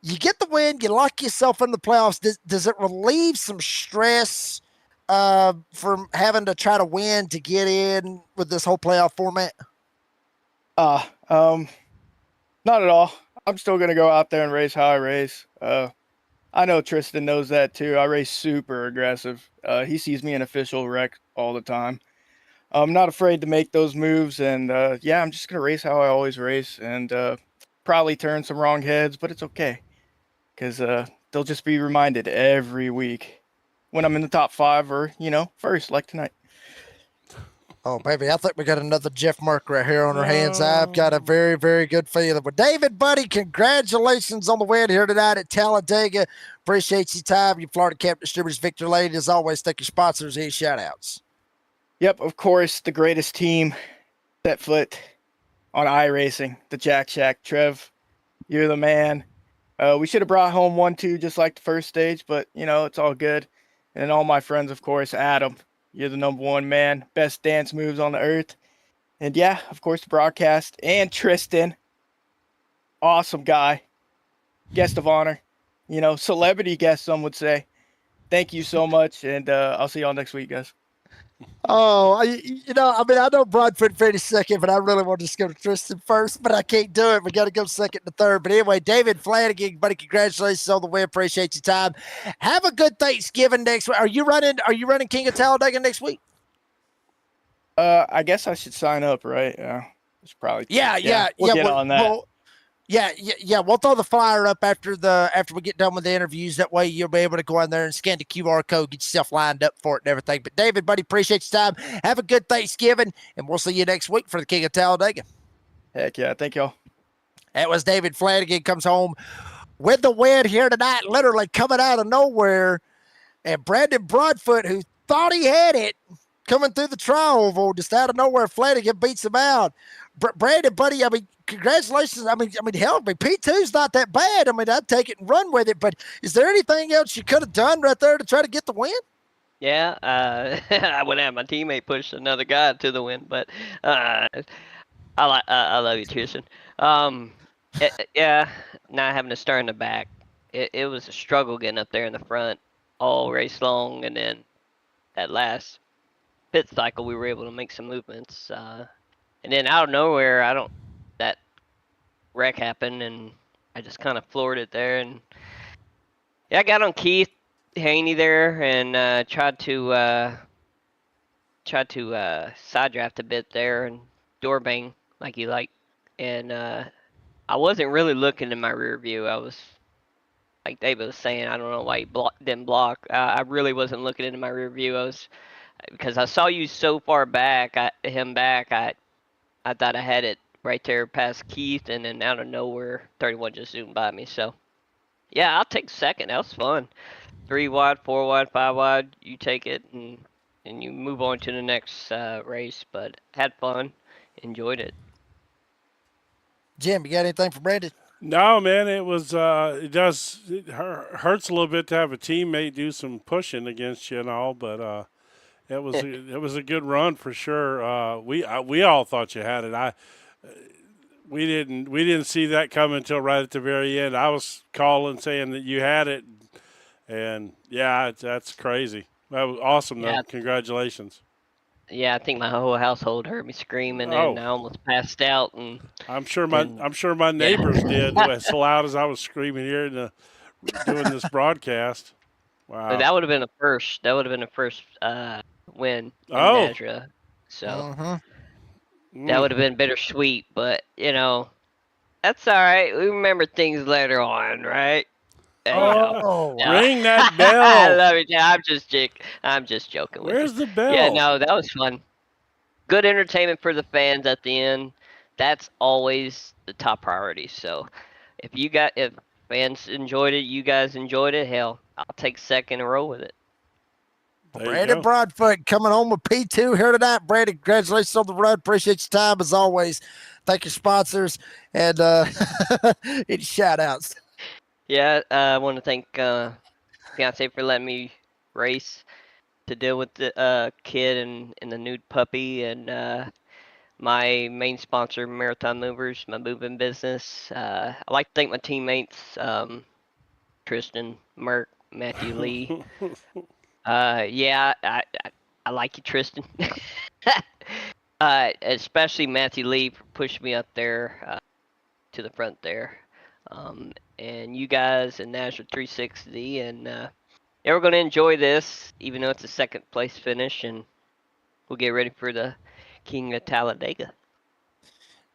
you get the win, you lock yourself in the playoffs. Does it relieve some stress from having to try to win to get in with this whole playoff format? Not at all. I'm still gonna go out there and race how I race. I know Tristan knows that too. I race super aggressive. He sees me in official wreck all the time. I'm not afraid to make those moves, and yeah, I'm just gonna race how I always race, and probably turn some wrong heads, but it's okay, because they'll just be reminded every week when I'm in the top 5 or first, like tonight. Oh, baby, I think we got another Jeff Merck right here on our hands. I've got a very, very good feeling. But David, buddy, congratulations on the win here tonight at Talladega. Appreciate your time. Your Florida Cap Distributors Victor Lane. As always, thank your sponsors and shout-outs. Yep, of course, the greatest team set foot on iRacing, the Jack Shack. Trev, you're the man. We should have brought home 1-2 just like the first stage, but, it's all good. And all my friends, of course, Adam. You're the number 1 man, best dance moves on the earth. And yeah, of course, the broadcast. And Tristan, awesome guy, guest of honor, celebrity guest, some would say. Thank you so much, and I'll see y'all next week, guys. Oh, I know Broadfoot finished second, but I really want to just go to Tristan first, but I can't do it. We got to go second to third. But anyway, David Flanagan, buddy, congratulations on the win. Appreciate your time. Have a good Thanksgiving next week. Are you running King of Talladega next week? I guess I should sign up, right? Yeah. It's probably We'll get on that. We'll throw the flyer up after we get done with the interviews. That way you'll be able to go in there and scan the QR code, get yourself lined up for it and everything. But David, buddy, appreciate your time. Have a good Thanksgiving, and we'll see you next week for the King of Talladega. Heck yeah. Thank y'all. That was David Flanagan, comes home with the win here tonight, literally coming out of nowhere. And Brandon Broadfoot, who thought he had it, coming through the trial, just out of nowhere, Flanagan beats him out. Brandon, buddy, I mean, congratulations. I mean, hell, P2's not that bad. I mean, I'd take it and run with it. But is there anything else you could have done right there to try to get the win? Yeah, I wouldn't have my teammate push another guy to the win, but I love you, Tristan. Yeah, not having to start in the back. It was a struggle getting up there in the front all race long, and then that last pit cycle we were able to make some movements. And then out of nowhere, that wreck happened, and I just kind of floored it there. And yeah, I got on Keith Haney there and tried to side draft a bit there and door bang like you like. And I wasn't really looking in my rear view. I was, like David was saying, I don't know why he didn't block. I really wasn't looking into my rear view. Because I saw you so far back, I thought I had it right there past Keith, and then out of nowhere, 31 just zoomed by me. So, yeah, I'll take second. That was fun. 3 wide, 4 wide, 5 wide. You take it, and you move on to the next race. But had fun, enjoyed it. Jim, you got anything for Brandon? No, man. It was it hurts a little bit to have a teammate do some pushing against you and all, but. It was a good run for sure. We all thought you had it. We didn't see that coming until right at the very end. I was calling saying that you had it, and yeah, that's crazy. That was awesome though. Congratulations. Yeah, I think my whole household heard me screaming, and I almost passed out. And I'm sure my neighbors did as loud as I was screaming here doing this broadcast. Wow, so that would have been a first. That would have been a first. Win in Nazra. So that would have been bittersweet, but that's all right. We remember things later on, right? Ring that bell. I love it. Yeah, I'm just joking. Where's the bell? Yeah, no, that was fun. Good entertainment for the fans at the end. That's always the top priority. So if fans enjoyed it, you guys enjoyed it, hell, I'll take second and roll with it. Brandon Broadfoot coming home with P2 here tonight. Brandon, congratulations on the run. Appreciate your time as always. Thank your sponsors and any shout outs. Yeah, I want to thank fiance for letting me race to deal with the kid and the nude puppy, and my main sponsor, Marathon Movers, my moving business. I like to thank my teammates, Tristan, Merck, Matthew Lee. Yeah, I like you, Tristan. Especially Matthew Lee for pushing me up there to the front there. And you guys and National 360, and yeah, we're going to enjoy this, even though it's a second place finish, and we'll get ready for the King of Talladega.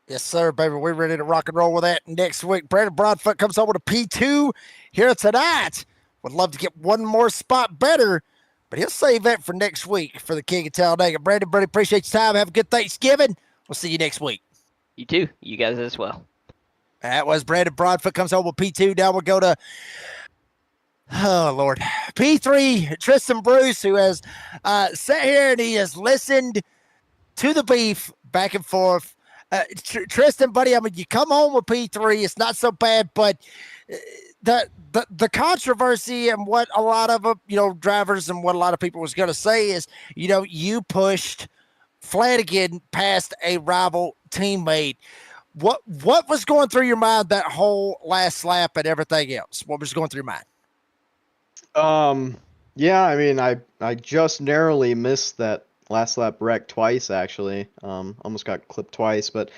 Yes, sir, baby. We're ready to rock and roll with that next week. Brandon Broadfoot comes over to P2 here tonight. Would love to get one more spot better, but he'll save that for next week for the King of Talladega. Brandon, buddy, appreciate your time. Have a good Thanksgiving. We'll see you next week. You too. You guys as well. That was Brandon Broadfoot comes over with P2. Now we'll go to, oh, Lord, P3, Tristan Bruce, who has sat here and he has listened to the beef back and forth. Tristan, buddy, I mean, you come home with P3, it's not so bad, but the controversy and what a lot of drivers and what a lot of people was going to say is, you pushed Flanagan past a rival teammate. What was going through your mind that whole last lap and everything else? What was going through your mind? Yeah, I mean, I just narrowly missed that last lap wreck twice, actually. Almost got clipped twice, but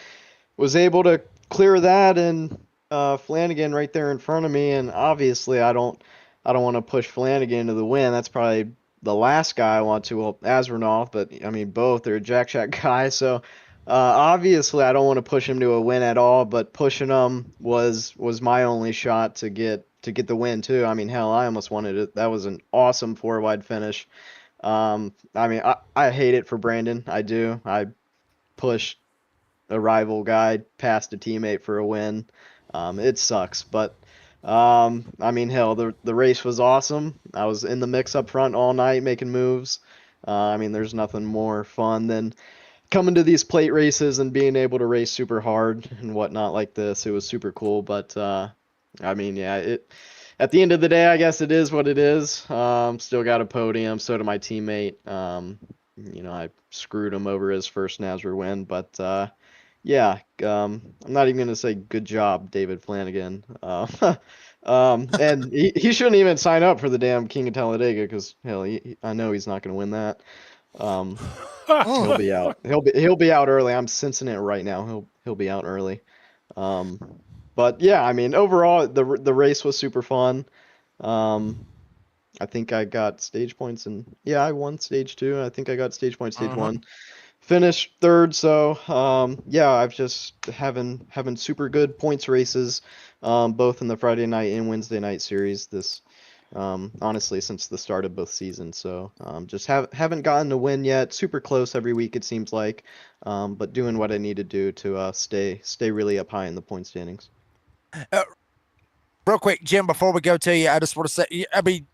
was able to clear that, and Flanagan right there in front of me. And obviously, I don't want to push Flanagan to the win. That's probably the last guy I want to. Well, Azranoff, but I mean, both are Jack Shack guys, so. Obviously, I don't want to push him to a win at all, but pushing him was my only shot to get the win too. I mean, hell, I almost wanted it. That was an awesome 4-wide finish. I mean, I hate it for Brandon. I do. I pushed a rival guy past a teammate for a win. It sucks, but I mean, hell, the race was awesome. I was in the mix up front all night making moves. I mean, there's nothing more fun than coming to these plate races and being able to race super hard and whatnot like this. It was super cool, but I mean, yeah, at the end of the day, I guess it is what it is. Still got a podium. So did my teammate. I screwed him over his first NASRA win, but yeah, I'm not even gonna say good job, David Flanagan. And he shouldn't even sign up for the damn King of Talladega because hell, I know he's not gonna win that. He'll be out. He'll be out early. I'm sensing it right now. He'll be out early. But yeah, I mean, overall the race was super fun. I think I got stage points, and yeah, I won stage 2. I think I got stage points stage 1. Finished 3rd, so yeah, I've just having super good points races, both in the Friday night and Wednesday night series this honestly since the start of both seasons. So just haven't gotten a win yet. Super close every week it seems like, but doing what I need to do to stay really up high in the point standings. Real quick, Jim, before we go to you, I just want to say, I mean,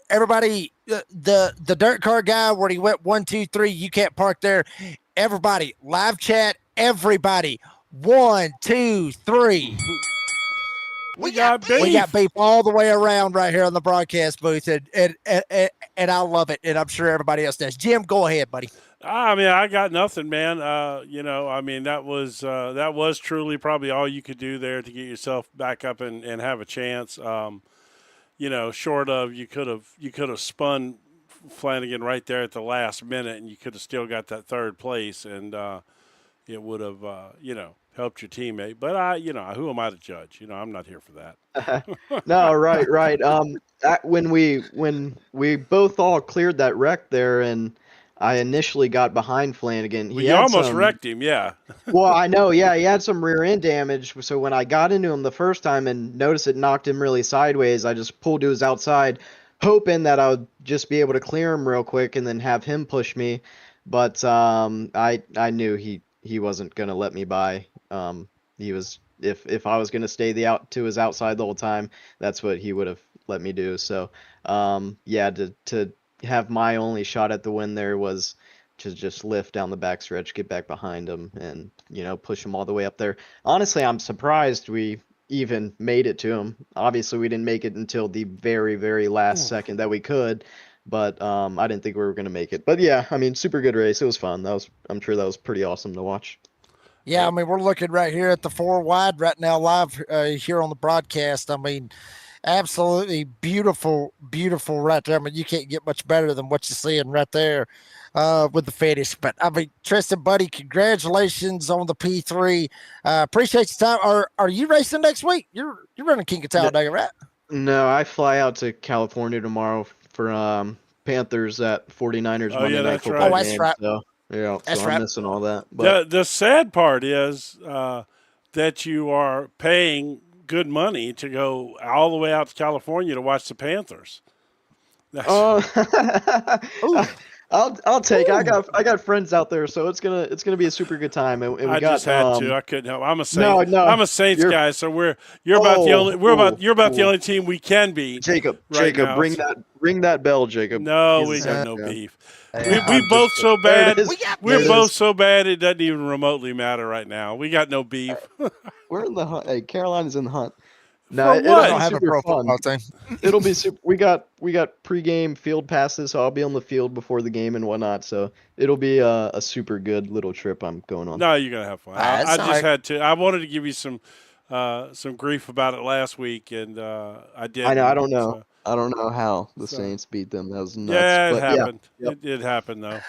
everybody, the dirt car guy where he went 1, 2, 3, you can't park there. Everybody, live chat, everybody, 1, 2, 3. We got beef. We got beef all the way around right here on the broadcast booth, and I love it, and I'm sure everybody else does. Jim, go ahead, buddy. I mean, I got nothing, man. I mean, that was truly probably all you could do there to get yourself back up and have a chance. Short of you could have spun Flanagan right there at the last minute, and you could have still got that 3rd place, and it would have helped your teammate. But who am I to judge? I'm not here for that. No, right. When we both all cleared that wreck there, and I initially got behind Flanagan. You almost wrecked him, yeah. Well, I know, yeah, he had some rear end damage. So when I got into him the first time and noticed it knocked him really sideways, I just pulled to his outside, hoping that I would just be able to clear him real quick and then have him push me. But I knew he wasn't gonna let me by. He was if I was gonna stay to his outside the whole time, that's what he would have let me do. So yeah, to have my only shot at the win there was to just lift down the backstretch, get back behind him, and push him all the way up there. Honestly, I'm surprised we even made it to him. Obviously, we didn't make it until the very, very last second that we could, but I didn't think we were going to make it. But yeah, I mean, super good race. It was fun. I'm sure that was pretty awesome to watch. Yeah, I mean, we're looking right here at the 4 wide right now live here on the broadcast. I mean, absolutely beautiful, beautiful right there. I mean, you can't get much better than what you're seeing right there with the finish. But, I mean, Tristan, buddy, congratulations on the P3. Appreciate your time. Are you racing next week? You're running King of Talladega, right? No, I fly out to California tomorrow for Panthers at 49ers Monday Night Football Oh, that's game. right. So, yeah, That's I'm right. missing all that. But The sad part is that you are paying good money to go all the way out to California to watch the Panthers. I'll take. I got friends out there, so it's gonna be a super good time. And we I got, just had to. I couldn't help. I'm a Saints. No, I'm a Saints guy. So you're about the only. You're about the only team we can beat. Jacob, now, ring that bell, Jacob. No, we got no beef. We both so bad. We're both so bad. It doesn't even remotely matter right now. We got no beef. We're in the hunt. Hey, Carolina's in the hunt. No, it'll what? be have a super pro fun. football team. It'll be super. We got pregame field passes, so I'll be on the field before the game and whatnot. So it'll be a super good little trip I'm going on. No, you're gonna have fun. I just had to. I wanted to give you some grief about it last week, and I did. I know. I don't know. So. I don't know how the Saints beat them. That was nuts. Yeah, it but happened. Yeah, yep. It happened though.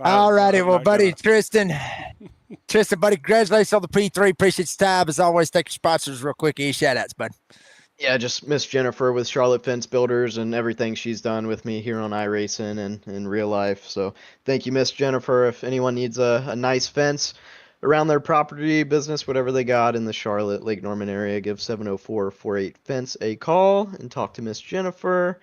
All righty, well, buddy, Tristan, buddy, congratulations on the P3. Appreciate your time. As always, thank your sponsors real quick. Any shout-outs, bud? Yeah, just Miss Jennifer with Charlotte Fence Builders and everything she's done with me here on iRacing and in real life. So thank you, Miss Jennifer. If anyone needs a nice fence around their property, business, whatever they got in the Charlotte, Lake Norman area, give 704-48-FENCE a call and talk to Miss Jennifer.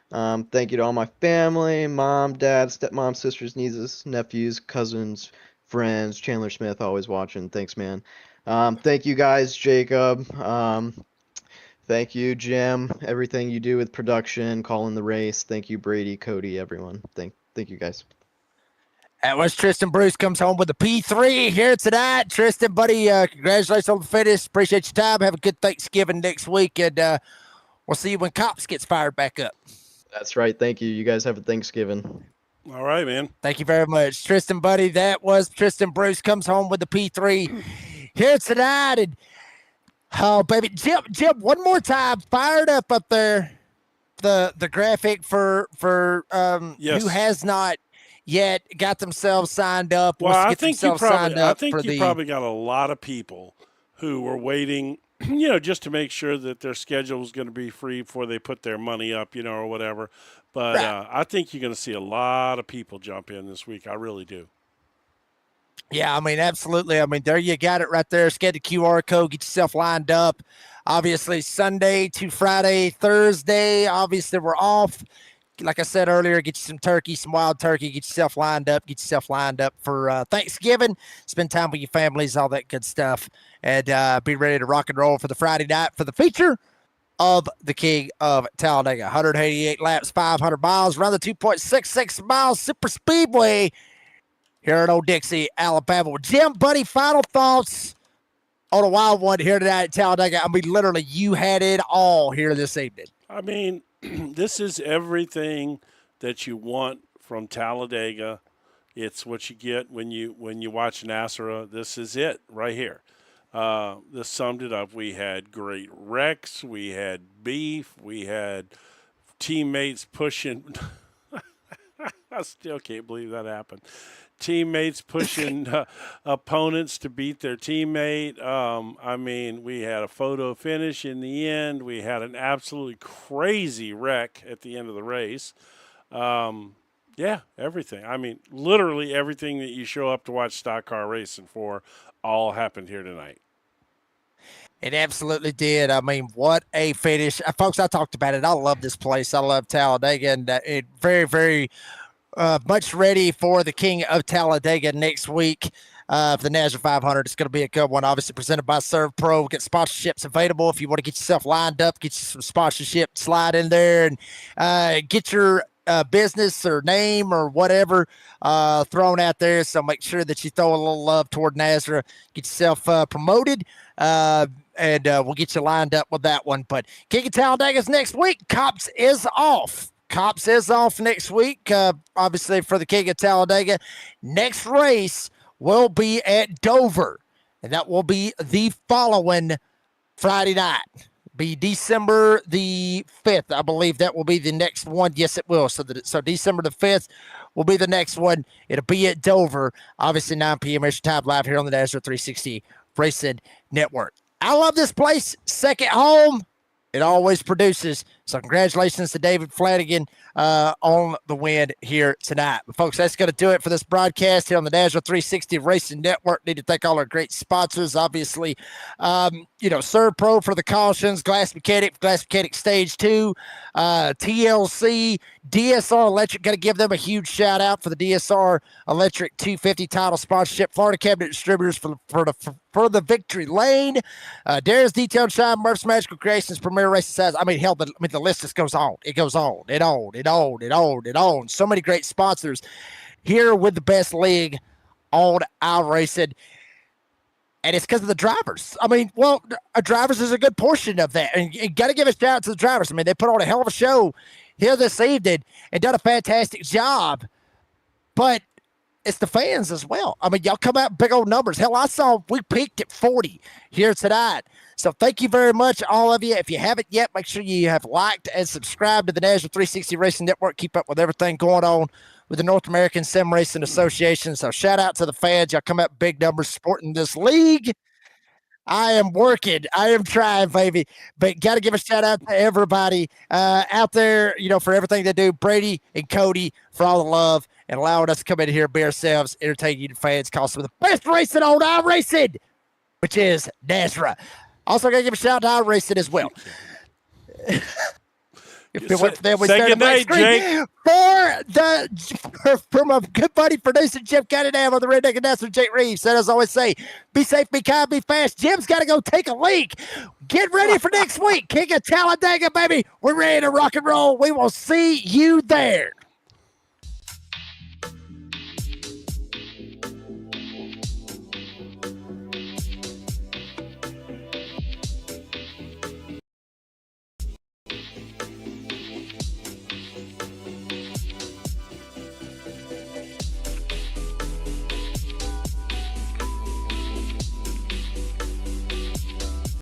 Thank you to all my family, mom, dad, stepmom, sisters, nieces, nephews, cousins, friends, Chandler Smith, always watching. Thanks, man. Thank you guys, Jacob. Thank you, Jim. Everything you do with production, calling the race. Thank you, Brady, Cody, everyone. Thank you guys. That was Tristan Bruce comes home with the P3 here tonight. Tristan, buddy, congratulations on the finish. Appreciate your time. Have a good Thanksgiving next week, and we'll see you when C.O.P.S gets fired back up. That's right. Thank you. You guys have a Thanksgiving. All right, man. Thank you very much. Tristan, buddy, that was Tristan Bruce comes home with the P3 here tonight. And, oh, baby, Jim, one more time, fired up there, the graphic for yes. who has not yet got themselves signed up. Well, I think you probably got a lot of people who were waiting, just to make sure that their schedule was going to be free before they put their money up, or whatever. But right. I think you're going to see a lot of people jump in this week. I really do. Yeah, I mean, absolutely. I mean, there you got it right there. Scan the QR code, get yourself lined up. Obviously, Sunday to Friday, Thursday, obviously we're off. Like I said earlier, get you some turkey, some wild turkey, get yourself lined up for Thanksgiving, spend time with your families, all that good stuff, and be ready to rock and roll for the Friday night for the feature of the King of Talladega. 188 laps, 500 miles, around the 2.66 miles Superspeedway here in Old Dixie, Alabama. Well, Jim, buddy, final thoughts on a wild one here tonight at Talladega. I mean, literally, you had it all here this evening. I mean, this is everything that you want from Talladega. It's what you get when you watch NASRA. This is it right here. This summed it up. We had great wrecks. We had beef. We had teammates pushing. I still can't believe that happened. Teammates pushing opponents to beat their teammate. I mean, we had a photo finish in the end. We had an absolutely crazy wreck at the end of the race. Yeah, everything. I mean, literally everything that you show up to watch stock car racing for all happened here tonight. It absolutely did. I mean, what a finish. Folks, I talked about it. I love this place. I love Talladega, and it very, very much ready for the King of Talladega next week for the NASRA 500. It's going to be a good one, obviously presented by Serve Pro. Get sponsorships available if you want to get yourself lined up, get you some sponsorship, slide in there and get your business or name or whatever thrown out there. So make sure that you throw a little love toward NASRA, get yourself promoted, and we'll get you lined up with that one. But King of Talladega's next week. C.O.P.S is off. C.O.P.S is off next week, obviously, for the King of Talladega. Next race will be at Dover, and that will be the following Friday night. Be December the 5th. I believe that will be the next one. Yes, it will. So December the 5th will be the next one. It'll be at Dover. Obviously, 9 p.m. Eastern Time, live here on the NASCAR 360 Racing Network. I love this place. Second home. It always produces. So congratulations to David Flanagan on the win here tonight. But folks, that's going to do it for this broadcast here on the NASCAR 360 Racing Network. Need to thank all our great sponsors. Obviously, Serve Pro for the cautions, Glass Mechanic Stage 2, TLC, DSR Electric. Got to give them a huge shout out for the DSR Electric 250 title sponsorship. Florida Cabinet Distributors for the victory lane. Dara's Detailed Shine, Murph's Magical Creations, Premier Racing Size. The list just goes on. It goes on and on and on and on and on. So many great sponsors here with the best league on iRacing. And it's because of the drivers. Drivers is a good portion of that. And you got to give a shout out to the drivers. They put on a hell of a show here this evening and done a fantastic job. But it's the fans as well. Y'all come out big old numbers. Hell, I saw we peaked at 40 here tonight. So thank you very much, all of you. If you haven't yet, make sure you have liked and subscribed to the NASCAR 360 Racing Network. Keep up with everything going on with the North American Sim Racing Association. So shout out to the fans. Y'all come out big numbers supporting this league. I am working. I am trying, baby. But got to give a shout out to everybody out there, for everything they do. Brady and Cody for all the love and allowing us to come in here and be ourselves, entertain you fans, call some of the best racing on iRacing, which is NASCAR. Also, got to give a shout out to iRacing as well. Say good night, Jake. For my good buddy producer Jim Cunningham on the Redneck Announcer Jake Reeves. And as I always say, be safe, be kind, be fast. Jim's got to go take a leak. Get ready for next week. King of Talladega, baby. We're ready to rock and roll. We will see you there.